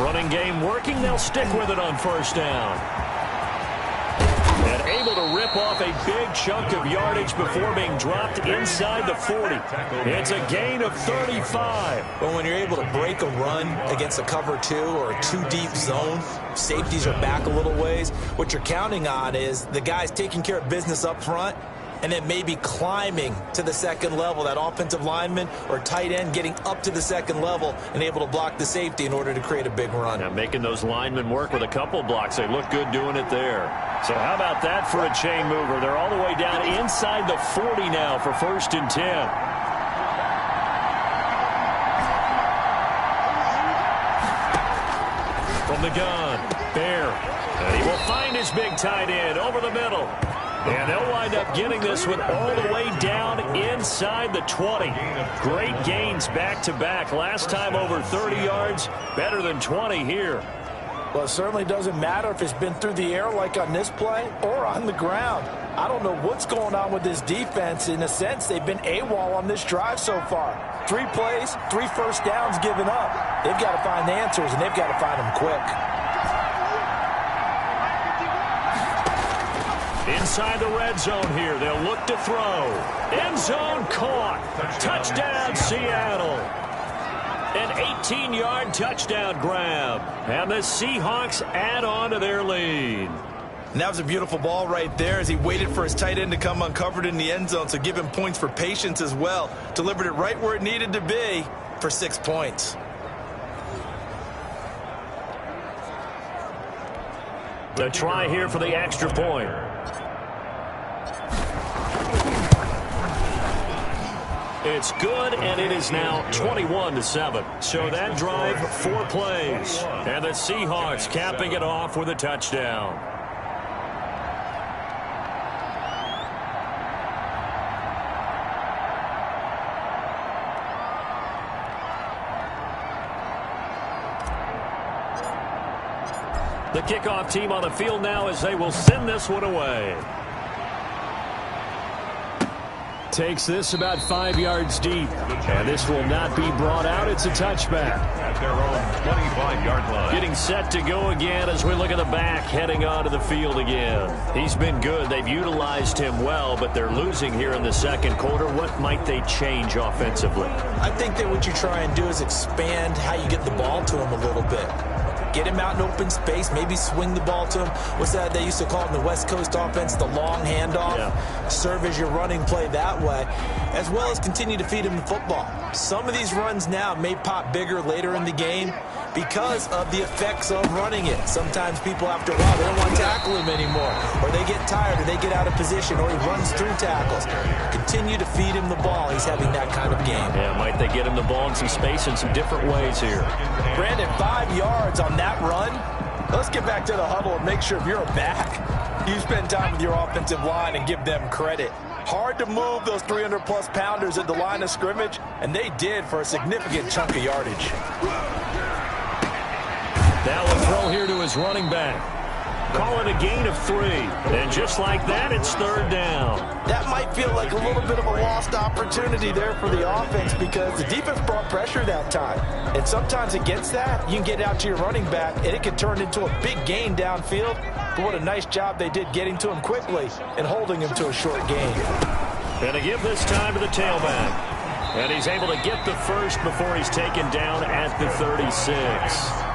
Running game working. They'll stick with it on 1st down. And able to rip off a big chunk of yardage before being dropped inside the 40. It's a gain of 35. But when you're able to break a run against a cover 2 or a 2-deep zone, safeties are back a little ways. What you're counting on is the guys taking care of business up front and then maybe climbing to the second level. That offensive lineman or tight end getting up to the second level and able to block the safety in order to create a big run. Now making those linemen work with a couple blocks. They look good doing it there. So how about that for a chain mover? They're all the way down inside the 40 now for 1st and 10. From the gun, Bear. And he will find his big tight end over the middle. And they'll wind up getting this one all the way down inside the 20. Great gains back-to-back. Last time over 30 yards, better than 20 here. Well, it certainly doesn't matter if it's been through the air like on this play or on the ground. I don't know what's going on with this defense. In a sense, they've been AWOL on this drive so far. 3 plays, 3 first downs given up. They've got to find answers, and they've got to find them quick. Inside the red zone here, they'll look to throw. End zone caught. Touchdown, Seattle. An 18-yard touchdown grab. And the Seahawks add on to their lead. And that was a beautiful ball right there as he waited for his tight end to come uncovered in the end zone, so give him points for patience as well. Delivered it right where it needed to be for 6 points. The try here for the extra point. It's good, and it is now 21-7. So that drive, 4 plays. And the Seahawks capping it off with a touchdown. The kickoff team on the field now as they will send this one away. Takes this about 5 yards deep. And this will not be brought out. It's a touchback. At their own 25-yard line. Getting set to go again as we look at the back heading onto the field again. He's been good. They've utilized him well, but they're losing here in the second quarter. What might they change offensively? I think that what you try and do is expand how you get the ball to him a little bit. Get him out in open space, maybe swing the ball to him. What's that they used to call in the West Coast offense, the long handoff? Yeah. Serve as your running play that way, as well as continue to feed him the football. Some of these runs now may pop bigger later in the game because of the effects of running it. Sometimes people, after a while, they don't want to tackle him anymore, or they get tired, or they get out of position, or he runs through tackles. Continue to feed him the ball. He's having that kind of game. Yeah, might they get him the ball in some space in some different ways here. Brandon, 5 yards on that run. Let's get back to the huddle and make sure if you're a back, you spend time with your offensive line and give them credit. Hard to move those 300-plus pounders at the line of scrimmage, and they did for a significant chunk of yardage. Now a throw here to his running back. Call it a gain of 3. And just like that, it's 3rd down. That might feel like a little bit of a lost opportunity there for the offense because the defense brought pressure that time. And sometimes against that, you can get out to your running back, and it can turn into a big gain downfield. But what a nice job they did getting to him quickly and holding him to a short gain. And to give this time to the tailback. And he's able to get the first before he's taken down at the 36.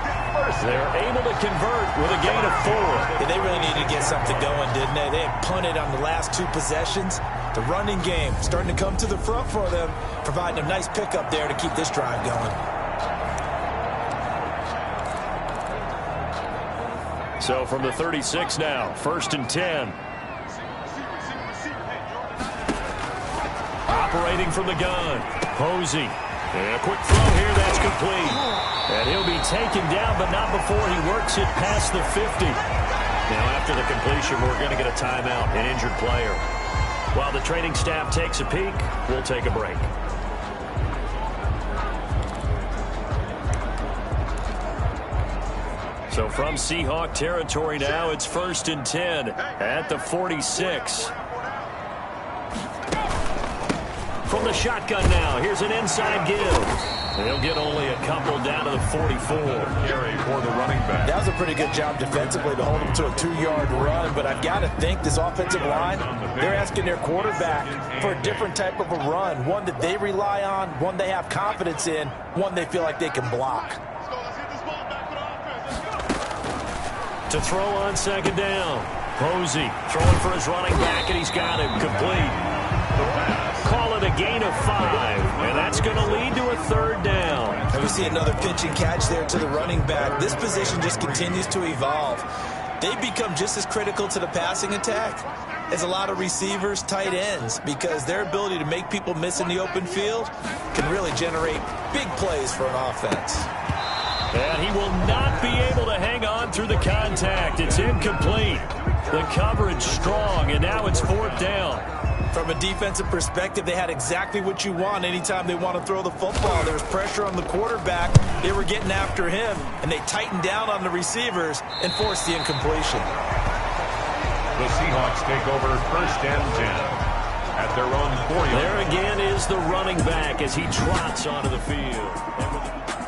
They're able to convert with a gain of 4. Yeah, they really needed to get something going, didn't they? They had punted on the last 2 possessions. The running game starting to come to the front for them, providing a nice pickup there to keep this drive going. So from the 36 now, 1st and 10. Operating from the gun, Posey. And a quick throw here, that's complete. And he'll be taken down, but not before he works it past the 50. Now, after the completion, we're going to get a timeout, an injured player. While the training staff takes a peek, we'll take a break. So from Seahawk territory now, it's 1st and 10 at the 46. From the shotgun now, here's an inside give. They'll get only a couple down to the 44. Carry for the running back. That was a pretty good job defensively to hold him to a 2-yard run, but I've got to think this offensive line, they're asking their quarterback for a different type of a run, one that they rely on, one they have confidence in, one they feel like they can block. To throw on 2nd down. Posey throwing for his running back, and he's got it complete. Call it a gain of 5, and that's going to lead to a 3rd down. And we see another pitch and catch there to the running back. This position just continues to evolve. They become just as critical to the passing attack as a lot of receivers, tight ends, because their ability to make people miss in the open field can really generate big plays for an offense. And he will not be able to hang on through the contact. It's incomplete. The coverage strong, and now it's 4th down. From a defensive perspective, they had exactly what you want anytime they want to throw the football. There was pressure on the quarterback. They were getting after him, and they tightened down on the receivers and forced the incompletion. The Seahawks take over 1st and 10 at their own 4-yard. There again is the running back as he trots onto the field.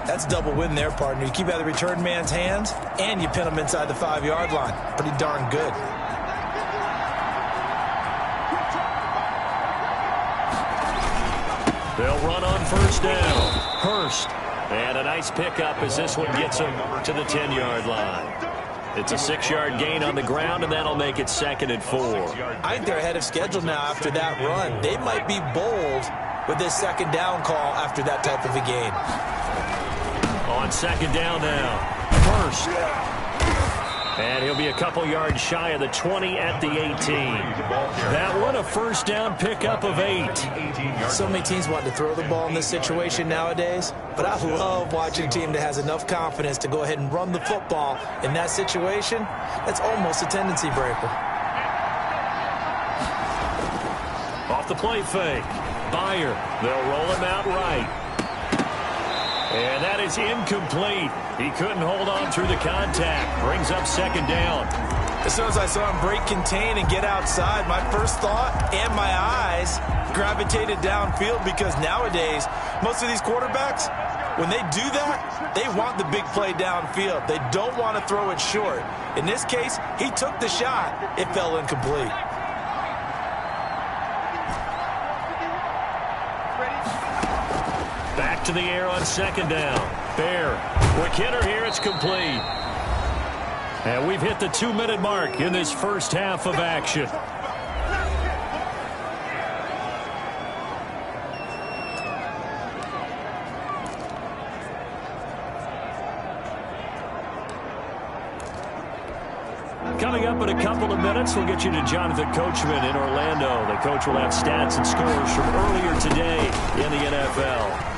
That's double win there, partner. You keep out of the return man's hands, and you pin him inside the 5-yard line. Pretty darn good. They'll run on 1st down. Hurst. And a nice pickup as this one gets him to the 10-yard line. It's a 6-yard gain on the ground, and that'll make it 2nd and 4. I think they're ahead of schedule now after that run. They might be bold with this 2nd down call after that type of a gain. On 2nd down now. Hurst. And he'll be a couple yards shy of the 20 at the 18. That one a 1st down pickup of 8. So many teams want to throw the ball in this situation nowadays, but I love watching a team that has enough confidence to go ahead and run the football in that situation. That's almost a tendency breaker. Off the play fake. Byer. They'll roll him out right. And that is incomplete. He couldn't hold on through the contact. Brings up 2nd down. As soon as I saw him break contain and get outside, my first thought and my eyes gravitated downfield, because nowadays, most of these quarterbacks, when they do that, they want the big play downfield. They don't want to throw it short. In this case, he took the shot. It fell incomplete. Back to the air on 2nd down. Bear. Quick hitter here. It's complete. And we've hit the 2-minute mark in this first half of action. Coming up in a couple of minutes, we'll get you to Jonathan Coachman in Orlando. The coach will have stats and scores from earlier today in the NFL.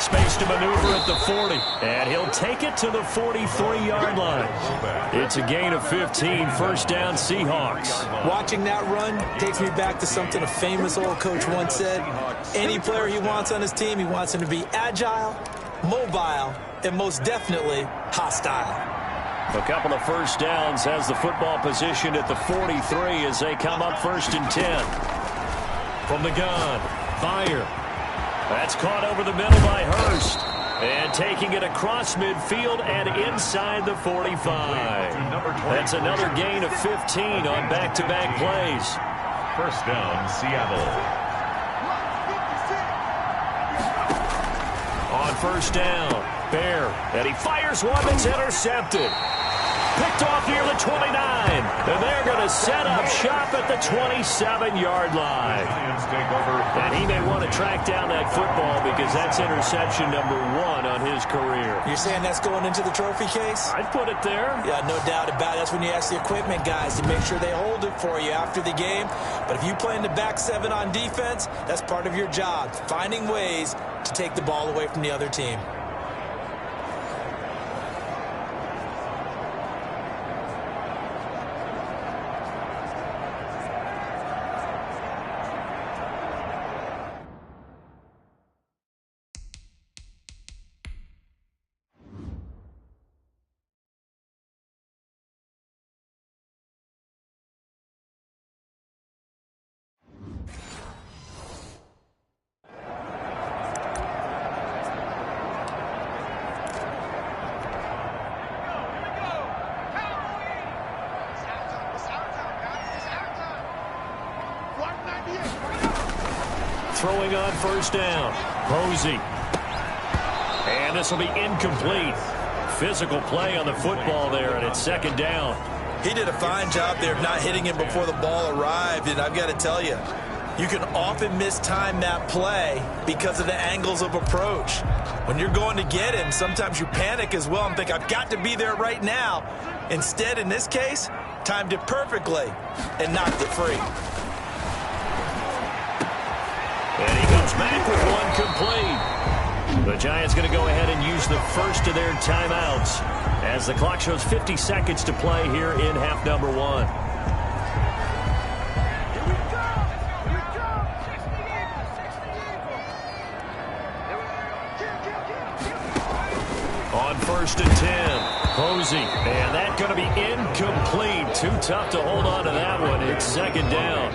Space to maneuver at the 40, and he'll take it to the 43-yard line. It's a gain of 15, 1st down Seahawks. Watching that run takes me back to something a famous old coach once said. Any player he wants on his team, he wants him to be agile, mobile, and most definitely hostile. A couple of 1st downs has the football position at the 43 as they come up 1st and 10. From the gun, Byer. That's caught over the middle by Hurst. And taking it across midfield and inside the 45. That's another gain of 15 on back-to-back plays. 1st down, Seattle. On 1st down, Bear. And he fires one that's intercepted. Picked off near the 29. And they're going to set up shop at the 27-yard line. And he may want to track down that football because that's interception number 1 on his career. You're saying that's going into the trophy case? I'd put it there. Yeah, no doubt about it. That's when you ask the equipment guys to make sure they hold it for you after the game. But if you play in the back 7 on defense, that's part of your job, finding ways to take the ball away from the other team. Throwing on 1st down. Posey. And this will be incomplete. physical play on the football there, and it's second down. He did a fine job there of not hitting him before the ball arrived, and I've got to tell you, you can often mistime that play because of the angles of approach. When you're going to get him, sometimes you panic as well and think, I've got to be there right now. Instead, in this case, timed it perfectly and knocked it free. And he comes back with one complete. The Giants going to go ahead and use the first of their timeouts as the clock shows 50 seconds to play here in half number 1. On 1st and 10, Posey, and that's going to be incomplete. Too tough to hold on to that one. It's second down.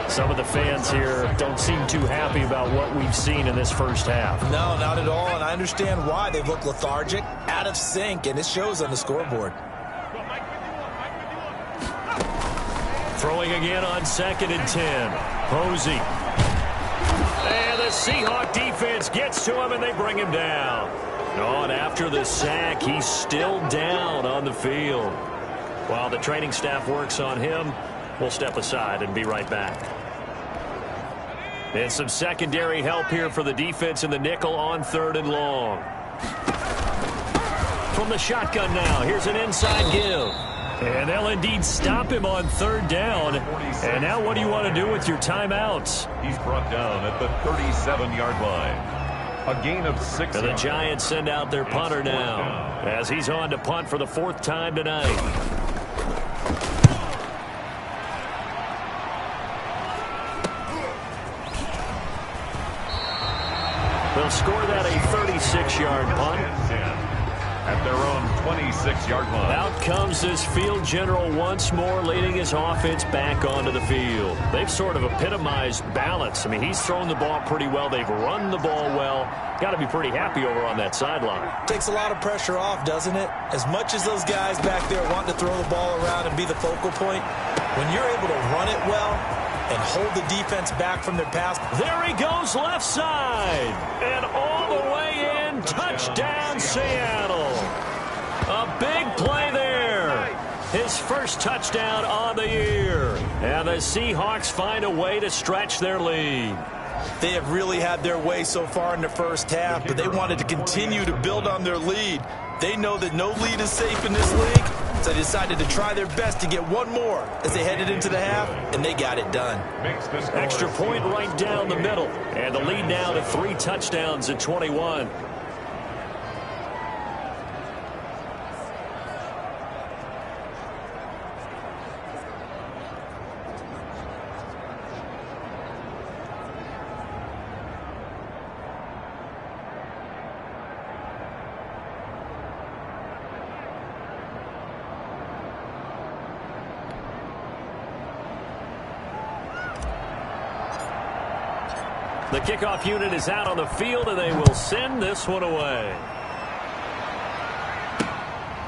Some of the fans here don't seem too happy about what we've seen in this first half. No, not at all, and I understand why. They look lethargic, out of sync, and it shows on the scoreboard. Throwing again on 2nd and 10, Posey. And the Seahawk defense gets to him, and they bring him down. Oh, and after the sack, he's still down on the field. While the training staff works on him, we'll step aside and be right back. And some secondary help here for the defense in the nickel on 3rd and long. From the shotgun now, here's an inside give. And they'll indeed stop him on 3rd down. And now what do you want to do with your timeouts? He's brought down at the 37-yard line. A gain of 6 And the Giants send out their punter now as he's on to punt for the 4th time tonight. They'll score that a 36-yard punt. At their own 26-yard line. Out comes this field general once more, leading his offense back onto the field. They've sort of epitomized balance. I mean, he's thrown the ball pretty well. They've run the ball well. Got to be pretty happy over on that sideline. Takes a lot of pressure off, doesn't it? As much as those guys back there want to throw the ball around and be the focal point, when you're able to run it well and hold the defense back from their pass. There he goes left side. And all the way in. Touchdown, Seattle. A big play there. His first touchdown on the year. And the Seahawks find a way to stretch their lead. They have really had their way so far in the first half, but they wanted to continue to build on their lead. They know that no lead is safe in this league, so they decided to try their best to get one more as they headed into the half, and they got it done. Extra point right down the middle, and the lead now to 3 touchdowns at 21. The kickoff unit is out on the field, and they will send this one away.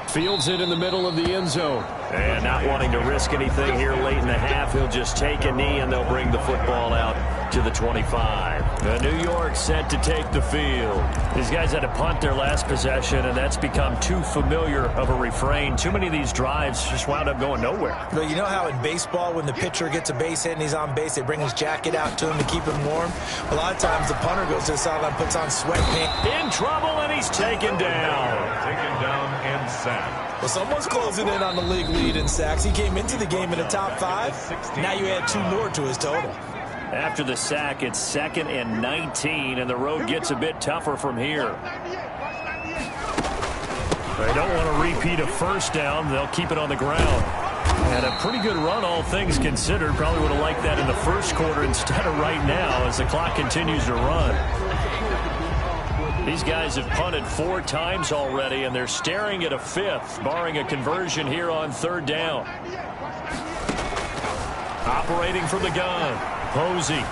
Fields it in the middle of the end zone. And not wanting to risk anything here late in the half, he'll just take a knee, and they'll bring the football out to the 25. New York set to take the field. These guys had to punt their last possession, and that's become too familiar of a refrain. Too many of these drives just wound up going nowhere. But you know how in baseball, when the pitcher gets a base hit and he's on base, they bring his jacket out to him to keep him warm? A lot of times the punter goes to the sideline, puts on sweatpants. In trouble, and he's taken down. Taken down and sacked. Well, someone's closing in on the league lead in sacks. He came into the game in the top 5. Now you add 2 more to his total. After the sack, it's 2nd and 19, and the road gets a bit tougher from here. They don't want to repeat a first down. They'll keep it on the ground. And a pretty good run, all things considered. Probably would have liked that in the first quarter instead of right now as the clock continues to run. These guys have punted 4 times already, and they're staring at a 5th, barring a conversion here on 3rd down. Operating from the gun, Posey.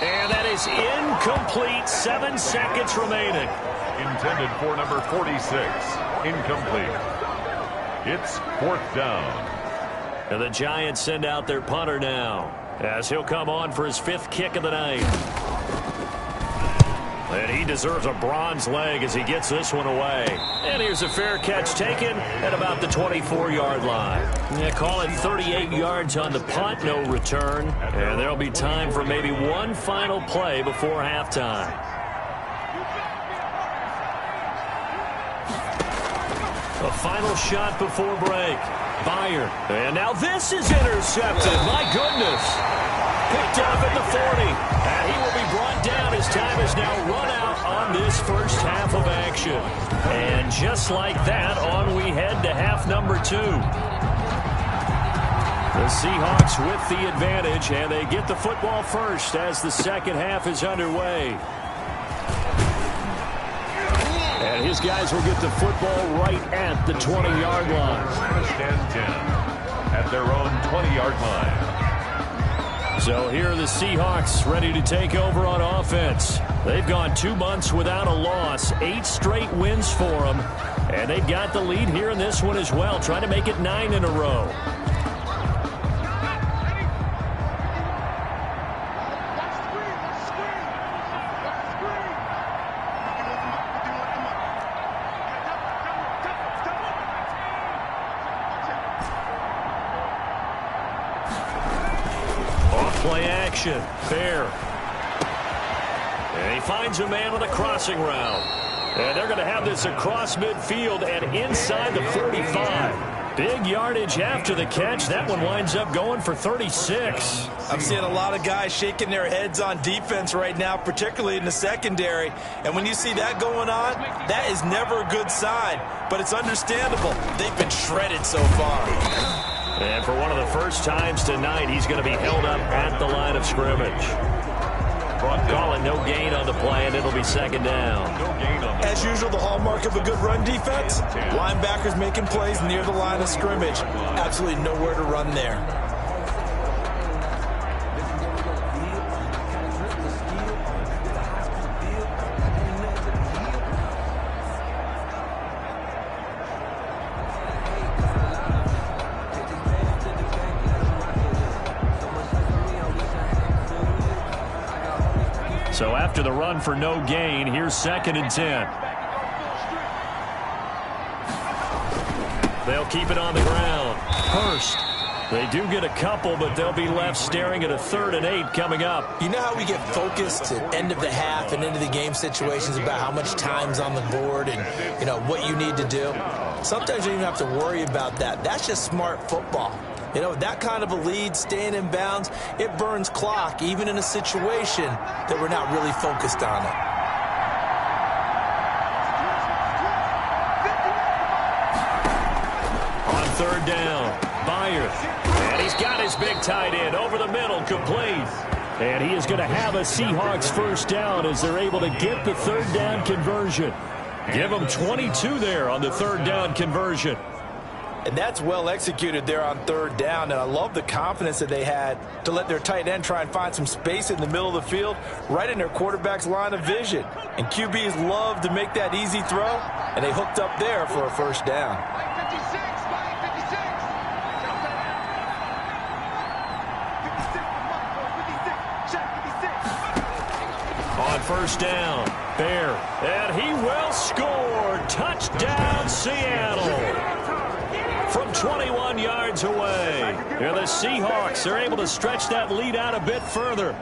And that is incomplete. 7 seconds remaining. Intended for number 46. Incomplete. It's 4th down. And the Giants send out their punter now as he'll come on for his 5th kick of the night. And he deserves a bronze leg as he gets this one away. And here's a fair catch taken at about the 24-yard line. Call it 38 yards on the punt, no return. And there'll be time for maybe one final play before halftime. A final shot before break. Byer. And now this is intercepted. My goodness. Picked up at the 40. And he will be brought down as time has now run out on this first half of action. And just like that, on we head to half number 2. The Seahawks with the advantage, and they get the football first as the second half is underway. And his guys will get the football right at the 20-yard line. First and 10 at their own 20-yard line. So here are the Seahawks ready to take over on offense. They've gone 2 months without a loss, 8 straight wins for them. And they've got the lead here in this one as well, trying to make it 9 in a row. Play action. Fair. And he finds a man on a crossing route. And they're going to have this across midfield and inside the 45. Big yardage after the catch. That one winds up going for 36. I'm seeing a lot of guys shaking their heads on defense right now, particularly in the secondary. And when you see that going on, that is never a good sign. But it's understandable. They've been shredded so far. And for one of the first times tonight, he's going to be held up at the line of scrimmage. Calling no gain on the play, and it'll be second down. As usual, the hallmark of a good run defense, linebackers making plays near the line of scrimmage. Absolutely nowhere to run there. So after the run for no gain, here's second and 10. They'll keep it on the ground. Hurst. They do get a couple, but they'll be left staring at a 3rd and 8 coming up. You know how we get focused at end of the half and into the game situations about how much time's on the board and, you know, what you need to do? Sometimes you don't even have to worry about that. That's just smart football. You know, that kind of a lead, staying in bounds, it burns clock, even in a situation that we're not really focused on it. On 3rd down, Byer. And he's got his big tight end over the middle, complete. And he is going to have a Seahawks first down as they're able to get the 3rd down conversion. Give them 22 there on the 3rd down conversion. And that's well executed there on 3rd down. And I love the confidence that they had to let their tight end try and find some space in the middle of the field, right in their quarterback's line of vision. And QBs love to make that easy throw, and they hooked up there for a first down. On 1st down, Bear. And he will score. Touchdown, Seattle. From 21 yards away. And the Seahawks are able to stretch that lead out a bit further.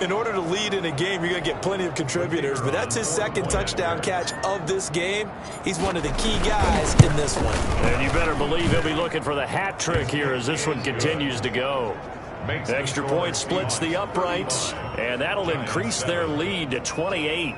In order to lead in a game, you're going to get plenty of contributors, but that's his 2nd touchdown catch of this game. He's one of the key guys in this one. And you better believe he'll be looking for the hat trick here as this one continues to go. Extra point splits the uprights, and that'll increase their lead to 28.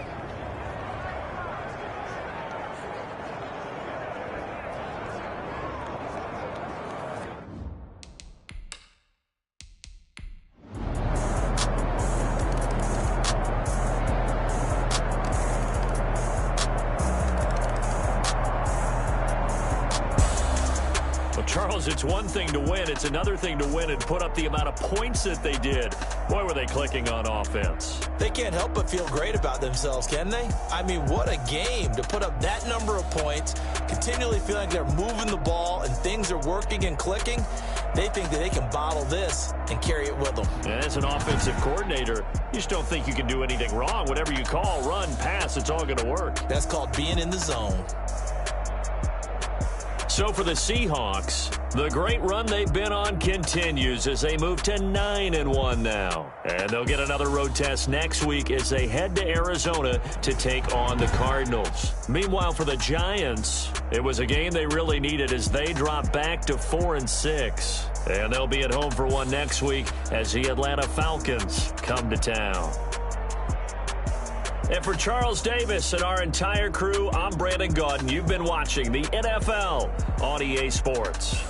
Charles, it's one thing to win. It's another thing to win and put up the amount of points that they did. Boy, were they clicking on offense. they can't help but feel great about themselves, can they? I mean, what a game to put up that number of points, continually feeling like they're moving the ball and things are working and clicking. They think that they can bottle this and carry it with them. And as an offensive coordinator, you just don't think you can do anything wrong. Whatever you call, run, pass, it's all going to work. That's called being in the zone. So for the Seahawks, the great run they've been on continues as they move to 9-1 now. And they'll get another road test next week as they head to Arizona to take on the Cardinals. Meanwhile, for the Giants, it was a game they really needed as they drop back to 4-6. And they'll be at home for one next week as the Atlanta Falcons come to town. And for Charles Davis and our entire crew, I'm Brandon Gaudin. You've been watching the NFL on EA Sports.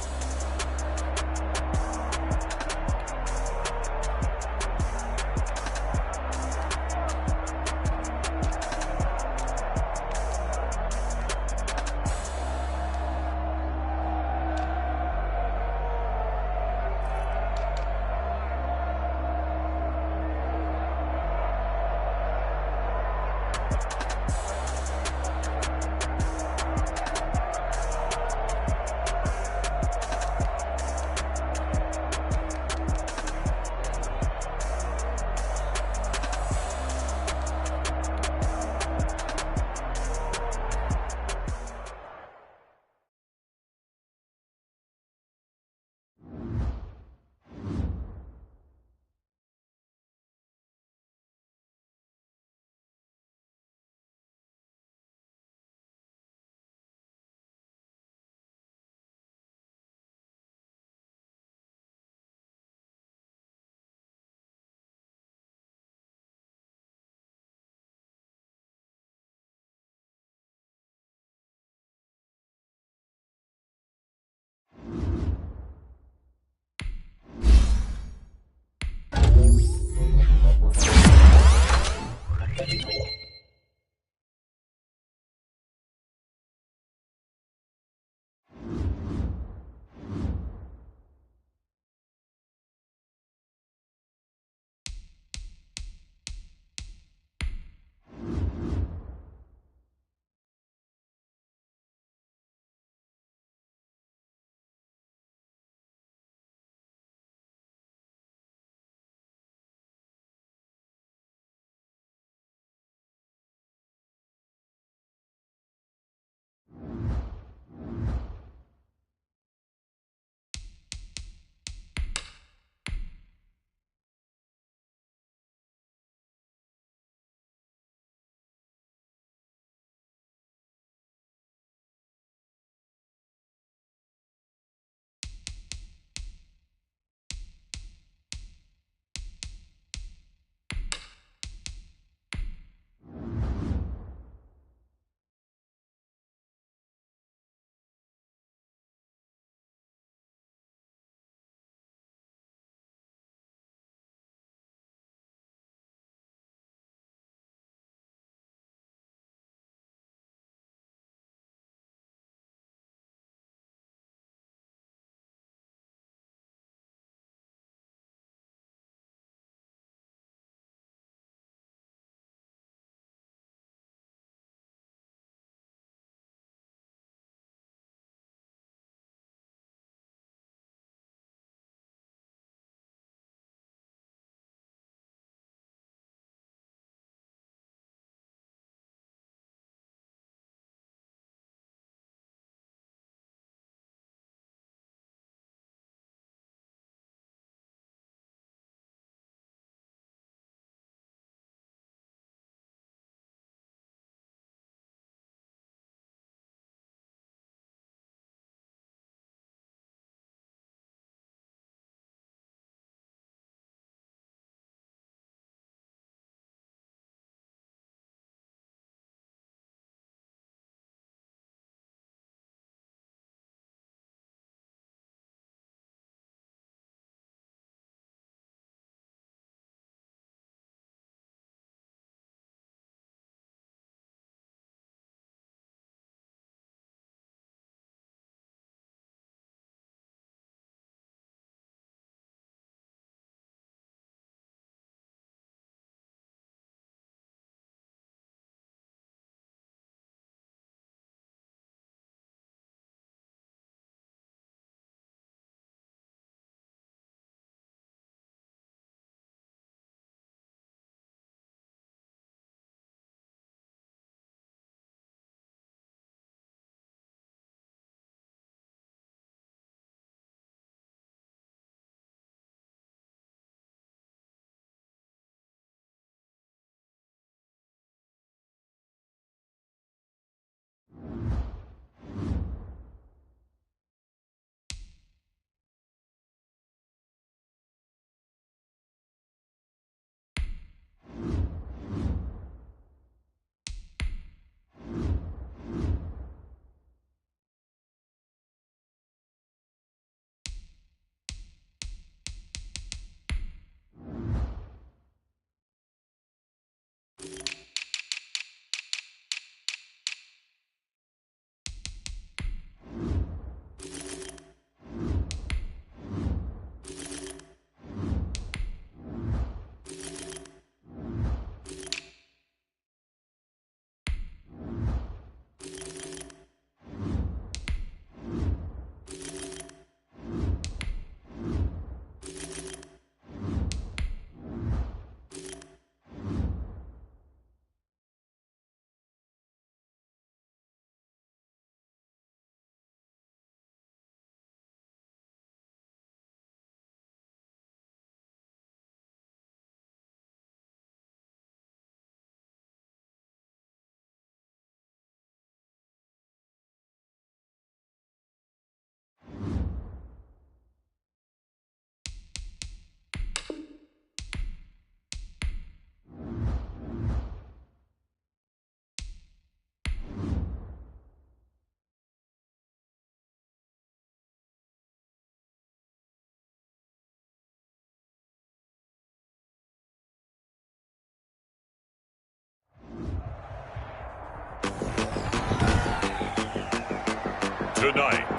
tonight,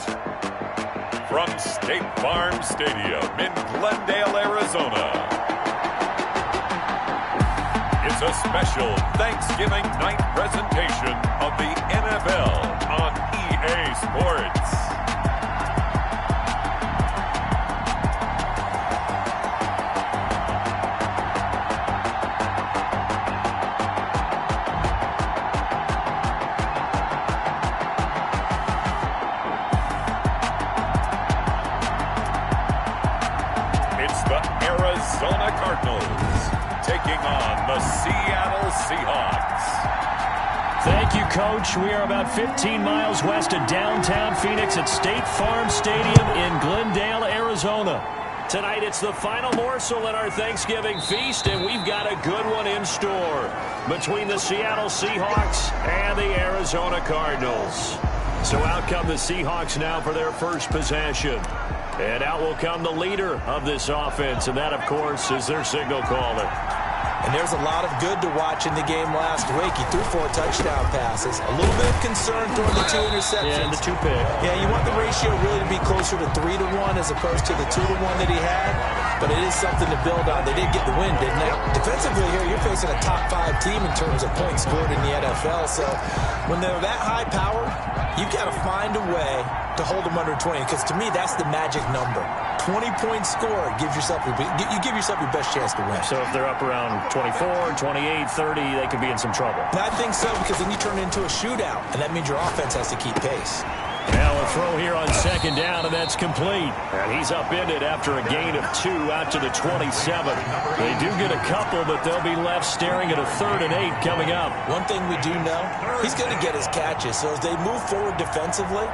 from State Farm Stadium in Glendale, Arizona, it's a special Thanksgiving night presentation of the NFL on EA Sports. Arizona Cardinals taking on the Seattle Seahawks. Thank you, Coach. We are about 15 miles west of downtown Phoenix at State Farm Stadium in Glendale, Arizona. Tonight, it's the final morsel in our Thanksgiving feast, and we've got a good one in store between the Seattle Seahawks and the Arizona Cardinals. So out come the Seahawks now for their first possession. And out will come the leader of this offense, and that, of course, is their signal caller. And there's a lot of good to watch in the game last week. He threw 4 touchdown passes. A little bit of concern throwing the 2 interceptions. Yeah, and the 2 pick. Yeah, you want the ratio really to be closer to 3-to-1 as opposed to the 2-to-1 that he had. But it is something to build on. They did get the win, didn't they? Defensively here, you're facing a top 5 team in terms of points scored in the NFL. So when they're that high power, you've got to find a way to hold them under 20. Because to me, that's the magic number. 20-point score gives yourself you give yourself your best chance to win. So if they're up around 24, 28, 30, they could be in some trouble. And I think so, because then you turn it into a shootout, and that means your offense has to keep pace. Now a throw here on second down, and that's complete. And he's upended after a gain of 2 out to the 27. They do get a couple, but they'll be left staring at a 3rd and 8 coming up. One thing we do know, he's going to get his catches. So as they move forward defensively,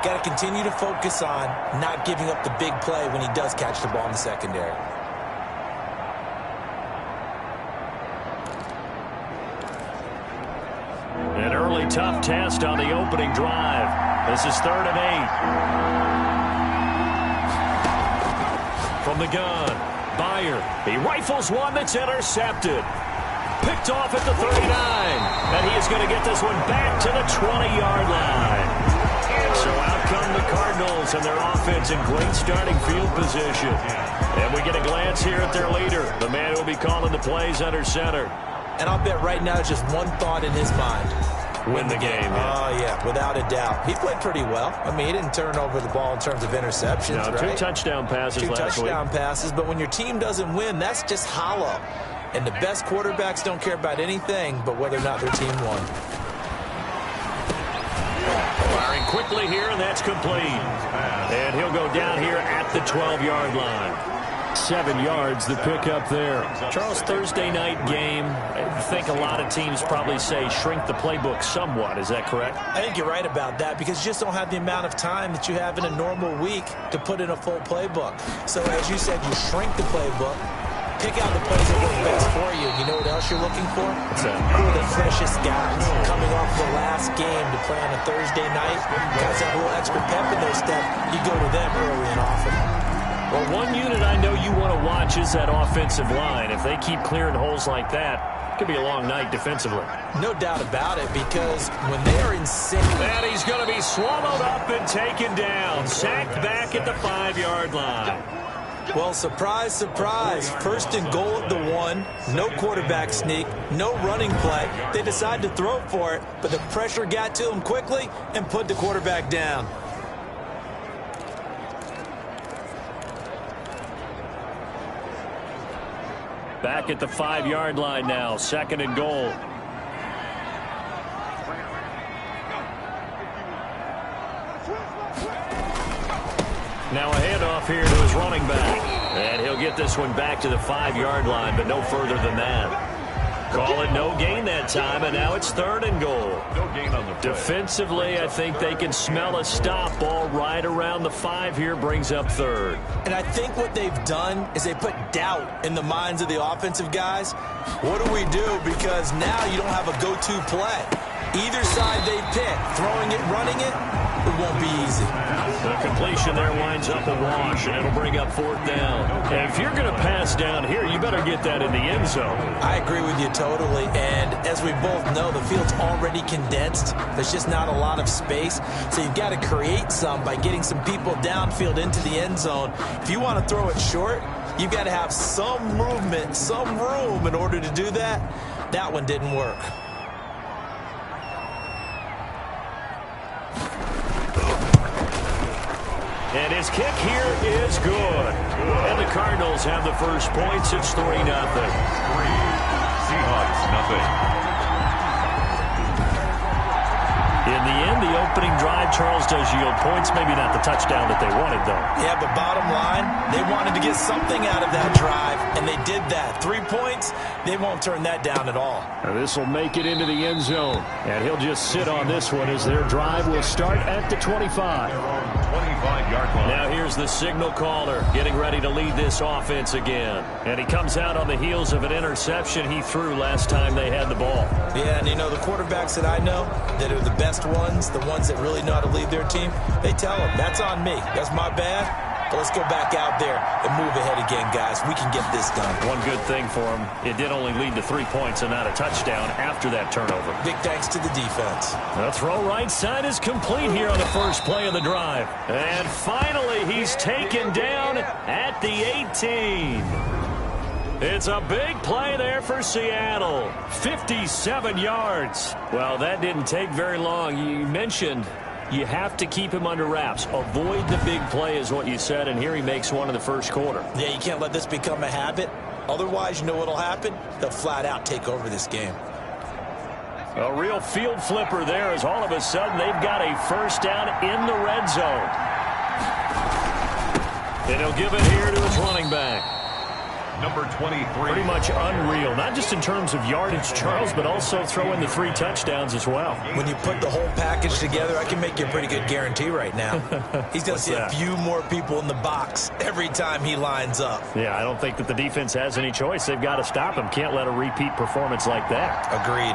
got to continue to focus on not giving up the big play when he does catch the ball in the secondary. An early tough test on the opening drive. This is 3rd and 8. From the gun, Byer. He rifles one that's intercepted. Picked off at the 39. And he is going to get this one back to the 20-yard line. So out come the Cardinals and their offense in great starting field position. And we get a glance here at their leader, the man who will be calling the plays under center. And I'll bet right now just one thought in his mind. Win the game. Oh, yeah, without a doubt. He played pretty well. I mean, he didn't turn over the ball in terms of interceptions, no, right? 2 touchdown passes last week. 2 touchdown passes, but when your team doesn't win, that's just hollow. And the best quarterbacks don't care about anything but whether or not their team won. Firing quickly here, and that's complete. And he'll go down here at the 12-yard line. 7 yards, the pickup there. Charles, Thursday night game, I think a lot of teams probably say shrink the playbook somewhat. Is that correct? I think you're right about that because you just don't have the amount of time that you have in a normal week to put in a full playbook. So as you said, you shrink the playbook, pick out the plays that work best for you. You know what else you're looking for? What's that? Who are the freshest guys coming off the last game to play on a Thursday night? Guys have a little extra pep in their step. You go to them early and often. Well, one unit I know you want to watch is that offensive line. If they keep clearing holes like that, it could be a long night defensively. No doubt about it, because when they're in sync. And he's going to be swallowed up and taken down. Sacked back at the 5-yard line. Well, surprise, surprise. 1st and goal at the 1. No quarterback sneak. No running play. They decide to throw for it, but the pressure got to them quickly and put the quarterback down. Back at the 5-yard line now. 2nd and goal. Now a handoff here to his running back. And he'll get this one back to the 5-yard line, but no further than that. Call it no gain that time, and now it's 3rd and goal. No gain on the play. Defensively, I think they can smell a stop. Ball right around the 5 here, brings up 3rd. And I think what they've done is they put doubt in the minds of the offensive guys. What do we do? Because now you don't have a go-to play. Either side they pick, throwing it, running it, it won't be easy. The completion there winds up a wash, and it'll bring up 4th down. And if you're going to pass down here, you better get that in the end zone. I agree with you totally. And as we both know, the field's already condensed. There's just not a lot of space. So you've got to create some by getting some people downfield into the end zone. If you want to throw it short, you've got to have some movement, some room in order to do that. That one didn't work. And his kick here is good. And the Cardinals have the first points. It's 3-0. Seahawks, nothing. In the end, the opening drive, Charles, does yield points. Maybe not the touchdown that they wanted, though. Yeah, but bottom line, they wanted to get something out of that drive, and they did that. 3 points, they won't turn that down at all. This will make it into the end zone, and he'll just sit on this one as their drive will start at the 25. 25-yard line. Now here's the signal caller getting ready to lead this offense again. And he comes out on the heels of an interception he threw last time they had the ball. Yeah, and you know, the quarterbacks that I know that are the best ones, the ones that really know how to lead their team, they tell them, that's on me. That's my bad. But let's go back out there and move ahead again, guys. We can get this done. One good thing for him, it did only lead to 3 points and not a touchdown after that turnover. Big thanks to the defense. The throw right side is complete here on the first play of the drive. And finally, he's taken down at the 18. It's a big play there for Seattle. 57 yards. Well, that didn't take very long. You mentioned you have to keep him under wraps. Avoid the big play is what you said, and here he makes one in the first quarter. Yeah, you can't let this become a habit. Otherwise, you know what'll happen? They'll flat out take over this game. A real field flipper there as all of a sudden they've got a first down in the red zone. And he'll give it here to his running back. Number 23. Pretty much unreal, not just in terms of yardage, Charles, but also throw in the 3 touchdowns as well. When you put the whole package together, I can make you a pretty good guarantee right now. He's going to see a few more people in the box every time he lines up. Yeah, I don't think that the defense has any choice. They've got to stop him. Can't let a repeat performance like that. Agreed.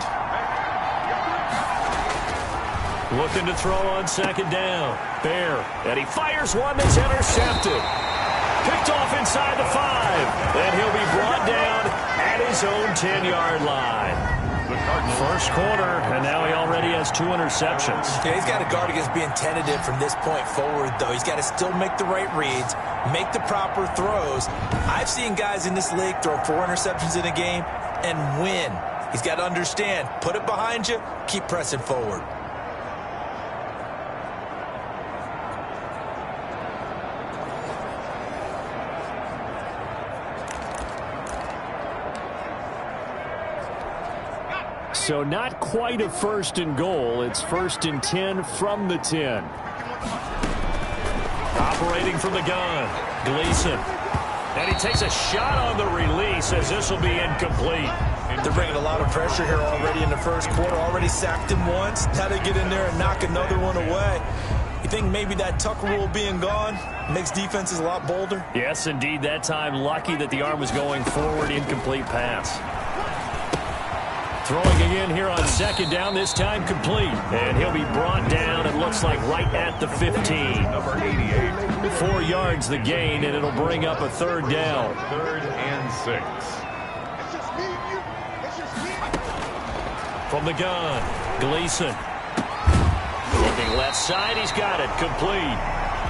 Looking to throw on second down. Bear, and he fires one that's intercepted. Picked off inside the 5, and he'll be brought down at his own 10-yard line. First quarter, and now he already has 2 interceptions. Yeah, he's got to guard against being tentative from this point forward, though. He's got to still make the right reads, make the proper throws. I've seen guys in this league throw 4 interceptions in a game and win. He's got to understand, put it behind you, keep pressing forward. So not quite a first and goal. It's 1st and 10 from the 10. Operating from the gun, Gleason. And he takes a shot on the release as this will be incomplete. They're bringing a lot of pressure here already in the first quarter. Already sacked him once. Now they get in there and knock another one away. You think maybe that tuck rule being gone makes defenses a lot bolder? Yes, indeed. That time, lucky that the arm was going forward. Incomplete pass. Throwing again here on second down, this time complete. And he'll be brought down, it looks like, right at the 15. Number 88. 4 yards the gain, and it'll bring up a 3rd down. 3rd and 6. From the gun, Gleason. Looking left side, he's got it, complete.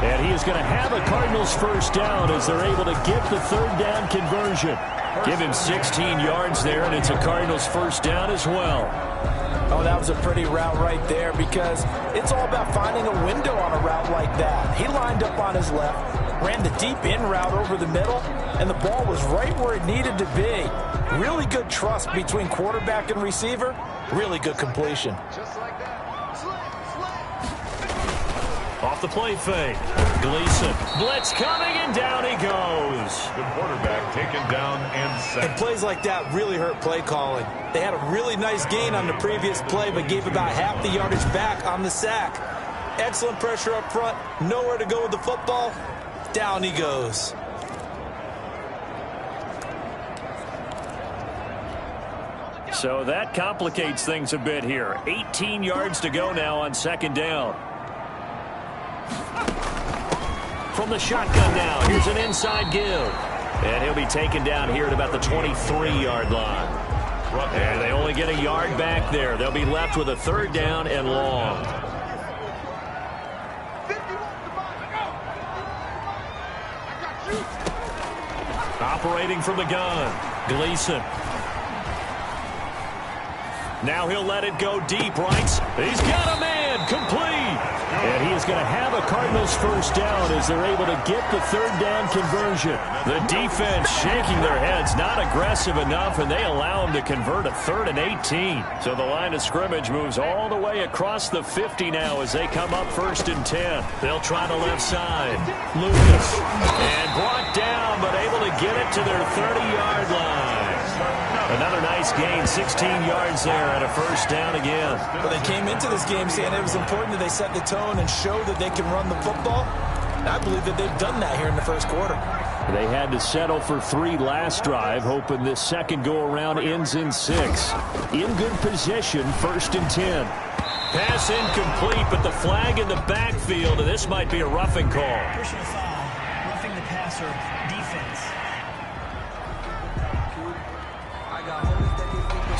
And he is going to have a Cardinals first down as they're able to get the 3rd down conversion. Give him 16 yards there, and it's a Cardinals first down as well. Oh, that was a pretty route right there because it's all about finding a window on a route like that. He lined up on his left, ran the deep in route over the middle, and the ball was right where it needed to be. Really good trust between quarterback and receiver. Really good completion. Off the play fake. Gleason. Blitz coming, and down he goes. The quarterback taken down and sacked. And plays like that really hurt play calling. They had a really nice gain on the previous play, but gave about half the yardage back on the sack. Excellent pressure up front. Nowhere to go with the football. Down he goes. So that complicates things a bit here. 18 yards to go now on second down. from the shotgun now. Here's an inside give. And he'll be taken down here at about the 23-yard line. And they only get a yard back there. They'll be left with a 3rd down and long. Operating from the gun, Gleason. Now he'll let it go deep, right? He's got a man, complete. And he is going to have a Cardinals 1st down as they're able to get the 3rd down conversion. The defense shaking their heads, not aggressive enough, and they allow him to convert a 3rd and 18. So the line of scrimmage moves all the way across the 50 now as they come up 1st and 10. They'll try the left side. Lucas. And brought down, but able to get it to their 30-yard line. Another nice gain, 16 yards there and a 1st down again. Well, they came into this game saying it was important that they set the tone and show that they can run the football. And I believe that they've done that here in the 1st quarter. They had to settle for 3 last drive, hoping this second go-around ends in 6. In good position, 1st and 10. Pass incomplete, but the flag in the backfield, and this might be a roughing call. Personal foul, roughing the passer, defense.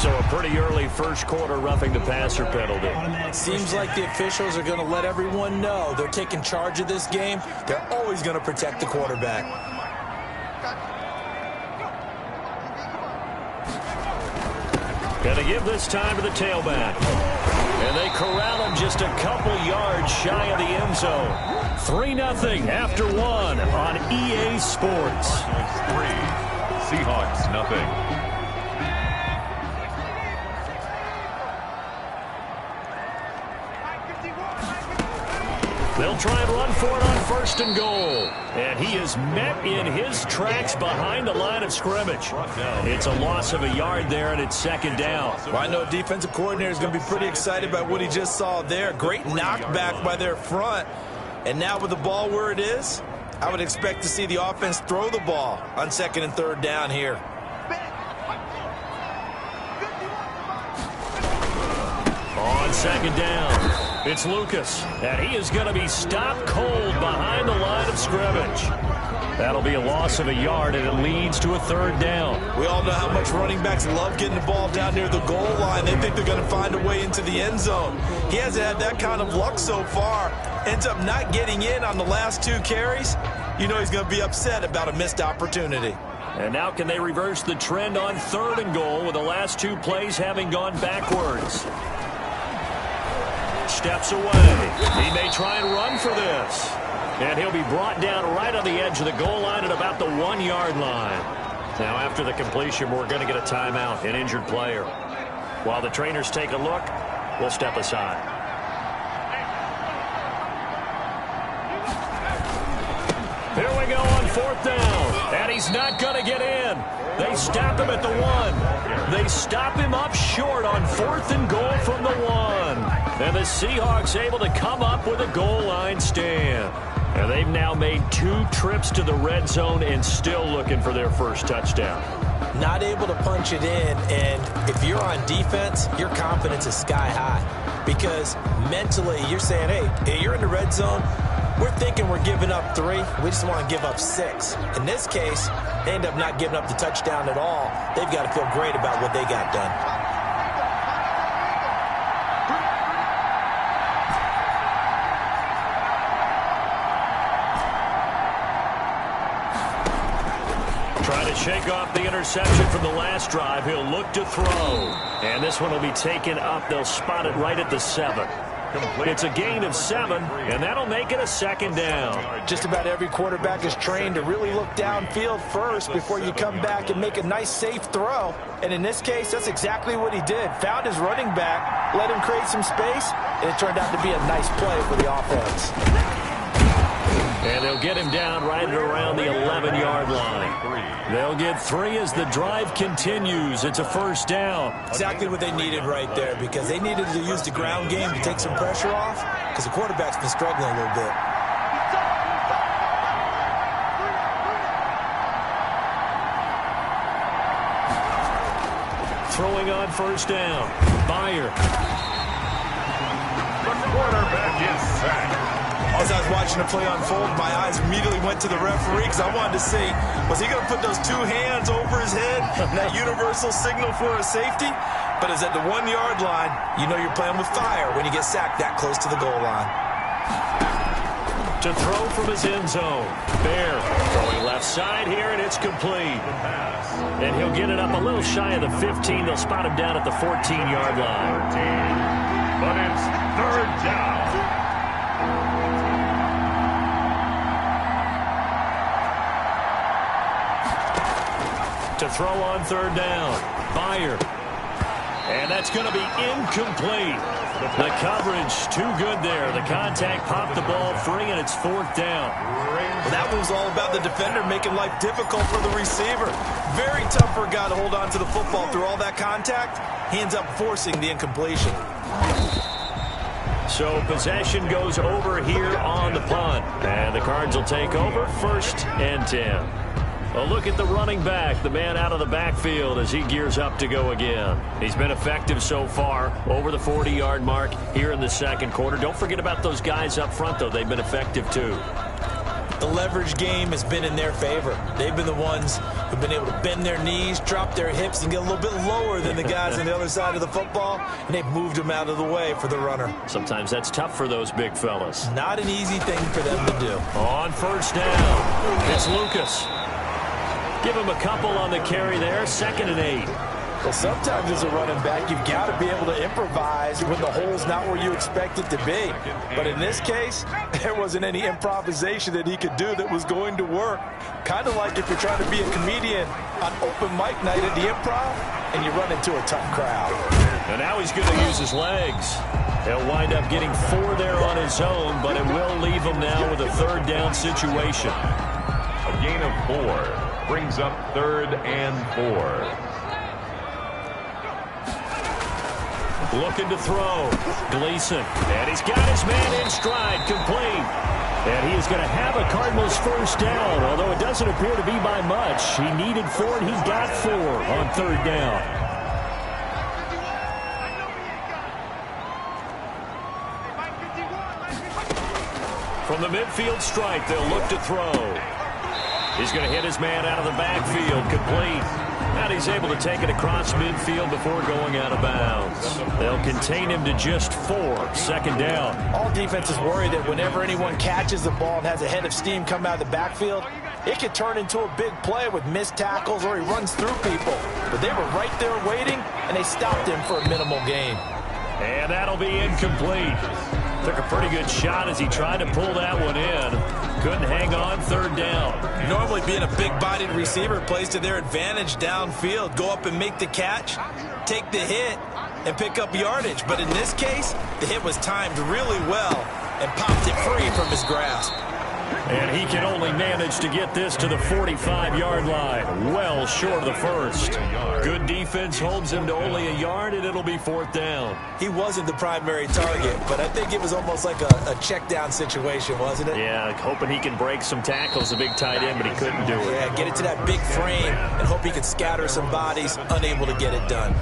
So a pretty early 1st quarter roughing the passer penalty. Seems like the officials are going to let everyone know they're taking charge of this game. They're always going to protect the quarterback. Going to give this time to the tailback. And they corral him just a couple yards shy of the end zone. 3-0 after 1 on EA Sports. 3, Seahawks nothing. They'll try and run for it on 1st and goal. And he is met in his tracks behind the line of scrimmage. It's a loss of a yard there, and it's 2nd down. Well, I know defensive coordinator is going to be pretty excited about what he just saw there. Great knockback by their front. And now with the ball where it is, I would expect to see the offense throw the ball on 2nd and 3rd down here. On 2nd down. It's Lucas, and he is going to be stopped cold behind the line of scrimmage. That'll be a loss of a yard, and it leads to a 3rd down. We all know how much running backs love getting the ball down near the goal line. They think they're going to find a way into the end zone. He hasn't had that kind of luck so far. Ends up not getting in on the last 2 carries. You know he's going to be upset about a missed opportunity. And now can they reverse the trend on 3rd and goal with the last 2 plays having gone backwards? Steps away. He may try and run for this. And he'll be brought down right on the edge of the goal line at about the 1-yard line. Now after the completion, we're going to get a timeout, an injured player. While the trainers take a look, we'll step aside. Here we go on 4th down. And he's not going to get in. They stop him at the 1. They stop him up short on 4th and goal from the 1. And the Seahawks able to come up with a goal line stand. And they've now made 2 trips to the red zone and still looking for their 1st touchdown. Not able to punch it in, and if you're on defense, your confidence is sky high. Because mentally, you're saying, hey, you're in the red zone. We're thinking we're giving up 3. We just want to give up 6. In this case, they end up not giving up the touchdown at all. They've got to feel great about what they got done. Trying to shake off the interception from the last drive. He'll look to throw. And this one will be taken up. They'll spot it right at the 7. It's a gain of 7, and that'll make it a 2nd down. Just about every quarterback is trained to really look downfield first before you come back and make a nice, safe throw. And in this case, that's exactly what he did. Found his running back, let him create some space, and it turned out to be a nice play for the offense. And they'll get him down right around the 11-yard line. They'll get 3 as the drive continues. It's a 1st down. Exactly what they needed right there, because they needed to use the ground game to take some pressure off, because the quarterback's been struggling a little bit. Throwing on 1st down. Byer. The quarterback is sacked. As I was watching the play unfold, my eyes immediately went to the referee because I wanted to see, was he going to put those two hands over his head, that universal signal for a safety? But it's at the 1 yard line. You know you're playing with fire when you get sacked that close to the goal line. To throw from his end zone. Bear throwing left side here, and it's complete. And he'll get it up a little shy of the 15. They'll spot him down at the 14-yard line. But it's third down. To throw on third down. Byer. And that's going to be incomplete. The coverage too good there. The contact popped the ball free, and it's fourth down. Well, that was all about the defender making life difficult for the receiver. Very tough for a guy to hold on to the football through all that contact. He ends up forcing the incompletion. So possession goes over here on the punt. And the Cards will take over, 1st and 10. A look at the running back, the man out of the backfield as he gears up to go again. He's been effective so far, over the 40-yard mark here in the second quarter. Don't forget about those guys up front, though. They've been effective, too. The leverage game has been in their favor. They've been the ones who've been able to bend their knees, drop their hips, and get a little bit lower than the guys on the other side of the football, and they've moved them out of the way for the runner. Sometimes that's tough for those big fellas. Not an easy thing for them to do. On first down, it's Lucas. Give him a couple on the carry there, 2nd and 8. Well, sometimes as a running back, you've got to be able to improvise when the hole's not where you expect it to be. But in this case, there wasn't any improvisation that he could do that was going to work. Kind of like if you're trying to be a comedian on open mic night at the Improv and you run into a tough crowd. And now he's going to use his legs. He'll wind up getting 4 there on his own, but it will leave him now with a third down situation. A gain of 4 brings up 3rd and 4. Looking to throw. Gleason. And he's got his man in stride. Complete. And he is going to have a Cardinals first down, although it doesn't appear to be by much. He needed 4, and he got 4 on third down. From the midfield stripe, they'll look to throw. He's going to hit his man out of the backfield. Complete. And he's able to take it across midfield before going out of bounds. They'll contain him to just 4. 2nd down. All defenses worry that whenever anyone catches the ball and has a head of steam come out of the backfield, it could turn into a big play with missed tackles or he runs through people. But they were right there waiting, and they stopped him for a minimal gain. And that'll be incomplete. Took a pretty good shot as he tried to pull that one in. Couldn't hang on, 3rd down. Normally being a big-bodied receiver plays to their advantage downfield. Go up and make the catch, take the hit, and pick up yardage. But in this case, the hit was timed really well and popped it free from his grasp. And he can only manage to get this to the 45-yard line. Well short of the first. Good defense holds him to only a yard, and it'll be 4th down. He wasn't the primary target, but I think it was almost like a check-down situation, wasn't it? Yeah, hoping he can break some tackles, a big tight end, but he couldn't do it. Yeah, get it to that big frame and hope he could scatter some bodies, unable to get it done.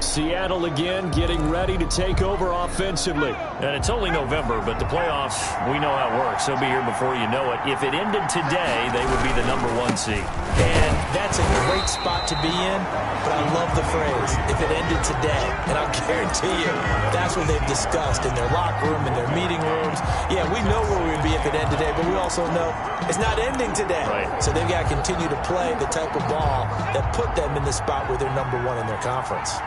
Seattle again getting ready to take over offensively. And it's only November, but the playoffs, we know how it works. They'll be here before you know it. If it ended today, they would be the #1 seed. And that's a great spot to be in, but I love the phrase, if it ended today. And I'll guarantee you, that's what they've discussed in their locker room, in their meeting rooms. Yeah, we know where we would be if it ended today, but we also know it's not ending today. Right. So they've got to continue to play the type of ball that put them in the spot where they're #1 in their conference.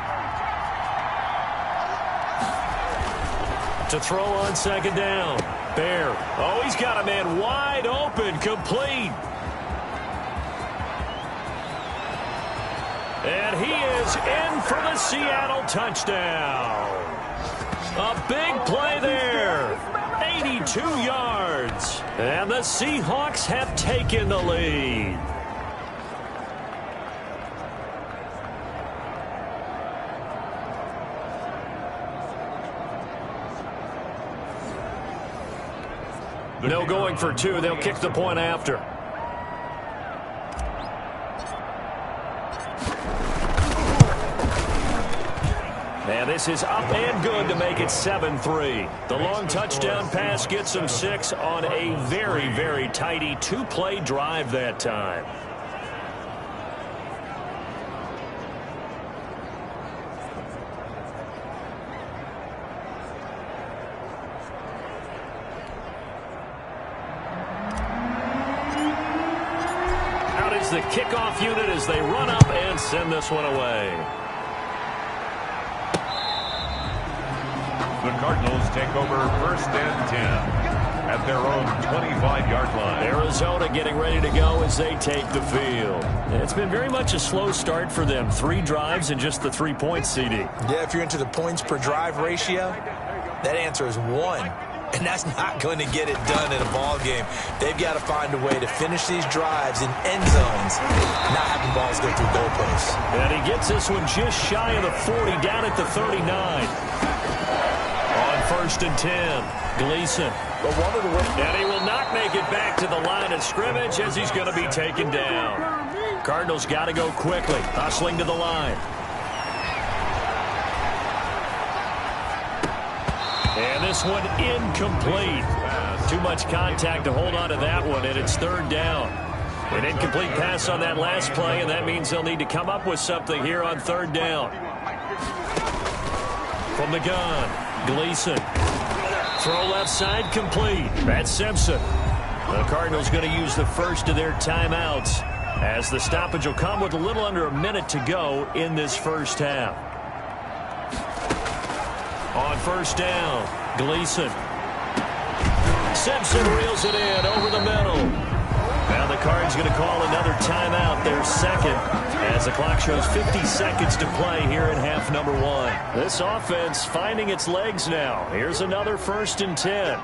To throw on 2nd down. Bear. Oh, he's got a man wide open. Complete. And he is in for the Seattle touchdown. A big play there. 82 yards. And the Seahawks have taken the lead. No going for 2. They'll kick the point after. And And this is up and good to make it 7-3. The long touchdown pass gets them 6 on a very, very tidy 2-play drive that time. Out is the kickoff unit as they run up and send this one away. The Cardinals take over 1st and 10 at their own 25-yard line. Arizona getting ready to go as they take the field. It's been very much a slow start for them. 3 drives and just the 3 points, CD. Yeah, if you're into the points per drive ratio, that answer is 1. And that's not going to get it done in a ball game. They've got to find a way to finish these drives in end zones, not having balls go through goalposts. And he gets this one just shy of the 40, down at the 39. On 1st and 10, Gleason. And he will not make it back to the line of scrimmage as he's going to be taken down. Cardinals got to go quickly, hustling to the line. And this one incomplete. Too much contact to hold on to that one, and it's 3rd down. An incomplete pass on that last play, and that means they'll need to come up with something here on 3rd down. From the gun, Gleason. Throw left side complete. That's Simpson. The Cardinals going to use the first of their timeouts as the stoppage will come with a little under a minute to go in this first half. On 1st down, Gleason. Simpson reels it in over the middle. Now the Cards going to call another timeout, their 2nd, as the clock shows 50 seconds to play here in half number 1. This offense finding its legs now. Here's another 1st and 10.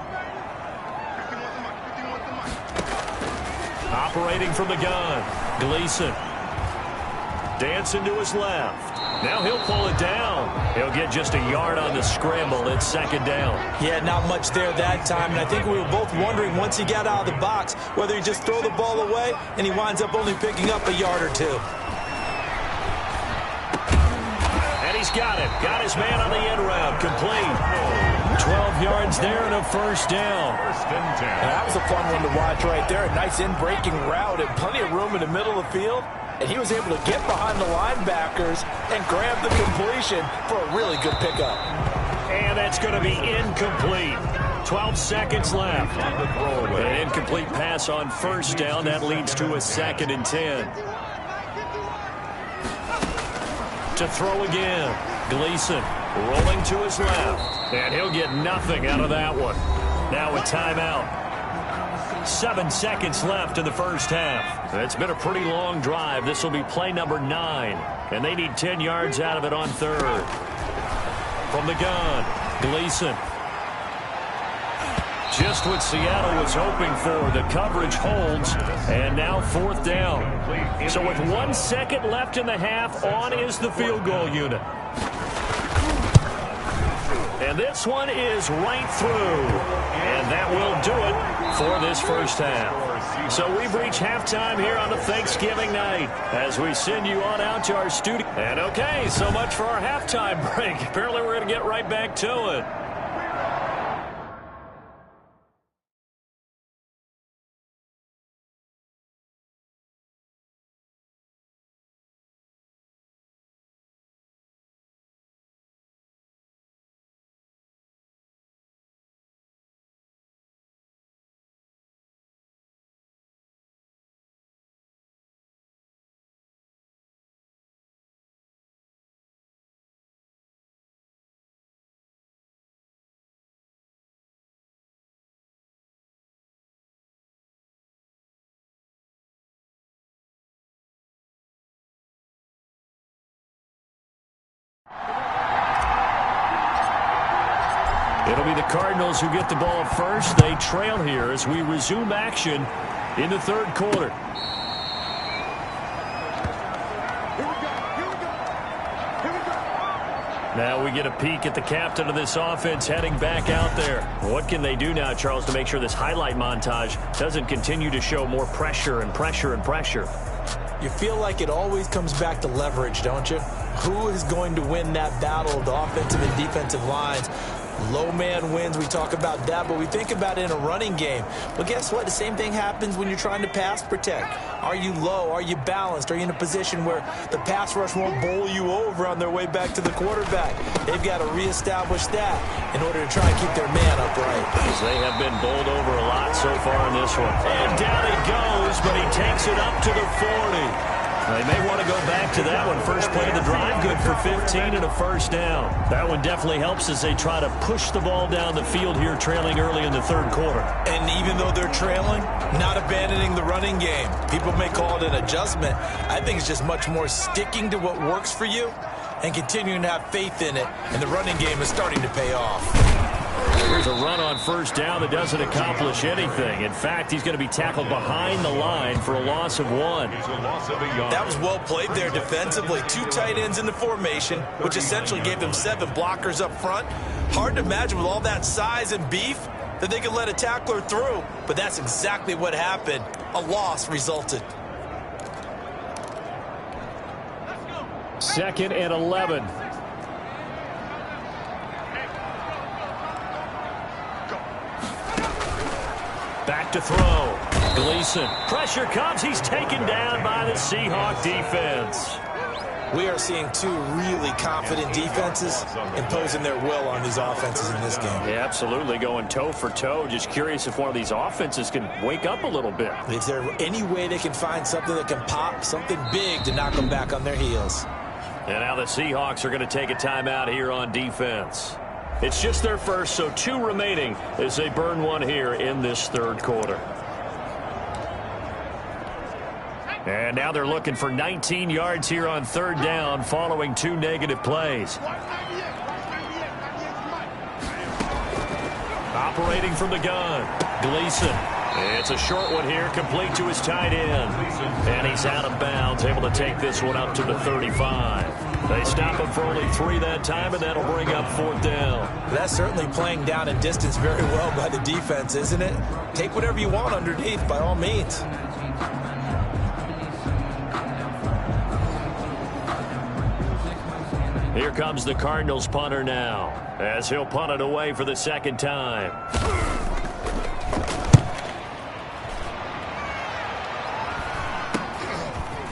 Operating from the gun, Gleason. Dancing to his left. Now he'll pull it down. He'll get just a yard on the scramble. It's 2nd down. Yeah, not much there that time. And I think we were both wondering once he got out of the box whether he just throw the ball away and he winds up only picking up a yard or 2. And he's got it. Got his man on the end route. Complete. 12 yards there and a 1st down. 1st and 10. That was a fun one to watch right there. A nice in-breaking route and plenty of room in the middle of the field. And he was able to get behind the linebackers and grab the completion for a really good pickup. And that's going to be incomplete. 12 seconds left. An incomplete pass on 1st down. That leads to a 2nd and 10. To throw again. Gleason rolling to his left. And he'll get nothing out of that one. Now a timeout. 7 seconds left in the first half. It's been a pretty long drive. This will be play number 9. And they need 10 yards out of it on 3rd. From the gun, Gleason. Just what Seattle was hoping for. The coverage holds. And now 4th down. So with 1 second left in the half, on is the field goal unit. And this one is right through. And that will do it for this first half. So we've reached halftime here on a Thanksgiving night as we send you on out to our studio. And okay, so much for our halftime break. Apparently we're going to get right back to it. It'll be the Cardinals who get the ball first. They trail here as we resume action in the 3rd quarter. Now we get a peek at the captain of this offense heading back out there. What can they do now, Charles, to make sure this highlight montage doesn't continue to show more pressure and pressure and pressure? You feel like it always comes back to leverage, don't you? Who is going to win that battle of the offensive and defensive lines? Low man wins. We talk about that, but we think about it in a running game. Well, guess what? The same thing happens when you're trying to pass protect. Are you low? Are you balanced? Are you in a position where the pass rush won't bowl you over on their way back to the quarterback? They've got to reestablish that in order to try and keep their man upright. As they have been bowled over a lot so far in this one. And down he goes, but he takes it up to the 40. They may want to go back to that one. First play of the drive, good for 15 and a first down. That one definitely helps as they try to push the ball down the field here, trailing early in the third quarter. And even though they're trailing, not abandoning the running game. People may call it an adjustment. I think it's just much more sticking to what works for you and continuing to have faith in it. And the running game is starting to pay off. Here's a run on first down that doesn't accomplish anything. In fact, he's going to be tackled behind the line for a loss of 1. That was well played there defensively. 2 tight ends in the formation, which essentially gave them 7 blockers up front. Hard to imagine with all that size and beef that they could let a tackler through, but that's exactly what happened. A loss resulted. 2nd and 11. Back to throw. Gleason. Pressure comes. He's taken down by the Seahawk defense. We are seeing 2 really confident defenses imposing their will on these offenses in this game. Yeah, absolutely. Going toe for toe. Just curious if one of these offenses can wake up a little bit. Is there any way they can find something that can pop, something big to knock them back on their heels? And now the Seahawks are going to take a timeout here on defense. It's just their first, so 2 remaining as they burn one here in this third quarter. And now they're looking for 19 yards here on third down following 2 negative plays. Operating from the gun, Gleason. It's a short one here, complete to his tight end. And he's out of bounds, able to take this one up to the 35. They stop him for only 3 that time, and that'll bring up 4th down. That's certainly playing down in distance very well by the defense, isn't it? Take whatever you want underneath, by all means. Here comes the Cardinals punter now, as he'll punt it away for the 2nd time.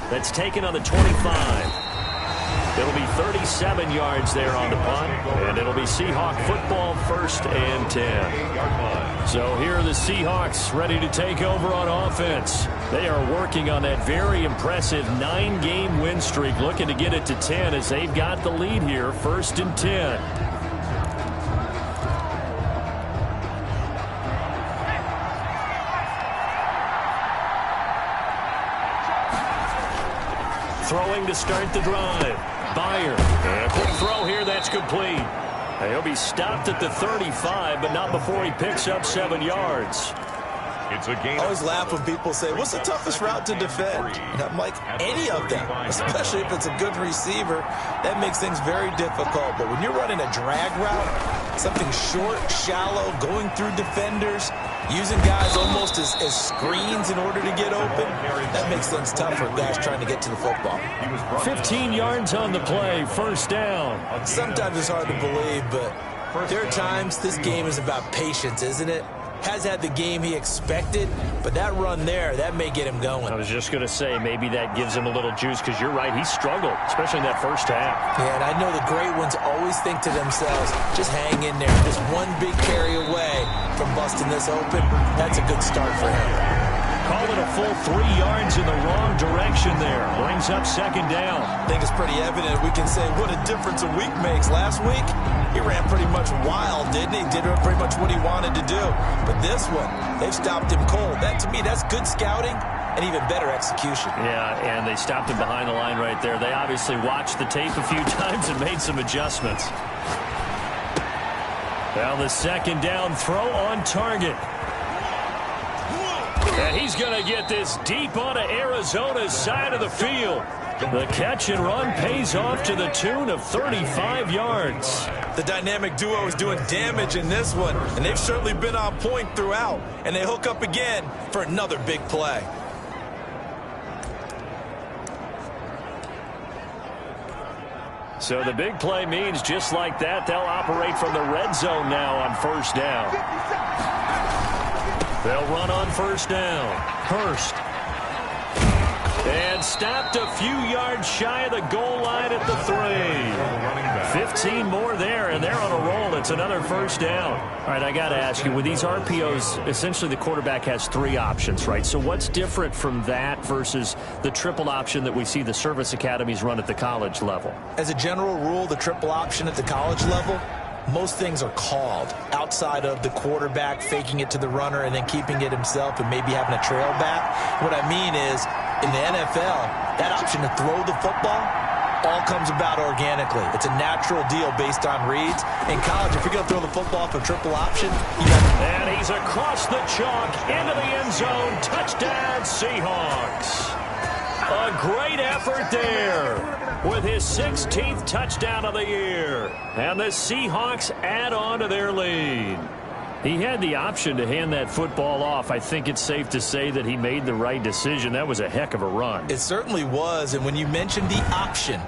That's taken on the 25. It'll be 37 yards there on the punt, and it'll be Seahawk football 1st and 10. So here are the Seahawks ready to take over on offense. They are working on that very impressive 9-game win streak, looking to get it to 10 as they've got the lead here, 1st and 10. Throwing to start the drive. Bayer. And a quick throw here. That's complete. He'll be stopped at the 35, but not before he picks up 7 yards. It's a game. I always laugh when people say, what's the toughest route to defend? And I'm like, any of them, especially if it's a good receiver. That makes things very difficult. But when you're running a drag route, something short, shallow, going through defenders, using guys almost as screens in order to get open, that makes things tough for guys trying to get to the football. 15 yards on the play, 1st down. Sometimes it's hard to believe, but there are times this game is about patience, isn't it? Has had the game he expected, but that run there, that may get him going. I was just going to say, maybe that gives him a little juice, because you're right, he struggled, especially in that first half. Yeah, and I know the great ones always think to themselves, just hang in there, just one big carry away from busting this open. That's a good start for him. Call it a full 3 yards in the wrong direction there. Brings up 2nd down. I think it's pretty evident. We can say what a difference a week makes. Last week, he ran pretty much wild, didn't he? Did pretty much what he wanted to do. But this one, they've stopped him cold. That, to me, that's good scouting and even better execution. Yeah, and they stopped him behind the line right there. They obviously watched the tape a few times and made some adjustments. Now the 2nd down throw on target. And he's going to get this deep onto Arizona's side of the field. The catch and run pays off to the tune of 35 yards. The dynamic duo is doing damage in this one, and they've certainly been on point throughout. And they hook up again for another big play. So the big play means just like that, they'll operate from the red zone now on first down. They'll run on first down. Hurst. And stopped a few yards shy of the goal line at the 3. 15 more there, and they're on a roll. It's another first down. All right, I got to ask you, with these RPOs, essentially the quarterback has 3 options, right? So what's different from that versus the triple option that we see the service academies run at the college level? As a general rule, the triple option at the college level, most things are called outside of the quarterback faking it to the runner and then keeping it himself and maybe having a trail back. What I mean is, in the NFL, that option to throw the football all comes about organically. It's a natural deal based on reads. In college, if you're going to throw the football off a triple option, and he's across the chalk into the end zone. Touchdown, Seahawks. A great effort there with his 16th touchdown of the year. And the Seahawks add on to their lead. He had the option to hand that football off. I think it's safe to say that he made the right decision. That was a heck of a run. It certainly was. And when you mentioned the option,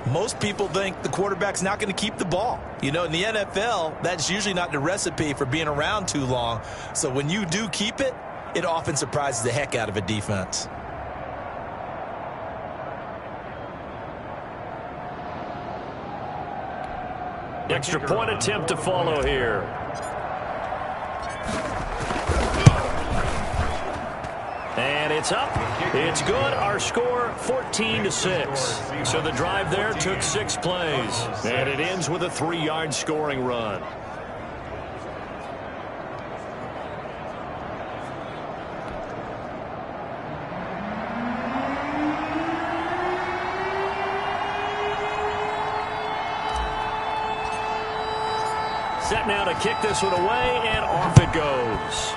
most people think the quarterback's not going to keep the ball. You know, in the NFL, that's usually not the recipe for being around too long. So when you do keep it, it often surprises the heck out of a defense. Extra point attempt to follow here. And it's up. It's good. Our score, 14-6. So the drive there took 6 plays. And it ends with a 3-yard scoring run. Set now to kick this one away, and off it goes.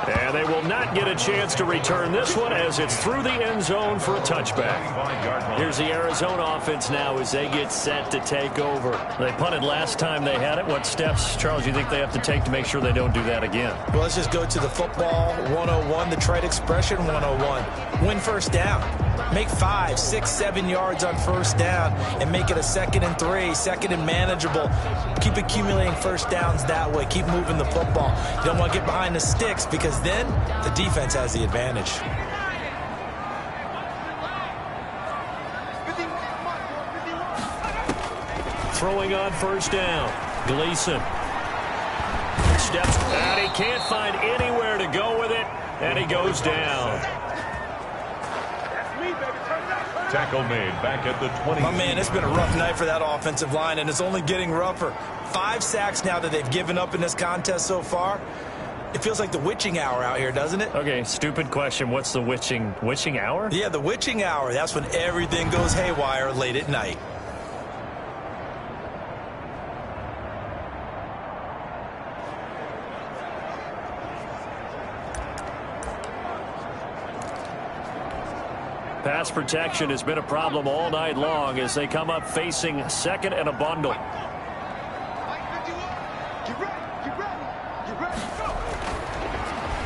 And they will not get a chance to return this one as it's through the end zone for a touchback. Here's the Arizona offense now as they get set to take over. They punted last time they had it. What steps, Charles, you think they have to take to make sure they don't do that again? Well, let's just go to the football 101, the trade expression 101. Win first down. Make 5, 6, 7 yards on first down and make it a 2nd and 3, 2nd and manageable. Keep accumulating first downs that way. Keep moving the football. You don't want to get behind the sticks because then the defense has the advantage. Throwing on first down. Gleason. Steps, and he can't find anywhere to go with it, and he goes down. Tackle made back at the 20. My man, it's been a rough night for that offensive line, and it's only getting rougher. 5 sacks now that they've given up in this contest so far. It feels like the witching hour out here, doesn't it? Okay, stupid question. What's the witching hour? Yeah, the witching hour. That's when everything goes haywire late at night. Pass protection has been a problem all night long as they come up facing 2nd and a bundle.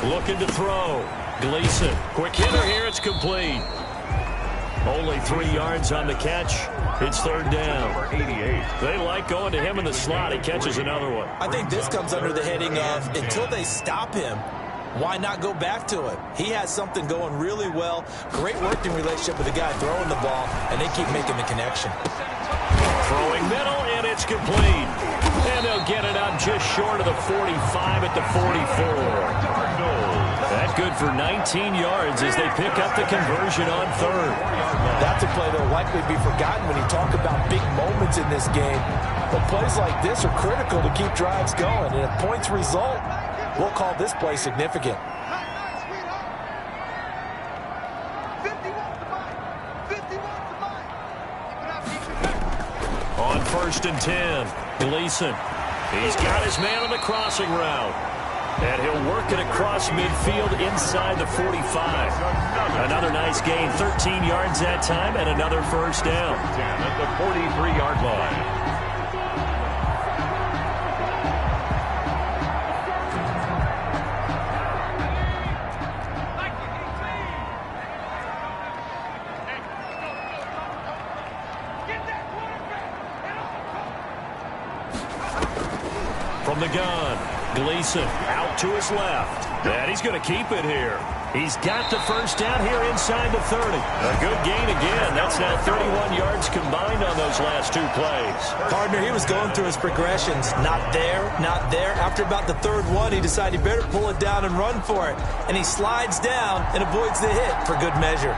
Looking to throw. Gleason. Quick hitter here. It's complete. Only 3 yards on the catch. It's 3rd down. 88. They like going to him in the slot. He catches another one. I think this comes under the heading of until they stop him, why not go back to it? He has something going really well. Great working relationship with the guy throwing the ball, and they keep making the connection. Throwing middle, and it's complete. And they'll get it up just short of the 45 at the 44. That's good for 19 yards as they pick up the conversion on 3rd. That's a play that will likely be forgotten when you talk about big moments in this game. But plays like this are critical to keep drives going. And if points result, we'll call this play significant. On 1st and 10, Gleason. He's got his man on the crossing route. And he'll work it across midfield inside the 45. Another nice gain, 13 yards that time, and another first down. 10 at the 43-yard line. the gun. Gleason out to his left. And he's going to keep it here. He's got the first down here inside the 30. A good gain again. That's now 31 yards combined on those last two plays. Partner, he was going through his progressions. Not there, not there. After about the third one, he decided he better pull it down and run for it. And he slides down and avoids the hit for good measure.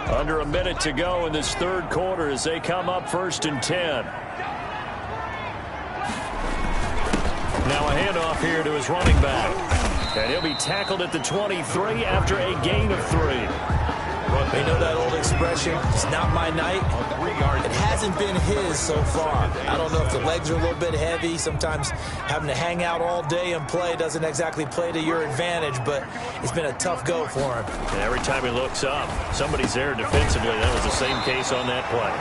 Under a minute to go in this third quarter as they come up 1st and 10. Now a handoff here to his running back. And he'll be tackled at the 23 after a gain of 3. They know that old expression, it's not my night. It hasn't been his so far. I don't know if the legs are a little bit heavy. Sometimes having to hang out all day and play doesn't exactly play to your advantage, but it's been a tough go for him. And every time he looks up, somebody's there defensively. That was the same case on that play.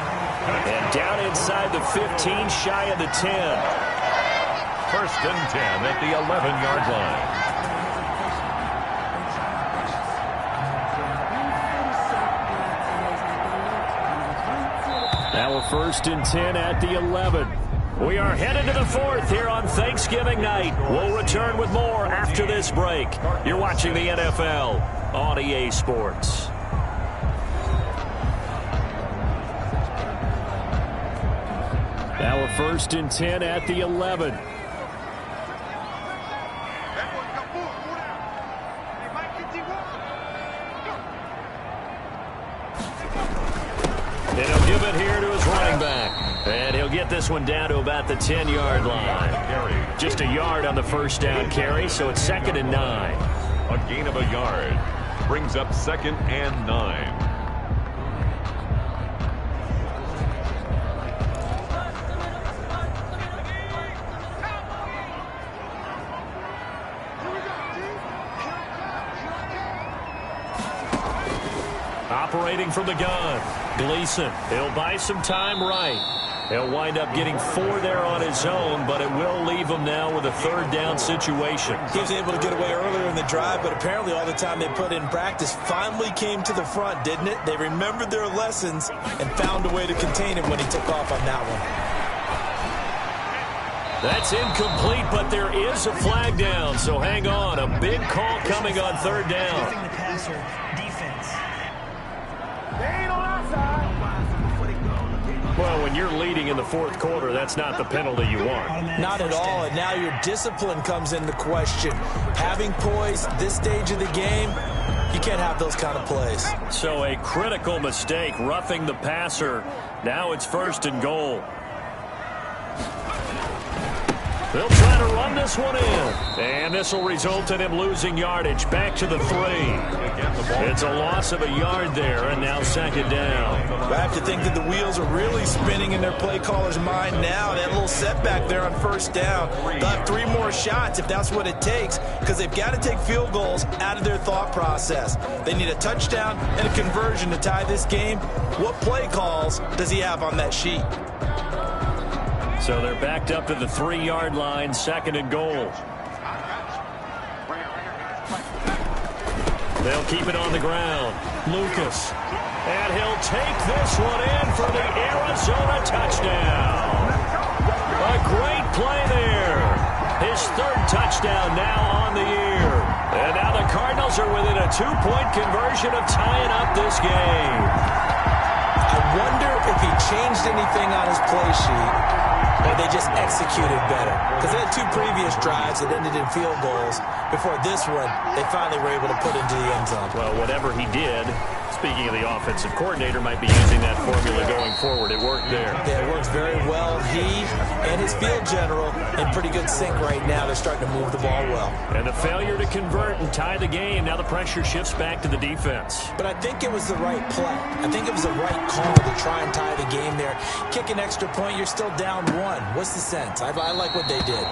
And down inside the 15, shy of the 10. 1st and 10 at the 11-yard line. Now a 1st and 10 at the 11. We are headed to the 4th here on Thanksgiving night. We'll return with more after this break. You're watching the NFL on EA Sports. Now a 1st and 10 at the 11. And he'll give it here to his running back. And he'll get this one down to about the 10-yard line. Just a yard on the first down carry, so it's 2nd and 9. A gain of a yard brings up 2nd and 9. Operating from the gun, Gleason. He'll buy some time right. He'll wind up getting 4 there on his own, but it will leave him now with a 3rd down situation. He was able to get away earlier in the drive, but apparently all the time they put in practice finally came to the front, didn't it? They remembered their lessons and found a way to contain him when he took off on that one. That's incomplete, but there is a flag down, so hang on. A big call coming on 3rd down. Roughing the passer, defense. Well, when you're leading in the 4th quarter, that's not the penalty you want. Not at all, and now your discipline comes into question. Having poise this stage of the game, you can't have those kind of plays. So a critical mistake, roughing the passer. Now it's 1st and goal. They'll try to run this one in. And this will result in him losing yardage back to the 3. It's a loss of a yard there, and now 2nd down. I have to think that the wheels are really spinning in their play caller's mind now. That little setback there on 1st down. They'll have 3 more shots if that's what it takes, because they've got to take field goals out of their thought process. They need a touchdown and a conversion to tie this game. What play calls does he have on that sheet? So they're backed up to the 3-yard line, 2nd and goal. They'll keep it on the ground. Lucas. And he'll take this one in for the Arizona touchdown. A great play there. His 3rd touchdown now on the year. And now the Cardinals are within a 2-point conversion of tying up this game. I wonder if he changed anything on his play sheet, or they just executed better. Because they had 2 previous drives that ended in field goals. Before this one, they finally were able to put into the end zone. Well, whatever he did, speaking of the offensive coordinator, might be using that formula going forward. It worked there. Yeah, it works very well. He and his field general in pretty good sync right now. They're starting to move the ball well. And the failure to convert and tie the game, now the pressure shifts back to the defense. But I think it was the right play. I think it was the right call to try and tie the game there. Kick an extra point, you're still down 1. What's the sense? I like what they did.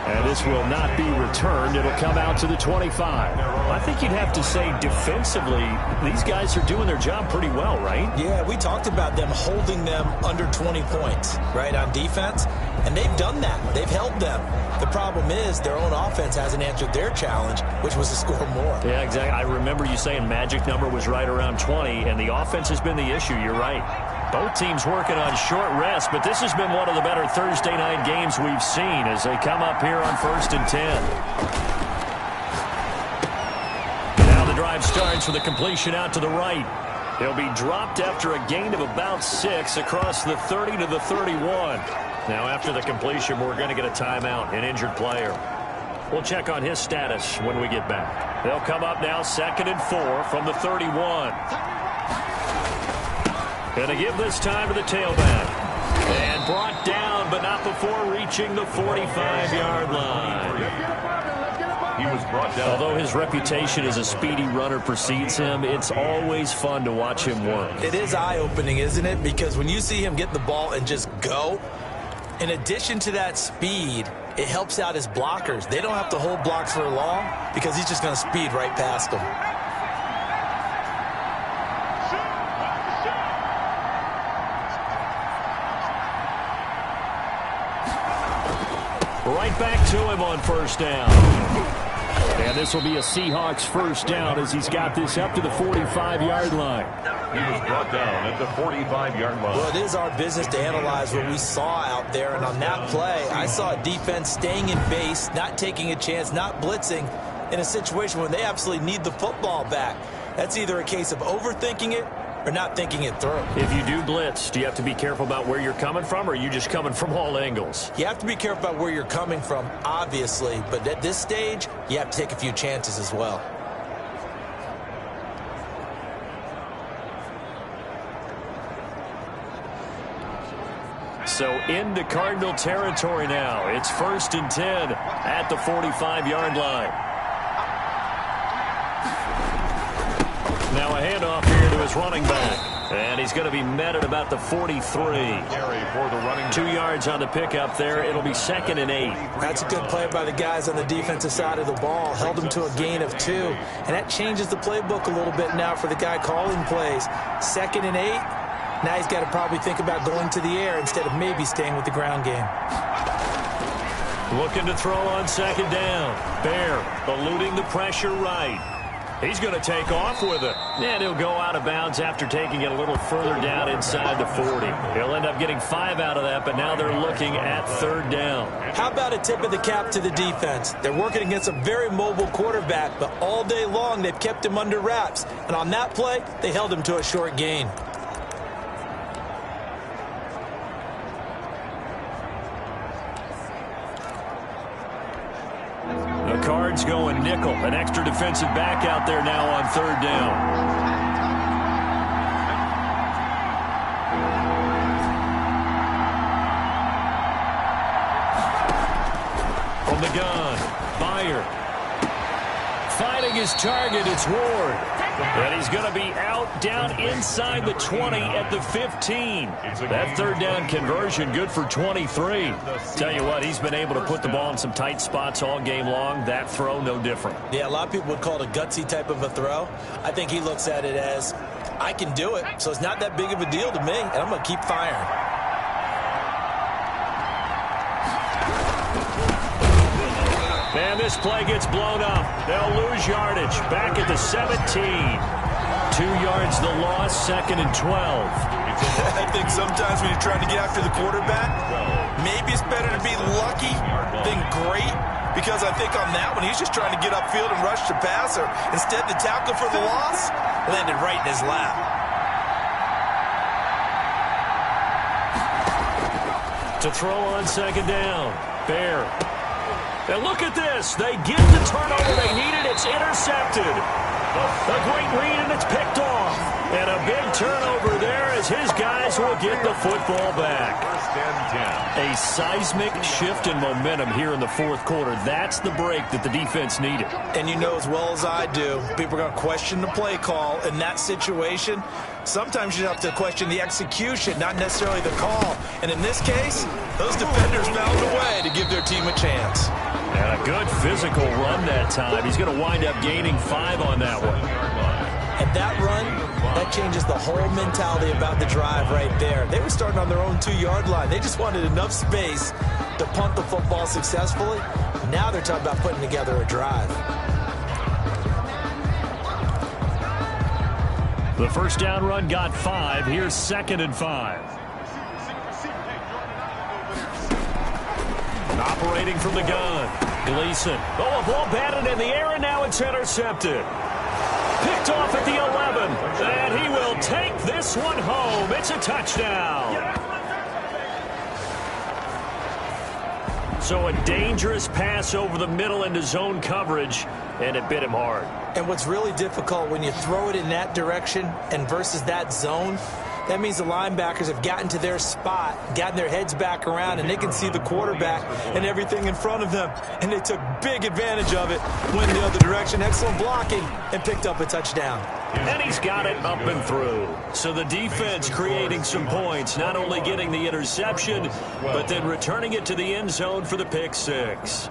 And this will not be returned. It'll come out to the 25. I think you'd have to say defensively, these guys are doing their job pretty well, right? Yeah, we talked about them holding them under 20 points, right, on defense. And they've done that. They've held them. The problem is their own offense hasn't answered their challenge, which was to score more. Yeah, exactly. I remember you saying magic number was right around 20, and the offense has been the issue. You're right. Both teams working on short rest, but this has been one of the better Thursday night games we've seen as they come up here on 1st and 10. Now the drive starts with a completion out to the right. He'll be dropped after a gain of about 6 across the 30 to the 31. Now after the completion, we're going to get a timeout, an injured player. We'll check on his status when we get back. They'll come up now 2nd and 4 from the 31. Going to give this time to the tailback. And brought down, but not before reaching the 45-yard line. He was brought down. Although his reputation as a speedy runner precedes him, it's always fun to watch him work. It is eye-opening, isn't it? Because when you see him get the ball and just go, in addition to that speed, it helps out his blockers. They don't have to hold blocks for long because he's just going to speed right past them. Right back to him on 1st down. And this will be a Seahawks 1st down as he's got this up to the 45-yard line. He was brought down at the 45-yard line. Well, it is our business to analyze what we saw out there. And on that play, I saw a defense staying in base, not taking a chance, not blitzing in a situation where they absolutely need the football back. That's either a case of overthinking it or not thinking it through. If you do blitz, do you have to be careful about where you're coming from, or are you just coming from all angles? You have to be careful about where you're coming from, obviously. But at this stage, you have to take a few chances as well. So into Cardinal territory now. It's 1st and 10 at the 45-yard line. Now a handoff here to his running back. And he's going to be met at about the 43. For the running 2 yards on the pickup there. It'll be 2nd and 8. That's a good play by the guys on the defensive side of the ball. Held him to a gain of 2. And that changes the playbook a little bit now for the guy calling plays. 2nd and 8. Now he's got to probably think about going to the air instead of maybe staying with the ground game. Looking to throw on 2nd down. Bear eluding the pressure right. He's going to take off with it. And he'll go out of bounds after taking it a little further down inside the 40. He'll end up getting 5 out of that, but now they're looking at 3rd down. How about a tip of the cap to the defense? They're working against a very mobile quarterback, but all day long they've kept him under wraps. And on that play, they held him to a short gain. The Cards going nickel. An extra defensive back out there now on 3rd down. From the gun, Meyer. Finding his target, it's Ward. And he's going to be out down inside the 20 at the 15. That 3rd down conversion good for 23. Tell you what, he's been able to put the ball in some tight spots all game long. That throw, no different. Yeah, a lot of people would call it a gutsy type of a throw. I think he looks at it as, I can do it, so it's not that big of a deal to me, and I'm going to keep firing. And this play gets blown up. They'll lose yardage. Back at the 17. 2 yards the loss, 2nd and 12. I think sometimes when you're trying to get after the quarterback, maybe it's better to be lucky than great. Because I think on that one, he's just trying to get upfield and rush the passer. Instead, the tackle for the loss landed right in his lap. To throw on 2nd down. Bear. And look at this. They get the turnover they needed. It's intercepted. A great read, and it's picked off. And a big turnover there as his guys will get the football back. First and 10. A seismic shift in momentum here in the fourth quarter. That's the break that the defense needed. And you know as well as I do, people are going to question the play call in that situation. Sometimes you have to question the execution, not necessarily the call. And in this case, those defenders found a way to give their team a chance. And a good physical run that time. He's going to wind up gaining 5 on that one. And that run, that changes the whole mentality about the drive right there. They were starting on their own 2-yard line. They just wanted enough space to punt the football successfully. Now they're talking about putting together a drive. The first down run got 5. Here's 2nd and 5. Operating from the gun. Gleason. Oh, a ball batted in the air, and now it's intercepted. Picked off at the 11. And he will take this one home. It's a touchdown. So a dangerous pass over the middle into zone coverage, and it bit him hard. And what's really difficult when you throw it in that direction and versus that zone, that means the linebackers have gotten to their spot, gotten their heads back around, and they can see the quarterback and everything in front of them. And they took big advantage of it, went the other direction, excellent blocking, and picked up a touchdown. And he's got it up and through. So the defense creating some points, not only getting the interception, but then returning it to the end zone for the pick 6.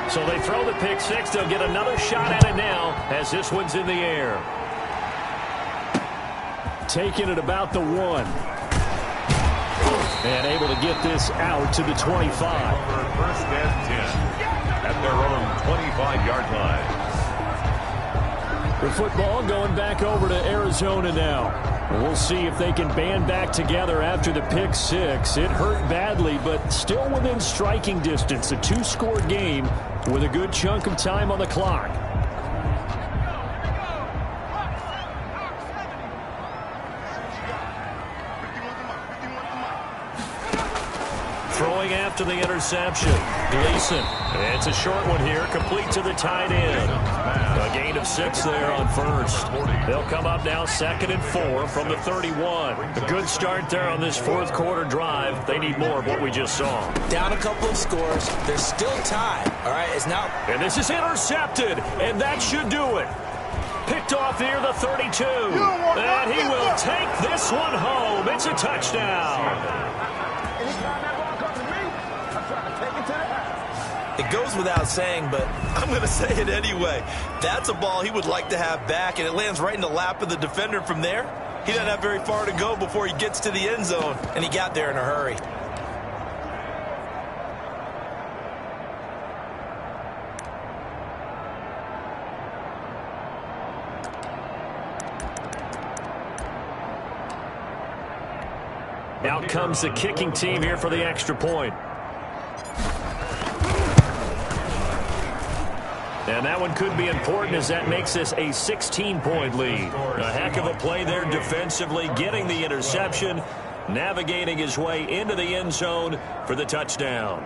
So they throw the pick 6. They'll get another shot at it now as this one's in the air. Taking it about the 1. And able to get this out to the 25. First and 10 at their own 25-yard line. The football going back over to Arizona now. We'll see if they can band back together after the pick 6. It hurt badly, but still within striking distance. A 2-score game with a good chunk of time on the clock. Throwing after the interception. Gleason. It's a short one here, complete to the tight end. A gain of 6 there on first. They'll come up now 2nd and 4 from the 31. A good start there on this fourth quarter drive. They need more of what we just saw. Down a couple of scores. There's still time. All right, it's now. And this is intercepted, and that should do it. Picked off near the 32. And he will take this one home. It's a touchdown. It goes without saying, but I'm going to say it anyway. That's a ball he would like to have back, and it lands right in the lap of the defender from there. He doesn't have very far to go before he gets to the end zone, and he got there in a hurry. Out comes the kicking team here for the extra point. And that one could be important as that makes this a 16-point lead. A heck of a play there defensively, getting the interception, navigating his way into the end zone for the touchdown.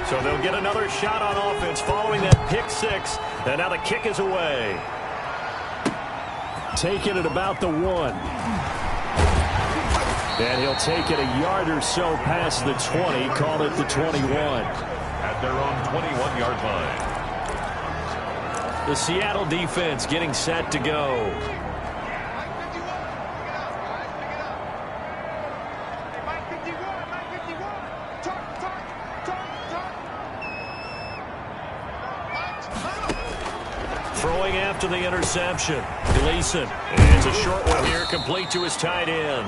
So they'll get another shot on offense following that pick 6, and now the kick is away. Taking it about the 1. And he'll take it a yard or so past the 20, call it the 21. At their own 21-yard line. The Seattle defense getting set to go. Throwing after the interception. Gleason. It's a short one here, complete to his tight end.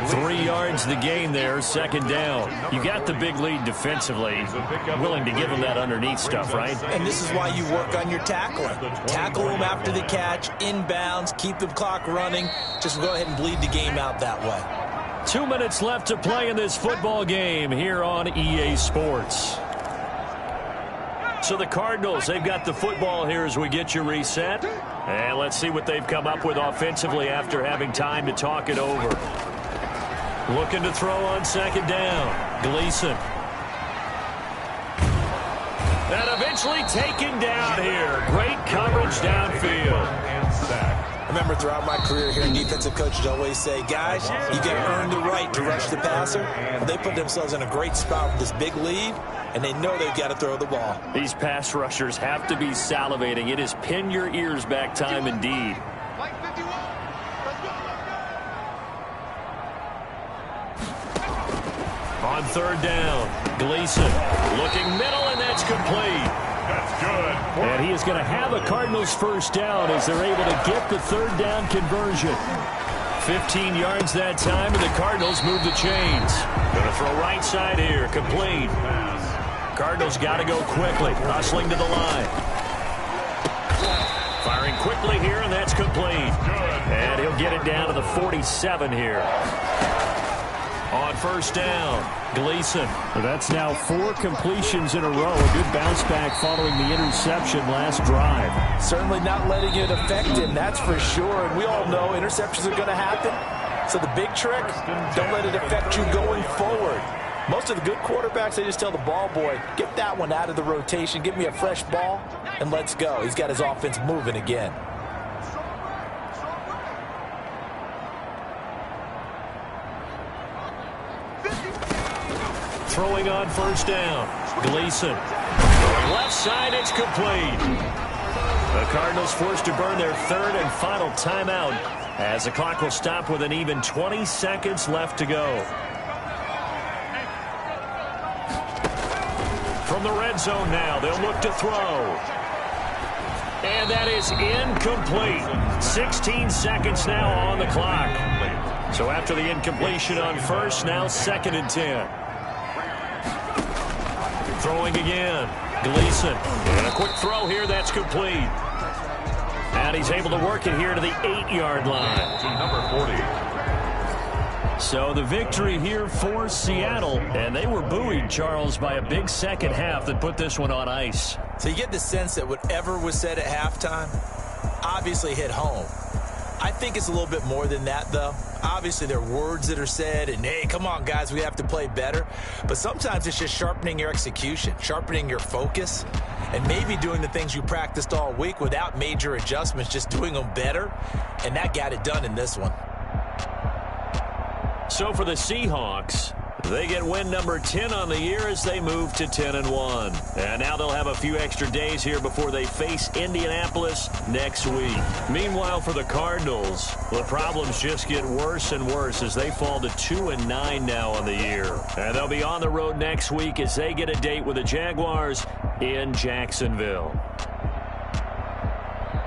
3 yards the gain there, 2nd down. You got the big lead defensively. Willing to give him that underneath stuff, right? And this is why you work on your tackling. Tackle him after the catch, inbounds, keep the clock running. Just go ahead and bleed the game out that way. 2 minutes left to play in this football game here on EA Sports. So the Cardinals, they've got the football here as we get you reset. And let's see what they've come up with offensively after having time to talk it over. Looking to throw on second down. Gleason. And eventually taken down here. Great coverage downfield. And sack. I remember throughout my career here, defensive coaches always say, guys, you got to earn the right to rush the passer. They put themselves in a great spot with this big lead, and they know they've got to throw the ball. These pass rushers have to be salivating. It is pin your ears back time indeed. On third down, Gleason looking middle, and that's complete. That's good. And he is going to have a Cardinals first down as they're able to get the third down conversion. 15 yards that time, and the Cardinals move the chains. Going to throw right side here, complete. Cardinals got to go quickly, hustling to the line. Firing quickly here, and that's complete. And he'll get it down to the 47 here. On first down, Gleason. Well, that's now 4 completions in a row. A good bounce back following the interception last drive. Certainly not letting it affect him, that's for sure. And we all know interceptions are going to happen. So the big trick, don't let it affect you going forward. Most of the good quarterbacks, they just tell the ball boy, get that one out of the rotation, give me a fresh ball, and let's go. He's got his offense moving again. Throwing on first down, Gleason. Left side, it's complete. The Cardinals forced to burn their third and final timeout as the clock will stop with an even 20 seconds left to go. From the red zone now, they'll look to throw. And that is incomplete. 16 seconds now on the clock. So after the incompletion on first, now 2nd and 10. Throwing again, Gleason. And a quick throw here, that's complete. And he's able to work it here to the 8-yard line. To number 40. So the victory here for Seattle. And they were buoyed, Charles, by a big second half that put this one on ice. So you get the sense that whatever was said at halftime obviously hit home. I think it's a little bit more than that, though. Obviously, there are words that are said, and, hey, come on, guys, we have to play better. But sometimes it's just sharpening your execution, sharpening your focus, and maybe doing the things you practiced all week without major adjustments, just doing them better, and that got it done in this one. So for the Seahawks, they get win number 10 on the year as they move to 10-1. And now they'll have a few extra days here before they face Indianapolis next week. Meanwhile, for the Cardinals, the problems just get worse and worse as they fall to 2-9 now on the year. And they'll be on the road next week as they get a date with the Jaguars in Jacksonville.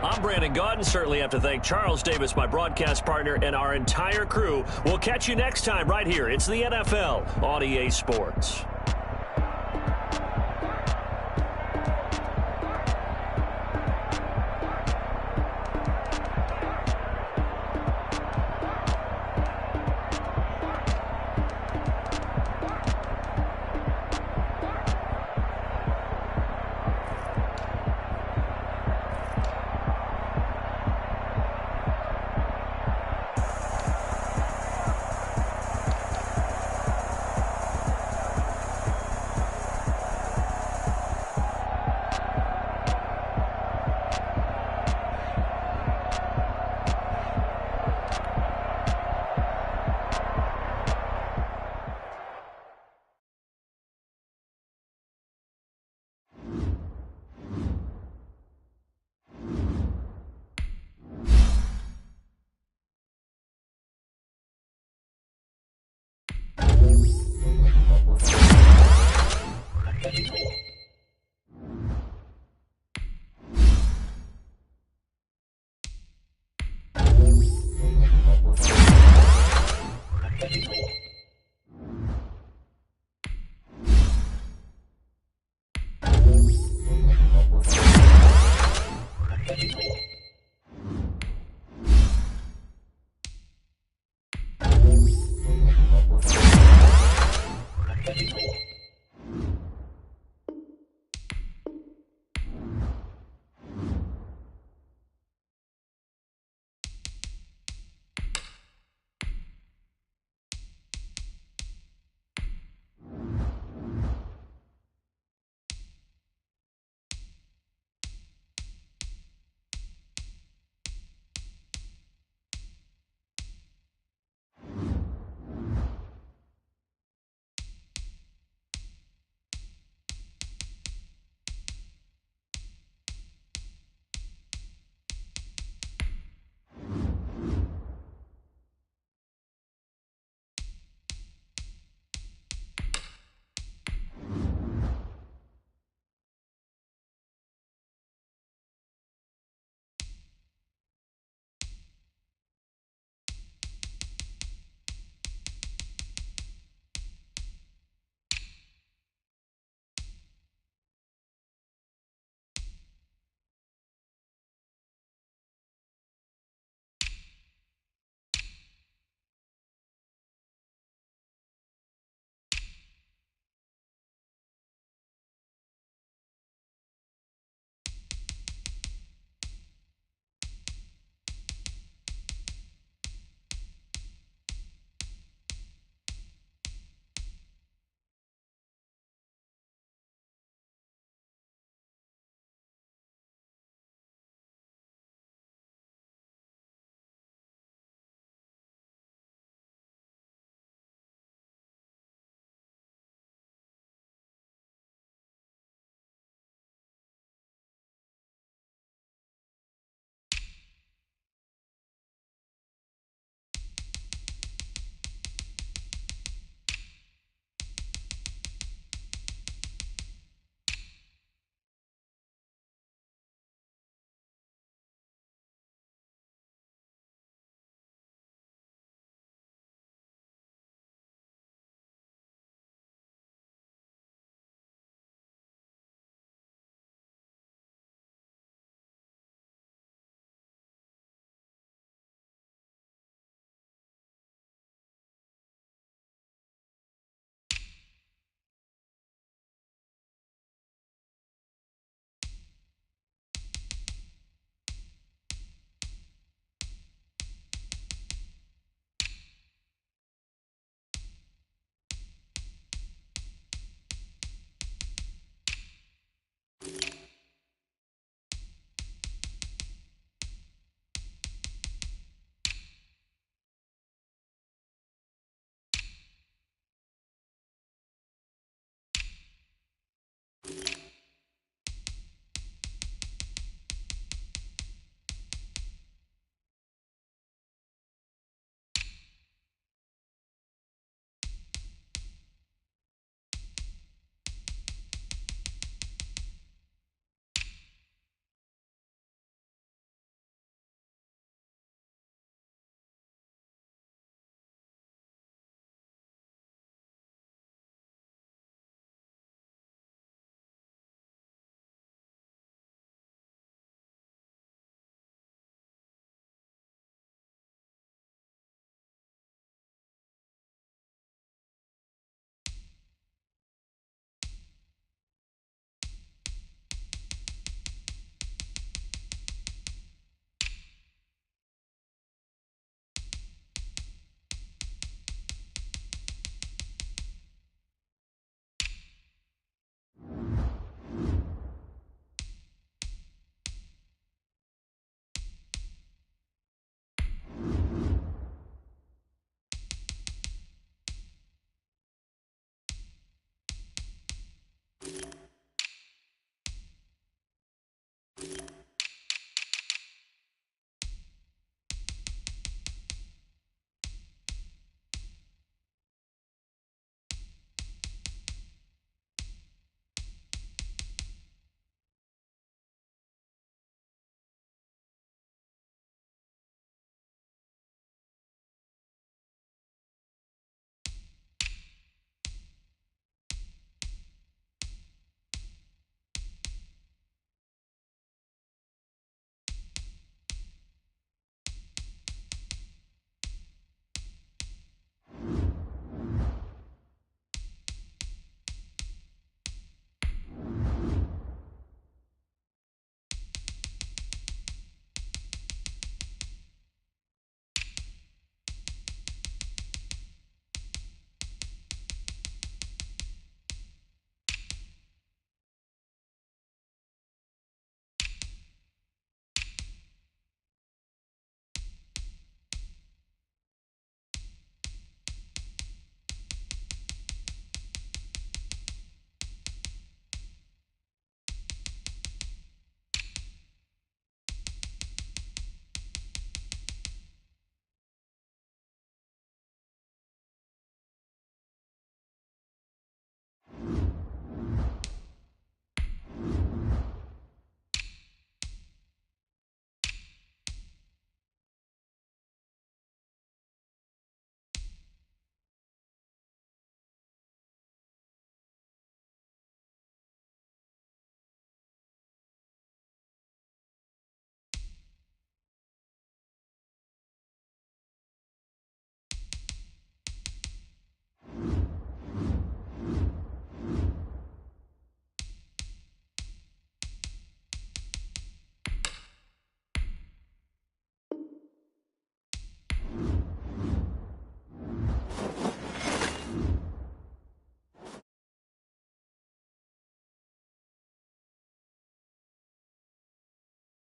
I'm Brandon Gaudin. Certainly have to thank Charles Davis, my broadcast partner, and our entire crew. We'll catch you next time right here. It's the NFL on EA Sports.